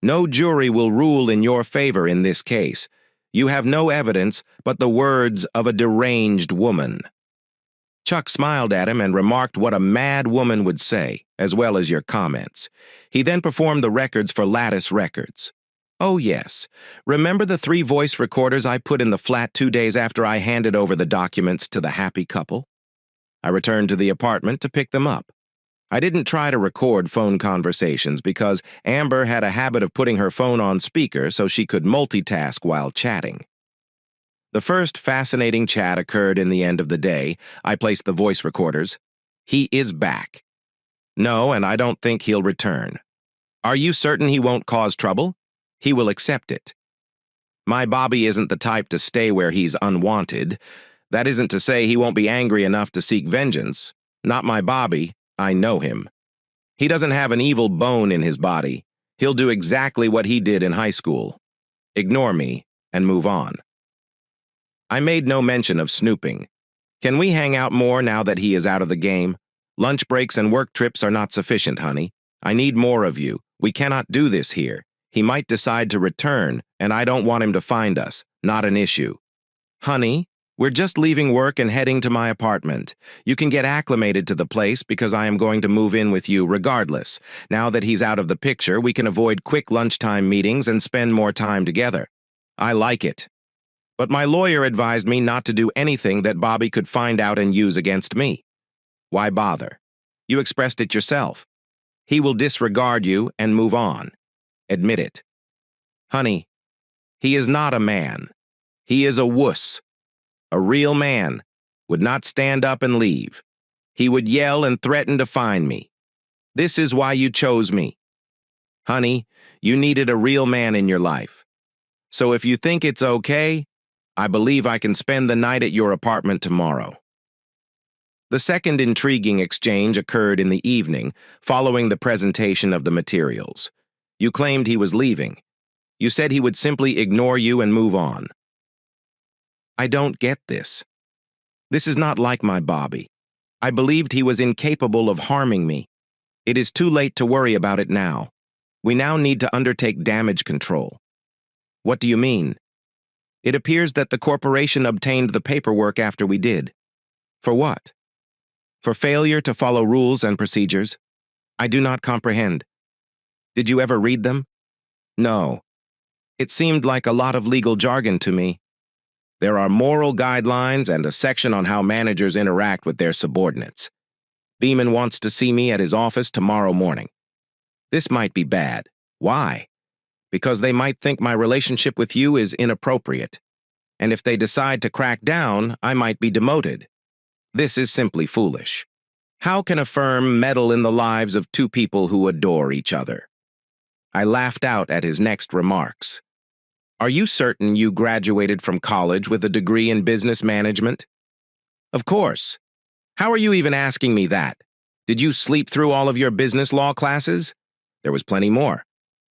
S1: No jury will rule in your favor in this case. You have no evidence but the words of a deranged woman. Chuck smiled at him and remarked what a mad woman would say, as well as your comments. He then performed the records for Lattice Records. Oh yes, remember the 3 voice recorders I put in the flat 2 days after I handed over the documents to the happy couple? I returned to the apartment to pick them up. I didn't try to record phone conversations because Amber had a habit of putting her phone on speaker so she could multitask while chatting. The first fascinating chat occurred in the end of the day. I placed the voice recorders. He is back. No, and I don't think he'll return. Are you certain he won't cause trouble? He will accept it. My Bobby isn't the type to stay where he's unwanted. That isn't to say he won't be angry enough to seek vengeance. Not my Bobby. I know him. He doesn't have an evil bone in his body. He'll do exactly what he did in high school. Ignore me and move on. I made no mention of snooping. Can we hang out more now that he is out of the game? Lunch breaks and work trips are not sufficient, honey. I need more of you. We cannot do this here. He might decide to return, and I don't want him to find us. Not an issue. Honey, we're just leaving work and heading to my apartment. You can get acclimated to the place because I am going to move in with you regardless. Now that he's out of the picture, we can avoid quick lunchtime meetings and spend more time together. I like it. But my lawyer advised me not to do anything that Bobby could find out and use against me. Why bother? You expressed it yourself. He will disregard you and move on. Admit it. Honey, he is not a man. He is a wuss. A real man would not stand up and leave. He would yell and threaten to find me. This is why you chose me. Honey, you needed a real man in your life. So if you think it's okay, I believe I can spend the night at your apartment tomorrow. The second intriguing exchange occurred in the evening, following the presentation of the materials. You claimed he was leaving. You said he would simply ignore you and move on. I don't get this. This is not like my Bobby. I believed he was incapable of harming me. It is too late to worry about it now. We now need to undertake damage control. What do you mean? It appears that the corporation obtained the paperwork after we did. For what? For failure to follow rules and procedures? I do not comprehend. Did you ever read them? No. It seemed like a lot of legal jargon to me. There are moral guidelines and a section on how managers interact with their subordinates. Beeman wants to see me at his office tomorrow morning. This might be bad. Why? Because they might think my relationship with you is inappropriate. And if they decide to crack down, I might be demoted. This is simply foolish. How can a firm meddle in the lives of two people who adore each other? I laughed out at his next remarks. Are you certain you graduated from college with a degree in business management? Of course. How are you even asking me that? Did you sleep through all of your business law classes? There was plenty more.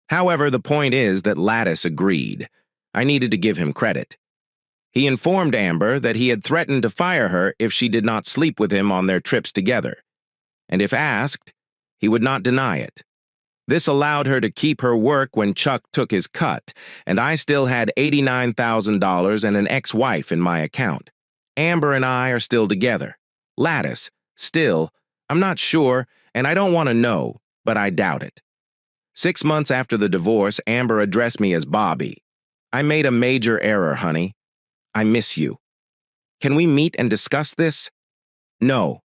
S1: However, the point is that Lattice agreed. I needed to give him credit. He informed Amber that he had threatened to fire her if she did not sleep with him on their trips together. And if asked, he would not deny it. This allowed her to keep her work when Chuck took his cut, and I still had $89,000 and an ex-wife in my account. Amber and I are still together. Lattice, still, I'm not sure, and I don't want to know, but I doubt it. 6 months after the divorce, Amber addressed me as Bobby. I made a major error, honey. I miss you. Can we meet and discuss this? No.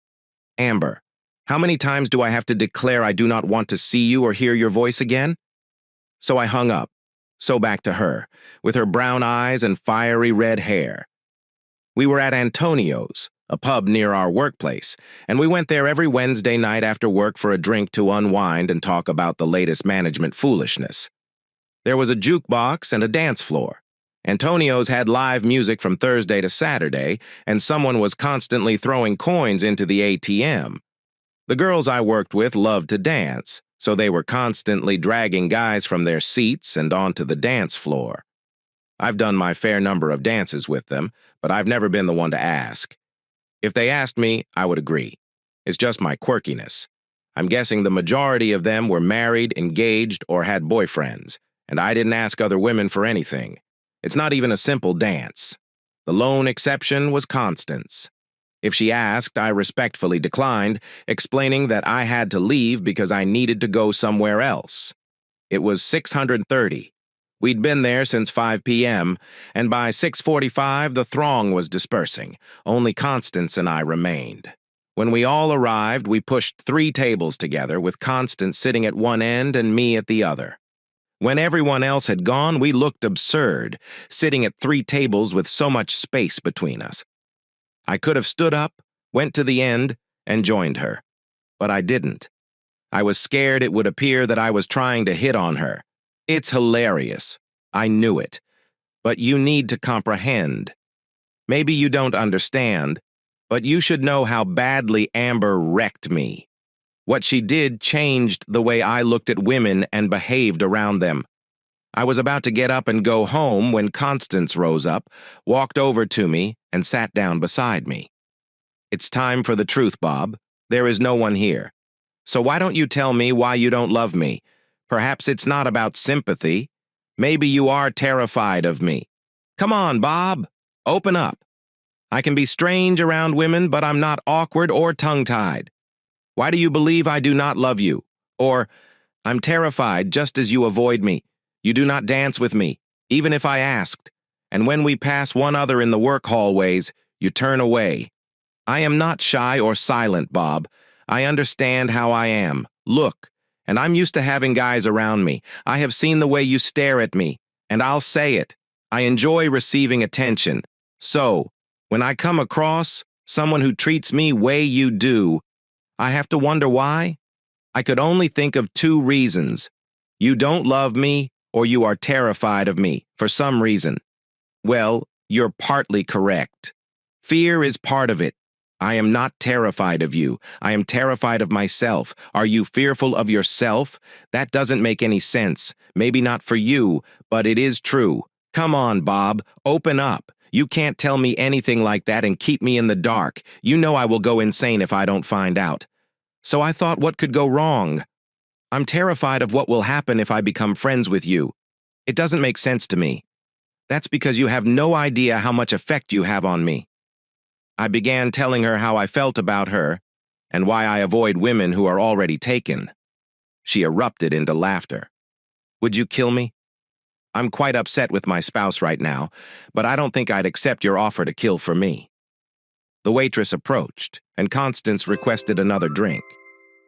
S1: Amber, how many times do I have to declare I do not want to see you or hear your voice again? So I hung up. So back to her, with her brown eyes and fiery red hair. We were at Antonio's, a pub near our workplace, and we went there every Wednesday night after work for a drink to unwind and talk about the latest management foolishness. There was a jukebox and a dance floor. Antonio's had live music from Thursday to Saturday, and someone was constantly throwing coins into the ATM. The girls I worked with loved to dance, so they were constantly dragging guys from their seats and onto the dance floor. I've done my fair number of dances with them, but I've never been the one to ask. If they asked me, I would agree. It's just my quirkiness. I'm guessing the majority of them were married, engaged, or had boyfriends, and I didn't ask other women for anything. It's not even a simple dance. The lone exception was Constance. If she asked, I respectfully declined, explaining that I had to leave because I needed to go somewhere else. It was 630. We'd been there since 5 p.m., and by 6:45 the throng was dispersing. Only Constance and I remained. When we all arrived, we pushed 3 tables together, with Constance sitting at one end and me at the other. When everyone else had gone, we looked absurd, sitting at 3 tables with so much space between us. I could have stood up, went to the end, and joined her. But I didn't. I was scared it would appear that I was trying to hit on her. It's hilarious. I knew it. But you need to comprehend. Maybe you don't understand, but you should know how badly Amber wrecked me. What she did changed the way I looked at women and behaved around them. I was about to get up and go home when Constance rose up, walked over to me, and sat down beside me. "It's time for the truth, Bob. There is no one here. So why don't you tell me why you don't love me? Perhaps it's not about sympathy. Maybe you are terrified of me. Come on, Bob. Open up. I can be strange around women, but I'm not awkward or tongue-tied. Why do you believe I do not love you? Or, I'm terrified just as you avoid me. You do not dance with me, even if I asked. And when we pass one other in the work hallways, you turn away. I am not shy or silent, Bob. I understand how I am. Look, and I'm used to having guys around me. I have seen the way you stare at me, and I'll say it. I enjoy receiving attention. So, when I come across someone who treats me way you do, I have to wonder why? I could only think of two reasons. You don't love me, or you are terrified of me, for some reason. Well, you're partly correct. Fear is part of it. I am not terrified of you. I am terrified of myself. Are you fearful of yourself? That doesn't make any sense. Maybe not for you, but it is true. Come on, Bob. Open up. You can't tell me anything like that and keep me in the dark. You know I will go insane if I don't find out. So I thought, what could go wrong? I'm terrified of what will happen if I become friends with you. It doesn't make sense to me. That's because you have no idea how much effect you have on me. I began telling her how I felt about her and why I avoid women who are already taken. She erupted into laughter. Would you kill me? I'm quite upset with my spouse right now, but I don't think I'd accept your offer to kill for me. The waitress approached, and Constance requested another drink.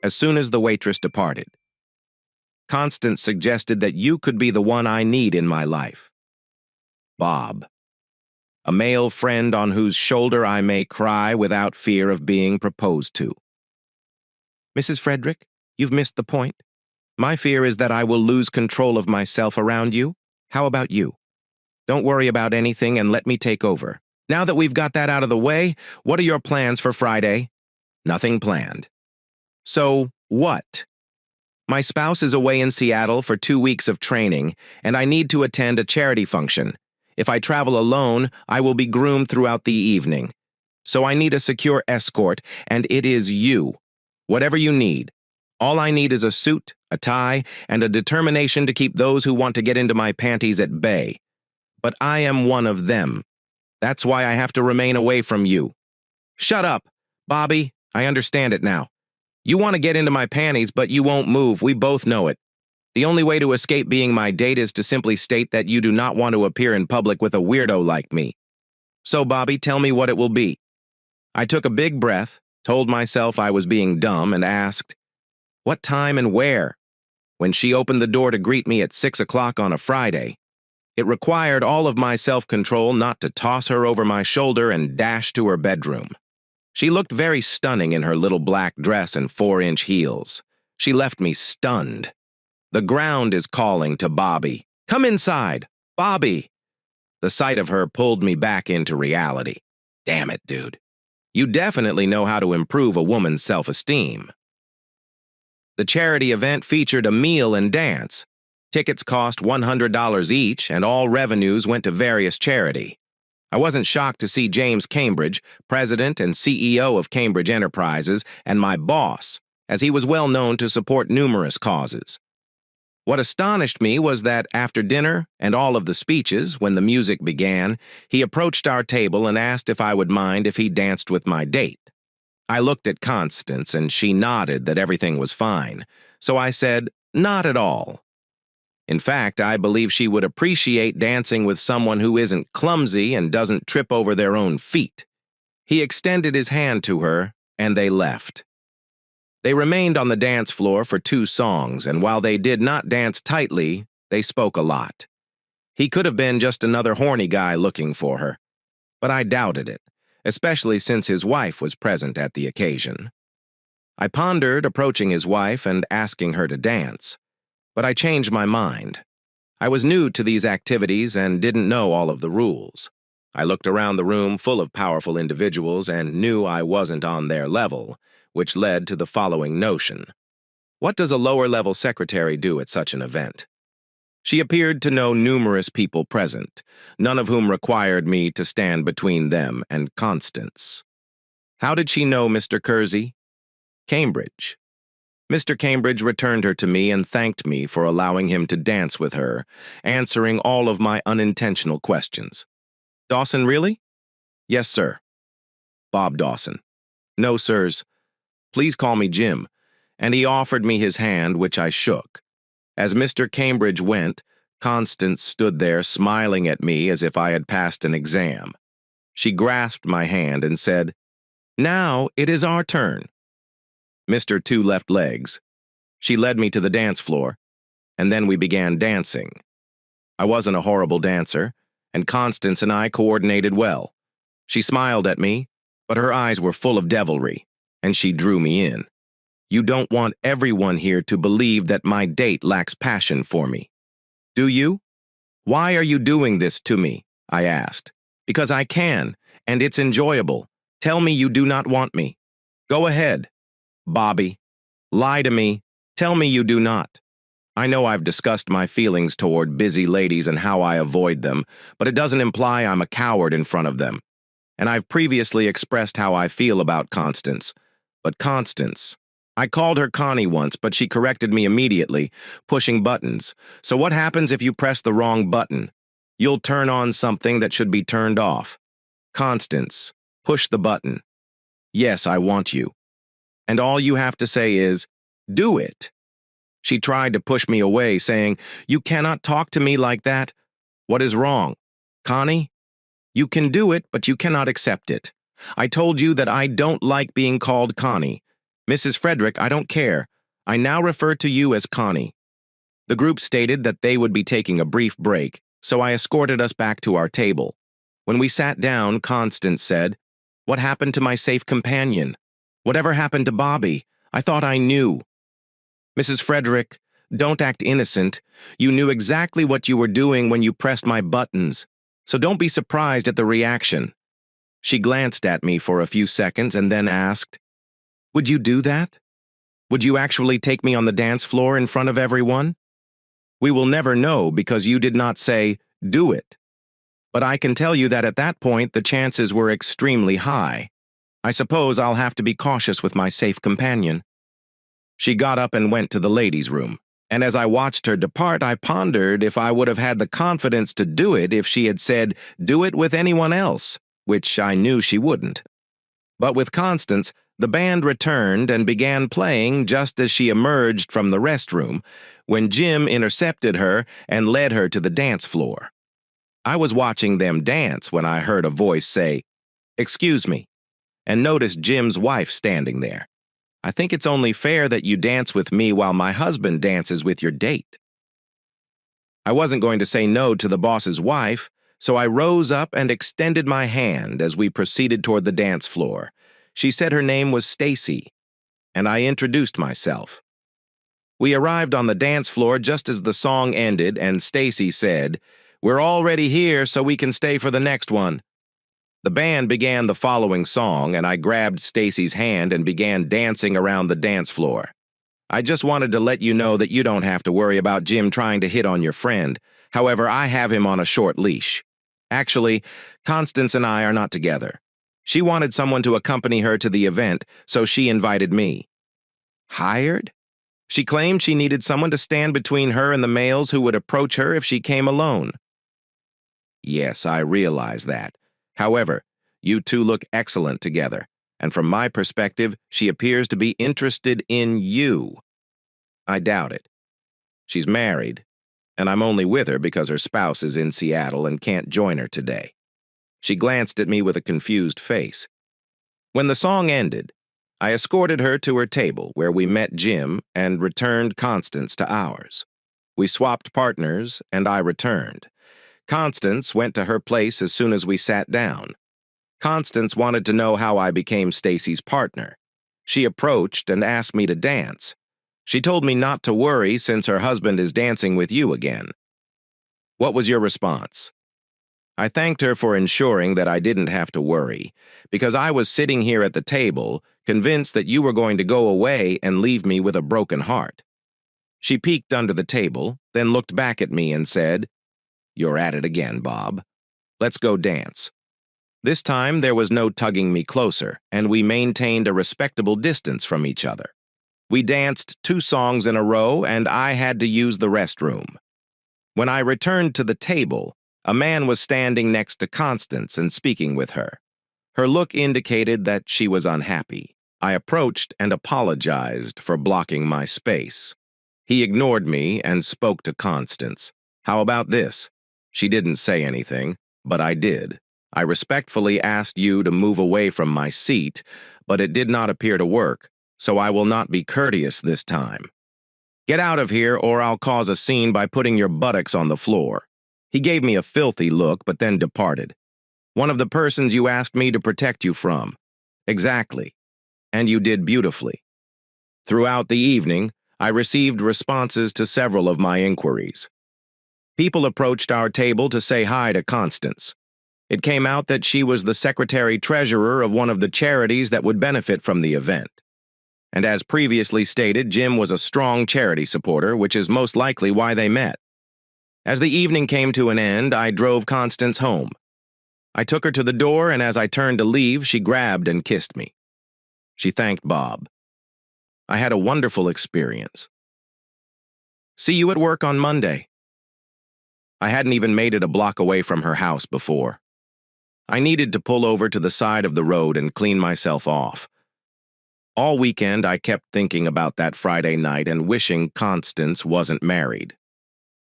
S1: As soon as the waitress departed, Constance suggested that you could be the one I need in my life. Bob. A male friend on whose shoulder I may cry without fear of being proposed to. Mrs. Frederick, you've missed the point. My fear is that I will lose control of myself around you. How about you? Don't worry about anything and let me take over. Now that we've got that out of the way, what are your plans for Friday? Nothing planned. So, what? My spouse is away in Seattle for 2 weeks of training, and I need to attend a charity function. If I travel alone, I will be groomed throughout the evening. So I need a secure escort, and it is you. Whatever you need. All I need is a suit, a tie, and a determination to keep those who want to get into my panties at bay. But I am one of them. That's why I have to remain away from you. Shut up, Bobby. I understand it now. You want to get into my panties, but you won't move. We both know it. The only way to escape being my date is to simply state that you do not want to appear in public with a weirdo like me. So, Bobby, tell me what it will be. I took a big breath, told myself I was being dumb, and asked, what time and where? When she opened the door to greet me at 6 o'clock on a Friday, it required all of my self-control not to toss her over my shoulder and dash to her bedroom. She looked very stunning in her little black dress and 4-inch heels. She left me stunned. The ground is calling to Bobby. Come inside, Bobby. The sight of her pulled me back into reality. Damn it, dude. You definitely know how to improve a woman's self-esteem. The charity event featured a meal and dance. Tickets cost $100 each, and all revenues went to various charity. I wasn't shocked to see James Cambridge, president and CEO of Cambridge Enterprises, and my boss, as he was well known to support numerous causes. What astonished me was that after dinner and all of the speeches, when the music began, he approached our table and asked if I would mind if he danced with my date. I looked at Constance, and she nodded that everything was fine, so I said, not at all. In fact, I believe she would appreciate dancing with someone who isn't clumsy and doesn't trip over their own feet. He extended his hand to her, and they left. They remained on the dance floor for 2 songs, and while they did not dance tightly, they spoke a lot. He could have been just another horny guy looking for her, but I doubted it, especially since his wife was present at the occasion. I pondered approaching his wife and asking her to dance, but I changed my mind. I was new to these activities and didn't know all of the rules. I looked around the room full of powerful individuals and knew I wasn't on their level, which led to the following notion. What does a lower-level secretary do at such an event? She appeared to know numerous people present, none of whom required me to stand between them and Constance. How did she know Mr. Kersey? Cambridge. Mr. Cambridge returned her to me and thanked me for allowing him to dance with her, answering all of my unintentional questions. Dawson, really? Yes, sir. Bob Dawson. No, sirs. Please call me Jim. And he offered me his hand, which I shook. As Mr. Cambridge went, Constance stood there smiling at me as if I had passed an exam. She grasped my hand and said, "Now it is our turn." Mr. Two left legs. She led me to the dance floor, and then we began dancing. I wasn't a horrible dancer, and Constance and I coordinated well. She smiled at me, but her eyes were full of devilry, and she drew me in. You don't want everyone here to believe that my date lacks passion for me. Do you? Why are you doing this to me? I asked. Because I can, and it's enjoyable. Tell me you do not want me. Go ahead. Bobby, lie to me. Tell me you do not. I know I've discussed my feelings toward busy ladies and how I avoid them, but it doesn't imply I'm a coward in front of them. And I've previously expressed how I feel about Constance. But Constance, I called her Connie once, but she corrected me immediately, pushing buttons. So what happens if you press the wrong button? You'll turn on something that should be turned off. Constance, push the button. Yes, I want you. And all you have to say is, do it. She tried to push me away, saying, You cannot talk to me like that. What is wrong? Connie? You can do it, but you cannot accept it. I told you that I don't like being called Connie. Mrs. Frederick, I don't care. I now refer to you as Connie. The group stated that they would be taking a brief break, so I escorted us back to our table. When we sat down, Constance said, What happened to my safe companion? Whatever happened to Bobby? I thought I knew. Mrs. Frederick, don't act innocent. You knew exactly what you were doing when you pressed my buttons, so don't be surprised at the reaction. She glanced at me for a few seconds and then asked, Would you do that? Would you actually take me on the dance floor in front of everyone? We will never know because you did not say, do it. But I can tell you that at that point the chances were extremely high. I suppose I'll have to be cautious with my safe companion. She got up and went to the ladies' room, and as I watched her depart, I pondered if I would have had the confidence to do it if she had said, do it with anyone else, which I knew she wouldn't. But with Constance, the band returned and began playing just as she emerged from the restroom, when Jim intercepted her and led her to the dance floor. I was watching them dance when I heard a voice say, Excuse me, and noticed Jim's wife standing there. I think it's only fair that you dance with me while my husband dances with your date. I wasn't going to say no to the boss's wife, so I rose up and extended my hand as we proceeded toward the dance floor. She said her name was Stacy, and I introduced myself. We arrived on the dance floor just as the song ended, and Stacy said, We're already here, so we can stay for the next one. The band began the following song, and I grabbed Stacy's hand and began dancing around the dance floor. I just wanted to let you know that you don't have to worry about Jim trying to hit on your friend. However, I have him on a short leash. Actually, Constance and I are not together. She wanted someone to accompany her to the event, so she invited me. Hired? She claimed she needed someone to stand between her and the males who would approach her if she came alone. Yes, I realize that. However, you two look excellent together, and from my perspective, she appears to be interested in you. I doubt it. She's married, and I'm only with her because her spouse is in Seattle and can't join her today. She glanced at me with a confused face. When the song ended, I escorted her to her table where we met Jim and returned Constance to ours. We swapped partners, and I returned. Constance went to her place as soon as we sat down. Constance wanted to know how I became Stacy's partner. She approached and asked me to dance. She told me not to worry since her husband is dancing with you again. What was your response? I thanked her for ensuring that I didn't have to worry, because I was sitting here at the table, convinced that you were going to go away and leave me with a broken heart. She peeked under the table, then looked back at me and said, "You're at it again, Bob. Let's go dance." This time there was no tugging me closer, and we maintained a respectable distance from each other. We danced 2 songs in a row, and I had to use the restroom. When I returned to the table, a man was standing next to Constance and speaking with her. Her look indicated that she was unhappy. I approached and apologized for blocking my space. He ignored me and spoke to Constance. "How about this?" She didn't say anything, but I did. I respectfully asked you to move away from my seat, but it did not appear to work, so I will not be courteous this time. "Get out of here or I'll cause a scene by putting your buttocks on the floor." He gave me a filthy look, but then departed. "One of the persons you asked me to protect you from." "Exactly. And you did beautifully." Throughout the evening, I received responses to several of my inquiries. People approached our table to say hi to Constance. It came out that she was the secretary-treasurer of one of the charities that would benefit from the event. And as previously stated, Jim was a strong charity supporter, which is most likely why they met. As the evening came to an end, I drove Constance home. I took her to the door, and as I turned to leave, she grabbed and kissed me. She thanked Bob. I had a wonderful experience. "See you at work on Monday." I hadn't even made it a block away from her house before. I needed to pull over to the side of the road and clean myself off. All weekend, I kept thinking about that Friday night and wishing Constance wasn't married.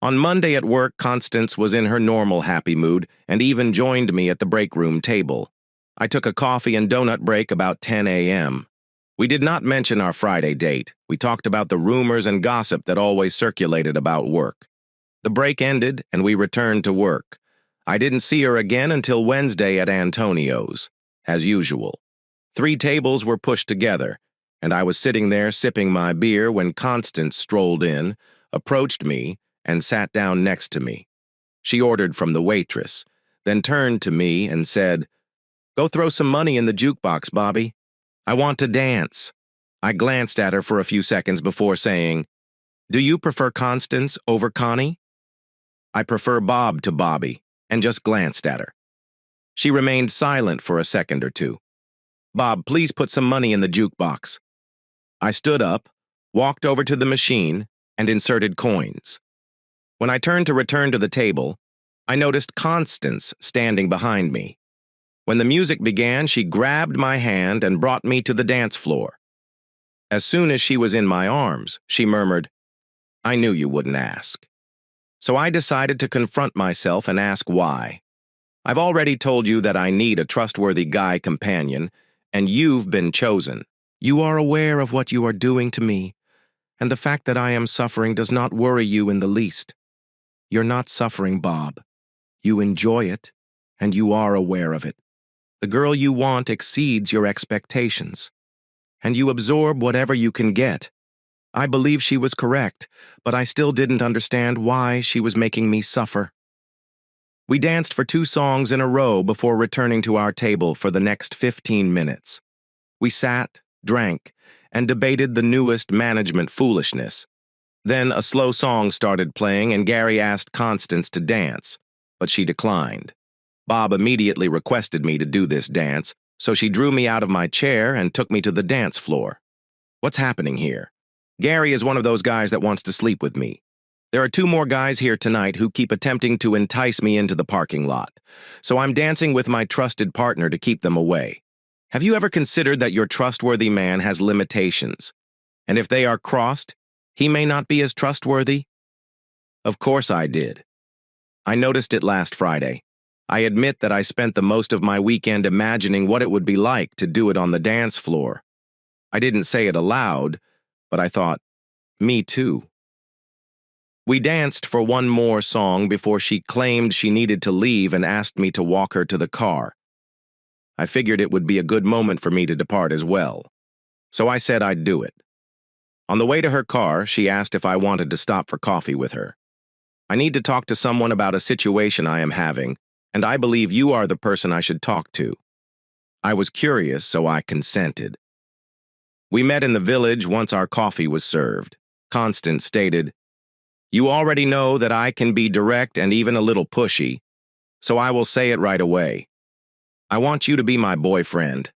S1: On Monday at work, Constance was in her normal happy mood and even joined me at the break room table. I took a coffee and donut break about 10 a.m. We did not mention our Friday date. We talked about the rumors and gossip that always circulated about work. The break ended, and we returned to work. I didn't see her again until Wednesday at Antonio's, as usual. 3 tables were pushed together, and I was sitting there sipping my beer when Constance strolled in, approached me, and sat down next to me. She ordered from the waitress, then turned to me and said, "Go throw some money in the jukebox, Bobby. I want to dance." I glanced at her for a few seconds before saying, "Do you prefer Constance over Connie?" "I prefer Bob to Bobby," and just glanced at her. She remained silent for a second or two. "Bob, please put some money in the jukebox." I stood up, walked over to the machine, and inserted coins. When I turned to return to the table, I noticed Constance standing behind me. When the music began, she grabbed my hand and brought me to the dance floor. As soon as she was in my arms, she murmured, "I knew you wouldn't ask." So I decided to confront myself and ask why. I've already told you that I need a trustworthy guy companion, and you've been chosen. You are aware of what you are doing to me, and the fact that I am suffering does not worry you in the least. You're not suffering, Bob. You enjoy it, and you are aware of it. The girl you want exceeds your expectations, and you absorb whatever you can get. I believe she was correct, but I still didn't understand why she was making me suffer. We danced for 2 songs in a row before returning to our table for the next 15 minutes. We sat, drank, and debated the newest management foolishness. Then a slow song started playing and Gary asked Constance to dance, but she declined. Bob immediately requested me to do this dance, so she drew me out of my chair and took me to the dance floor. What's happening here? Gary is one of those guys that wants to sleep with me. There are 2 more guys here tonight who keep attempting to entice me into the parking lot, so I'm dancing with my trusted partner to keep them away. Have you ever considered that your trustworthy man has limitations? And if they are crossed, he may not be as trustworthy? Of course I did. I noticed it last Friday. I admit that I spent the most of my weekend imagining what it would be like to do it on the dance floor. I didn't say it aloud, but I thought, me too. We danced for 1 more song before she claimed she needed to leave and asked me to walk her to the car. I figured it would be a good moment for me to depart as well, so I said I'd do it. On the way to her car, she asked if I wanted to stop for coffee with her. "I need to talk to someone about a situation I am having, and I believe you are the person I should talk to." I was curious, so I consented. We met in the village once our coffee was served. Constance stated, "You already know that I can be direct and even a little pushy, so I will say it right away. I want you to be my boyfriend.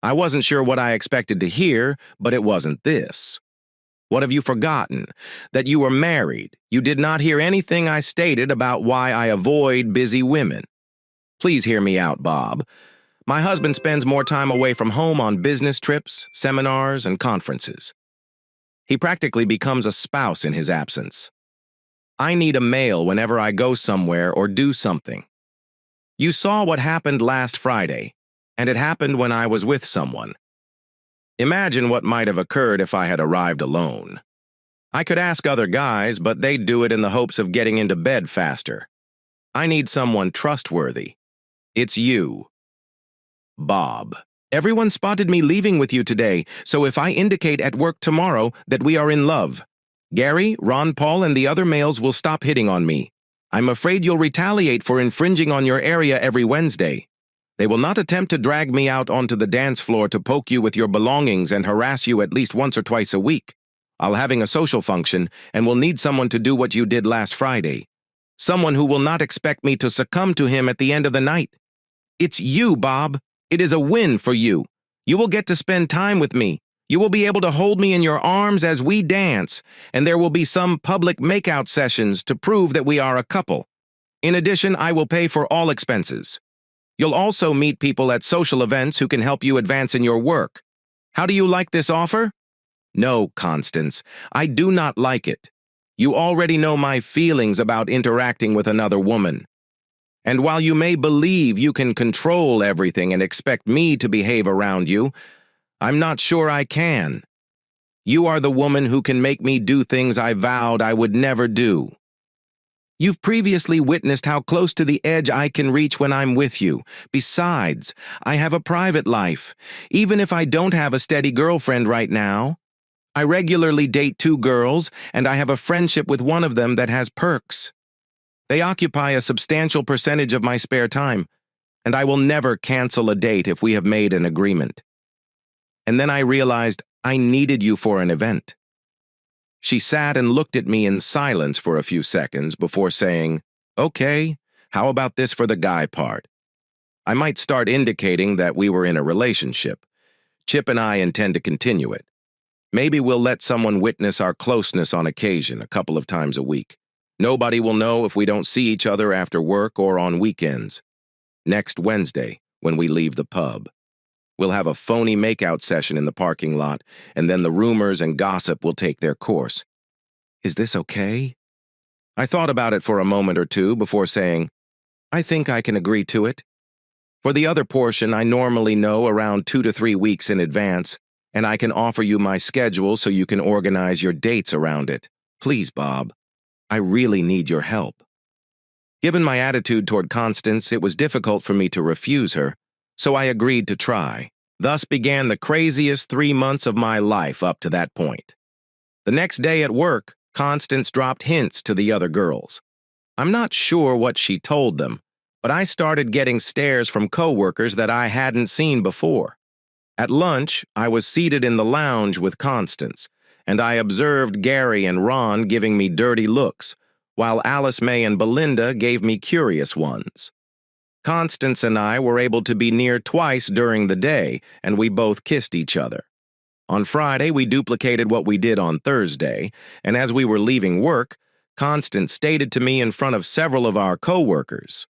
S1: I wasn't sure what I expected to hear, but it wasn't this. What have you forgotten? That you were married. You did not hear anything I stated about why I avoid busy women. Please hear me out, Bob. My husband spends more time away from home on business trips, seminars, and conferences. He practically becomes a spouse in his absence. I need a male whenever I go somewhere or do something. You saw what happened last Friday, and it happened when I was with someone. Imagine what might have occurred if I had arrived alone. I could ask other guys, but they'd do it in the hopes of getting into bed faster. I need someone trustworthy. It's you. Bob. Everyone spotted me leaving with you today, so if I indicate at work tomorrow that we are in love, Gary, Ron Paul, and the other males will stop hitting on me. I'm afraid you'll retaliate for infringing on your area every Wednesday. They will not attempt to drag me out onto the dance floor to poke you with your belongings and harass you at least once or twice a week. I'll having a social function and will need someone to do what you did last Friday. Someone who will not expect me to succumb to him at the end of the night. It's you, Bob. It is a win for you. You will get to spend time with me. You will be able to hold me in your arms as we dance, and there will be some public makeout sessions to prove that we are a couple. In addition, I will pay for all expenses. You'll also meet people at social events who can help you advance in your work. How do you like this offer? No, Constance, I do not like it. You already know my feelings about interacting with another woman. And while you may believe you can control everything and expect me to behave around you, I'm not sure I can. You are the woman who can make me do things I vowed I would never do. You've previously witnessed how close to the edge I can reach when I'm with you. Besides, I have a private life, even if I don't have a steady girlfriend right now. I regularly date 2 girls, and I have a friendship with one of them that has perks. They occupy a substantial percentage of my spare time, and I will never cancel a date if we have made an agreement. And then I realized I needed you for an event. She sat and looked at me in silence for a few seconds before saying, "Okay, how about this for the guy part? I might start indicating that we were in a relationship. Chip and I intend to continue it. Maybe we'll let someone witness our closeness on occasion, a couple of times a week. Nobody will know if we don't see each other after work or on weekends. Next Wednesday, when we leave the pub. We'll have a phony makeout session in the parking lot, and then the rumors and gossip will take their course. Is this okay?" I thought about it for a moment or two before saying, "I think I can agree to it. For the other portion, I normally know around 2 to 3 weeks in advance, and I can offer you my schedule so you can organize your dates around it. Please, Bob, I really need your help." Given my attitude toward Constance, it was difficult for me to refuse her, so I agreed to try. Thus began the craziest 3 months of my life up to that point. The next day at work, Constance dropped hints to the other girls. I'm not sure what she told them, but I started getting stares from coworkers that I hadn't seen before. At lunch, I was seated in the lounge with Constance, and I observed Gary and Ron giving me dirty looks, while Alice May and Belinda gave me curious ones. Constance and I were able to be near twice during the day, and we both kissed each other. On Friday, we duplicated what we did on Thursday, and as we were leaving work, Constance stated to me in front of several of our coworkers,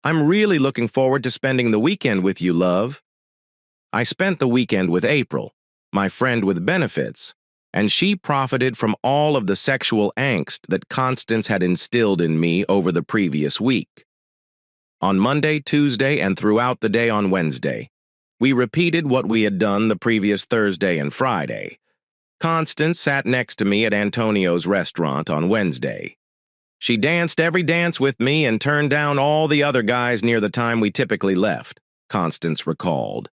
S1: "I'm really looking forward to spending the weekend with you, love." I spent the weekend with April, my friend with benefits, and she profited from all of the sexual angst that Constance had instilled in me over the previous week. On Monday, Tuesday, and throughout the day on Wednesday, we repeated what we had done the previous Thursday and Friday. Constance sat next to me at Antonio's restaurant on Wednesday. She danced every dance with me and turned down all the other guys near the time we typically left, Constance recalled.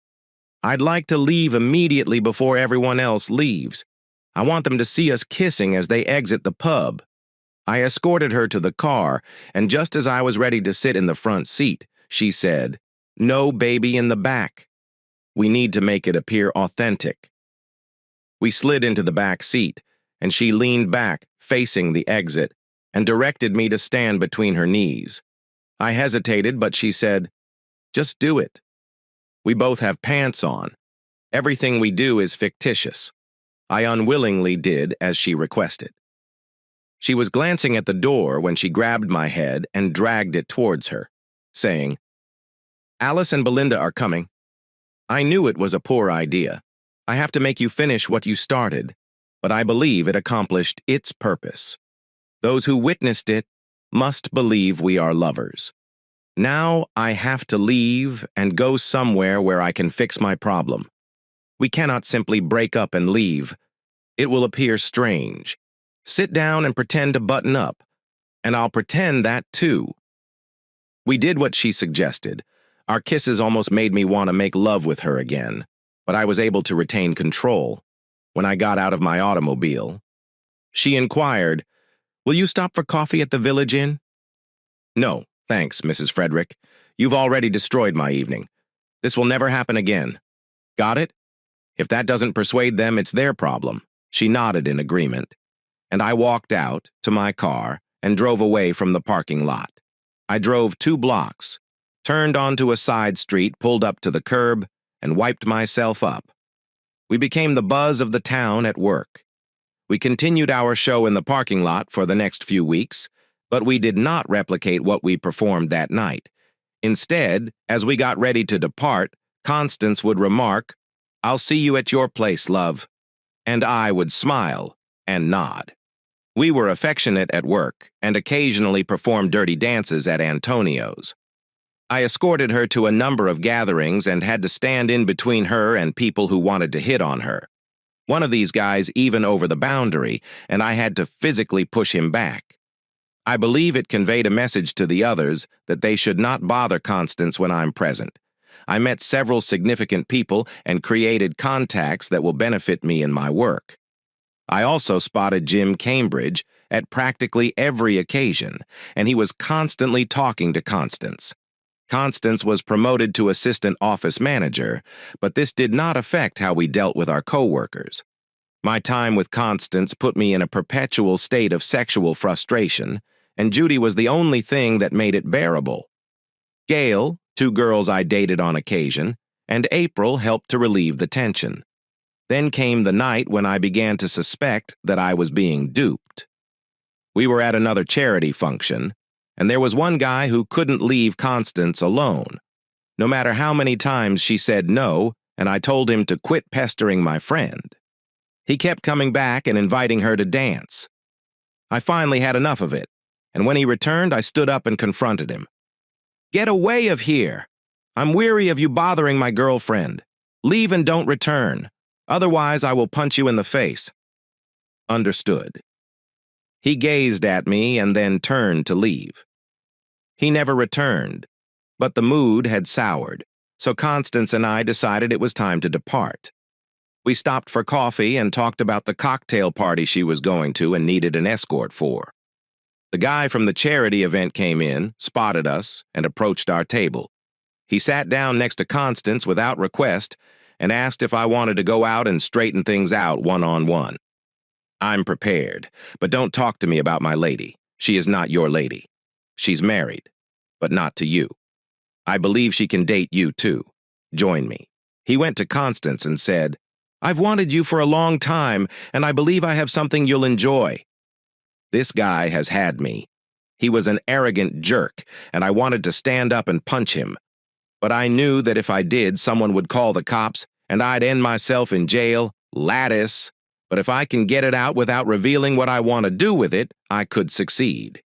S1: "I'd like to leave immediately before everyone else leaves. I want them to see us kissing as they exit the pub." I escorted her to the car, and just as I was ready to sit in the front seat, she said, "No baby in the back. We need to make it appear authentic." We slid into the back seat, and she leaned back, facing the exit, and directed me to stand between her knees. I hesitated, but she said, "Just do it. We both have pants on. Everything we do is fictitious." I unwillingly did as she requested. She was glancing at the door when she grabbed my head and dragged it towards her, saying, "Alice and Belinda are coming." I knew it was a poor idea. I have to make you finish what you started, but I believe it accomplished its purpose. Those who witnessed it must believe we are lovers. Now I have to leave and go somewhere where I can fix my problem. We cannot simply break up and leave. It will appear strange. Sit down and pretend to button up, and I'll pretend that too. We did what she suggested. Our kisses almost made me want to make love with her again, but I was able to retain control. When I got out of my automobile, she inquired, "Will you stop for coffee at the Village Inn?" "No, thanks, Mrs. Frederick. You've already destroyed my evening. This will never happen again. Got it? If that doesn't persuade them, it's their problem." She nodded in agreement, and I walked out to my car and drove away from the parking lot. I drove 2 blocks, turned onto a side street, pulled up to the curb, and wiped myself up. We became the buzz of the town at work. We continued our show in the parking lot for the next few weeks, but we did not replicate what we performed that night. Instead, as we got ready to depart, Constance would remark, "I'll see you at your place, love," and I would smile and nod. We were affectionate at work and occasionally performed dirty dances at Antonio's. I escorted her to a number of gatherings and had to stand in between her and people who wanted to hit on her. One of these guys even over the boundary, and I had to physically push him back. I believe it conveyed a message to the others that they should not bother Constance when I'm present. I met several significant people and created contacts that will benefit me in my work. I also spotted Jim Cambridge at practically every occasion, and he was constantly talking to Constance. Constance was promoted to assistant office manager, but this did not affect how we dealt with our coworkers. My time with Constance put me in a perpetual state of sexual frustration, and Judy was the only thing that made it bearable. Gail, 2 girls I dated on occasion, and April helped to relieve the tension. Then came the night when I began to suspect that I was being duped. We were at another charity function, and there was one guy who couldn't leave Constance alone. No matter how many times she said no, and I told him to quit pestering my friend. He kept coming back and inviting her to dance. I finally had enough of it, and when he returned, I stood up and confronted him. "Get away of here! I'm weary of you bothering my girlfriend. Leave and don't return. Otherwise, I will punch you in the face." Understood. He gazed at me and then turned to leave. He never returned, but the mood had soured, so Constance and I decided it was time to depart. We stopped for coffee and talked about the cocktail party she was going to and needed an escort for. The guy from the charity event came in, spotted us, and approached our table. He sat down next to Constance without request and asked if I wanted to go out and straighten things out one-on-one. "I'm prepared, but don't talk to me about my lady. She is not your lady. She's married, but not to you. I believe she can date you too. Join me." He went to Constance and said, "I've wanted you for a long time, and I believe I have something you'll enjoy." This guy has had me. He was an arrogant jerk, and I wanted to stand up and punch him. But I knew that if I did, someone would call the cops, and I'd end myself in jail, lattice. But if I can get it out without revealing what I want to do with it, I could succeed.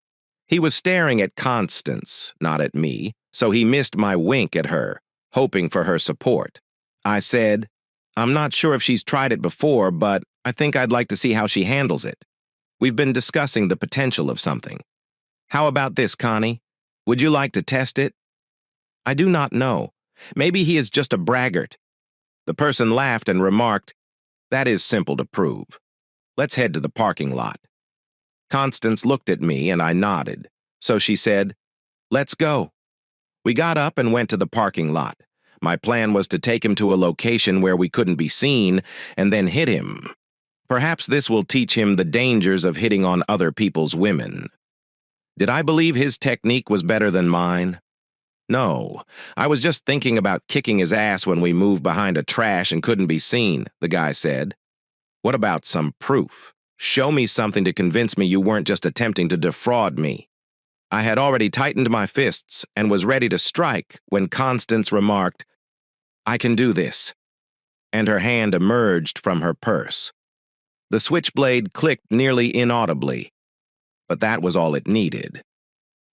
S1: He was staring at Constance, not at me, so he missed my wink at her, hoping for her support. I said, "I'm not sure if she's tried it before, but I think I'd like to see how she handles it. We've been discussing the potential of something. How about this, Connie? Would you like to test it?" I do not know. Maybe he is just a braggart. The person laughed and remarked, "That is simple to prove. Let's head to the parking lot." Constance looked at me and I nodded, so she said, "Let's go." We got up and went to the parking lot. My plan was to take him to a location where we couldn't be seen and then hit him. Perhaps this will teach him the dangers of hitting on other people's women. Did I believe his technique was better than mine? No, I was just thinking about kicking his ass when we moved behind a trash and couldn't be seen, the guy said. What about some proof? Show me something to convince me you weren't just attempting to defraud me. I had already tightened my fists and was ready to strike when Constance remarked, "I can do this," and her hand emerged from her purse. The switchblade clicked nearly inaudibly, but that was all it needed.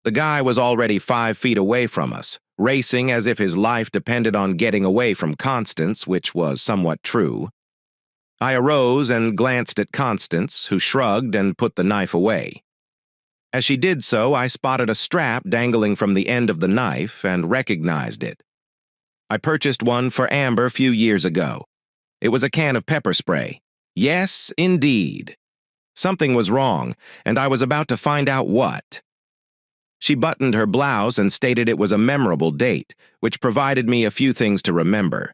S1: The guy was already 5 feet away from us, racing as if his life depended on getting away from Constance, which was somewhat true. I arose and glanced at Constance, who shrugged and put the knife away. As she did so, I spotted a strap dangling from the end of the knife and recognized it. I purchased one for Amber a few years ago. It was a can of pepper spray. Yes, indeed. Something was wrong, and I was about to find out what. She buttoned her blouse and stated it was a memorable date, which provided me a few things to remember.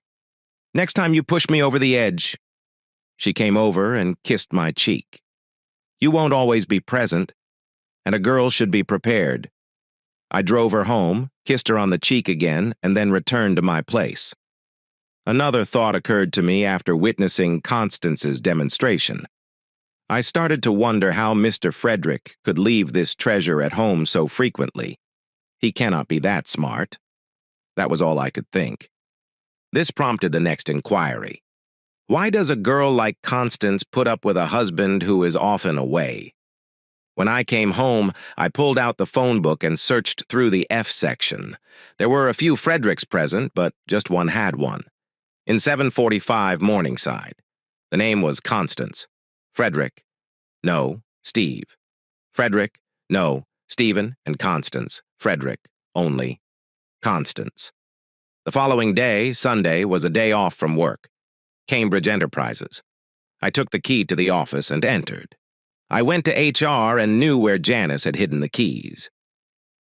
S1: "Next time you push me over the edge." She came over and kissed my cheek. You won't always be present, and a girl should be prepared. I drove her home, kissed her on the cheek again, and then returned to my place. Another thought occurred to me after witnessing Constance's demonstration. I started to wonder how Mr. Frederick could leave this treasure at home so frequently. He cannot be that smart. That was all I could think. This prompted the next inquiry. Why does a girl like Constance put up with a husband who is often away? When I came home, I pulled out the phone book and searched through the F section. There were a few Fredericks present, but just one had one. In 745 Morningside. The name was Constance. Frederick. No, Steve. Frederick. No, Stephen and Constance. Frederick. Only. Constance. The following day, Sunday, was a day off from work. Cambridge Enterprises. I took the key to the office and entered. I went to HR and knew where Janice had hidden the keys.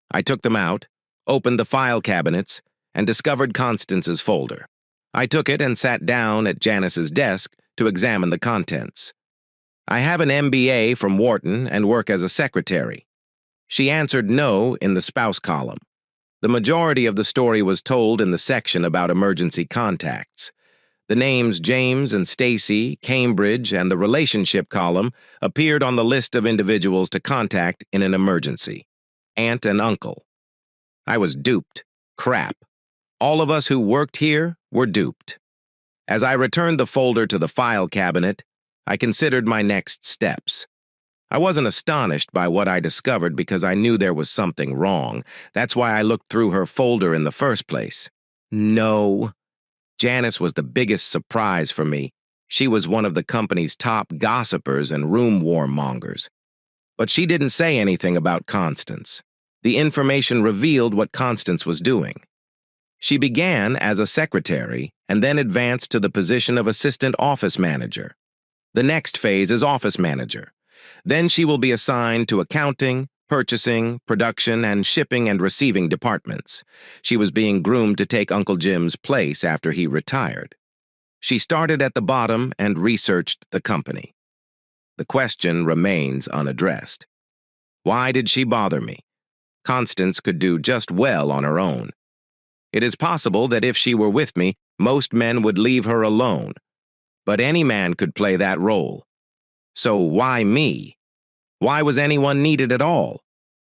S1: I took them out, opened the file cabinets, and discovered Constance's folder. I took it and sat down at Janice's desk to examine the contents. I have an MBA from Wharton and work as a secretary. She answered no in the spouse column. The majority of the story was told in the section about emergency contacts. The names James and Stacy, Cambridge, and the relationship column appeared on the list of individuals to contact in an emergency. Aunt and uncle. I was duped. Crap. All of us who worked here were duped. As I returned the folder to the file cabinet, I considered my next steps. I wasn't astonished by what I discovered because I knew there was something wrong. That's why I looked through her folder in the first place. No. Janice was the biggest surprise for me. She was one of the company's top gossipers and room warmongers. But she didn't say anything about Constance. The information revealed what Constance was doing. She began as a secretary and then advanced to the position of assistant office manager. The next phase is office manager. Then she will be assigned to accounting, purchasing, production, and shipping and receiving departments. She was being groomed to take Uncle Jim's place after he retired. She started at the bottom and researched the company. The question remains unaddressed. Why did she bother me? Constance could do just well on her own. It is possible that if she were with me, most men would leave her alone. But any man could play that role. So why me? Why was anyone needed at all?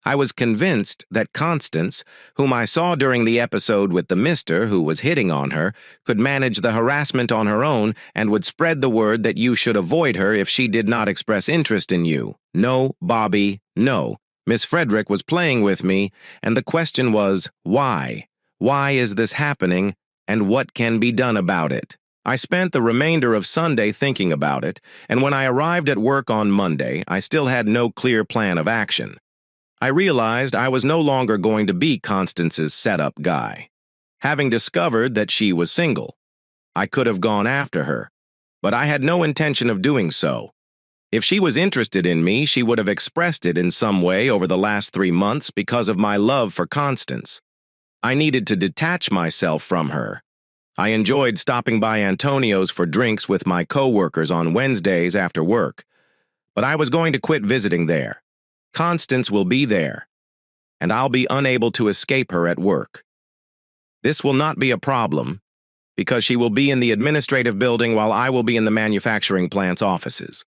S1: I was convinced that Constance, whom I saw during the episode with the mister who was hitting on her, could manage the harassment on her own and would spread the word that you should avoid her if she did not express interest in you. No, Bobby, no. Miss Frederick was playing with me, and the question was, why? Why is this happening, and what can be done about it? I spent the remainder of Sunday thinking about it, and when I arrived at work on Monday, I still had no clear plan of action. I realized I was no longer going to be Constance's setup guy. Having discovered that she was single, I could have gone after her, but I had no intention of doing so. If she was interested in me, she would have expressed it in some way over the last 3 months because of my love for Constance. I needed to detach myself from her. I enjoyed stopping by Antonio's for drinks with my coworkers on Wednesdays after work, but I was going to quit visiting there. Constance will be there, and I'll be unable to escape her at work. This will not be a problem, because she will be in the administrative building while I will be in the manufacturing plant's offices.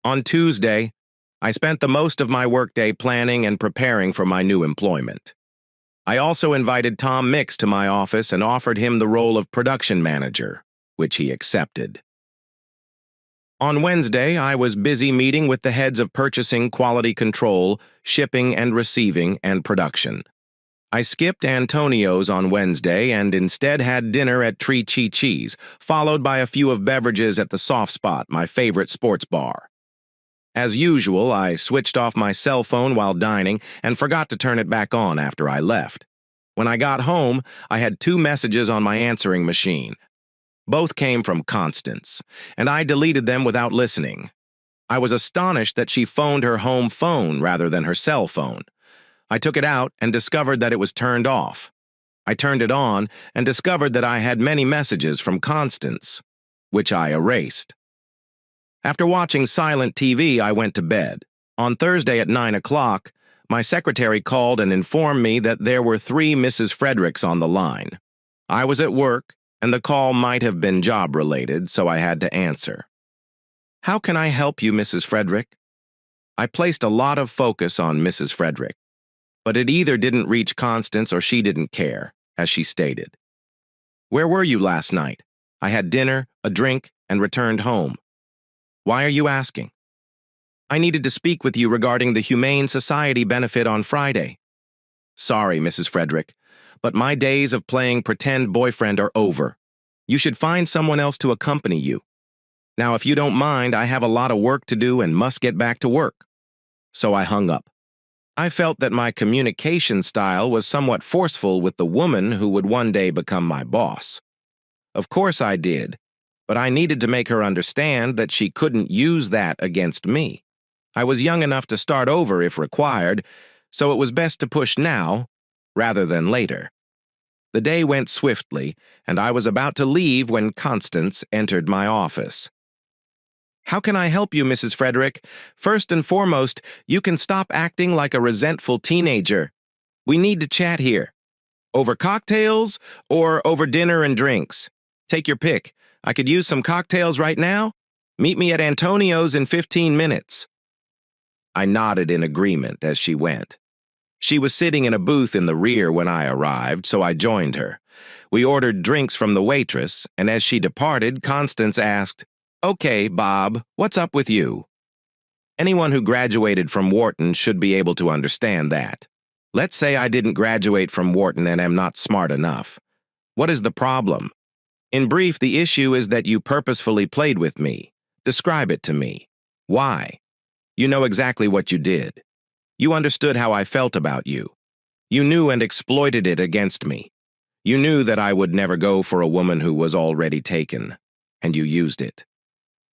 S1: On Tuesday, I spent the most of my workday planning and preparing for my new employment. I also invited Tom Mix to my office and offered him the role of production manager, which he accepted. On Wednesday, I was busy meeting with the heads of purchasing, quality control, shipping and receiving, and production. I skipped Antonio's on Wednesday and instead had dinner at Tree Chi-Chi's, followed by a few of beverages at the Soft Spot, my favorite sports bar. As usual, I switched off my cell phone while dining and forgot to turn it back on after I left. When I got home, I had 2 messages on my answering machine. Both came from Constance, and I deleted them without listening. I was astonished that she phoned her home phone rather than her cell phone. I took it out and discovered that it was turned off. I turned it on and discovered that I had many messages from Constance, which I erased. After watching silent TV, I went to bed. On Thursday at 9 o'clock, my secretary called and informed me that there were 3 Mrs. Fredericks on the line. I was at work, and the call might have been job-related, so I had to answer. "How can I help you, Mrs. Frederick?" I placed a lot of focus on Mrs. Frederick, but it either didn't reach Constance or she didn't care, as she stated. "Where were you last night?" "I had dinner, a drink, and returned home." "Why are you asking?" "I needed to speak with you regarding the Humane Society benefit on Friday." "Sorry, Mrs. Frederick, but my days of playing pretend boyfriend are over. You should find someone else to accompany you. Now, if you don't mind, I have a lot of work to do and must get back to work." So I hung up. I felt that my communication style was somewhat forceful with the woman who would one day become my boss. Of course I did, but I needed to make her understand that she couldn't use that against me. I was young enough to start over if required, so it was best to push now rather than later. The day went swiftly, and I was about to leave when Constance entered my office. "How can I help you, Mrs. Frederick? First and foremost, you can stop acting like a resentful teenager. We need to chat here. Over cocktails or over dinner and drinks? Take your pick. I could use some cocktails right now. Meet me at Antonio's in 15 minutes. I nodded in agreement as she went. She was sitting in a booth in the rear when I arrived, so I joined her. We ordered drinks from the waitress, and as she departed, Constance asked, "Okay, Bob, what's up with you?" Anyone who graduated from Wharton should be able to understand that. Let's say I didn't graduate from Wharton and am not smart enough. What is the problem? In brief, the issue is that you purposefully played with me. Describe it to me. Why? You know exactly what you did. You understood how I felt about you. You knew and exploited it against me. You knew that I would never go for a woman who was already taken, and you used it.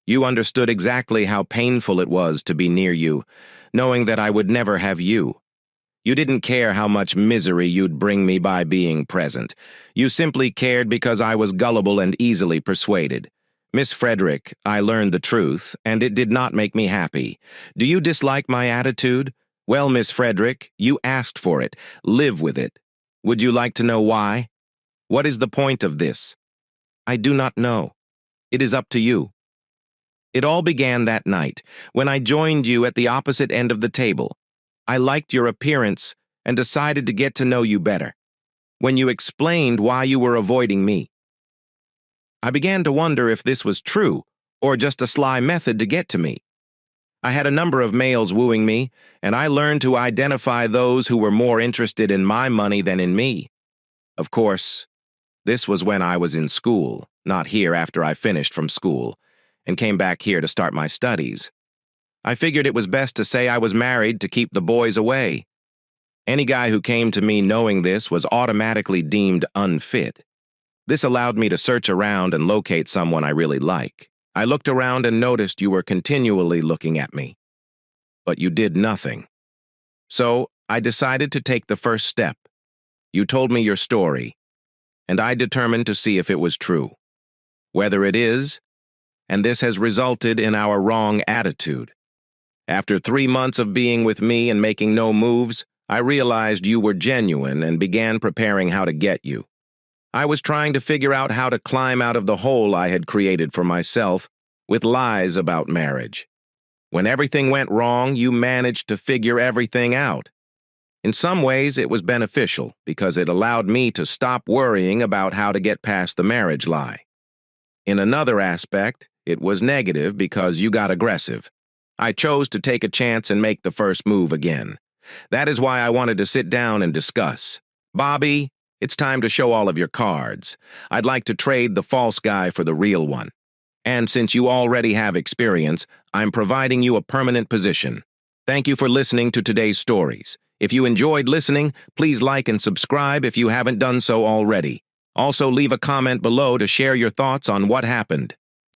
S1: You understood exactly how painful it was to be near you, knowing that I would never have you. You didn't care how much misery you'd bring me by being present. You simply cared because I was gullible and easily persuaded. Miss Frederick, I learned the truth, and it did not make me happy. Do you dislike my attitude? Well, Miss Frederick, you asked for it. Live with it. Would you like to know why? What is the point of this? I do not know. It is up to you. It all began that night, when I joined you at the opposite end of the table. I liked your appearance and decided to get to know you better. When you explained why you were avoiding me, I began to wonder if this was true or just a sly method to get to me. I had a number of males wooing me, and I learned to identify those who were more interested in my money than in me. Of course, this was when I was in school, not here after I finished from school, and came back here to start my studies. I figured it was best to say I was married to keep the boys away. Any guy who came to me knowing this was automatically deemed unfit. This allowed me to search around and locate someone I really like. I looked around and noticed you were continually looking at me. But you did nothing. So I decided to take the first step. You told me your story. and I determined to see if it was true. Whether it is, and this has resulted in our wrong attitude. After 3 months of being with me and making no moves, I realized you were genuine and began preparing how to get you. I was trying to figure out how to climb out of the hole I had created for myself with lies about marriage. When everything went wrong, you managed to figure everything out. In some ways, it was beneficial because it allowed me to stop worrying about how to get past the marriage lie. In another aspect, it was negative because you got aggressive. I chose to take a chance and make the first move again. That is why I wanted to sit down and discuss. Bobby, it's time to show all of your cards. I'd like to trade the false guy for the real one. And since you already have experience, I'm providing you a permanent position. Thank you for listening to today's stories. If you enjoyed listening, please like and subscribe if you haven't done so already. Also, leave a comment below to share your thoughts on what happened.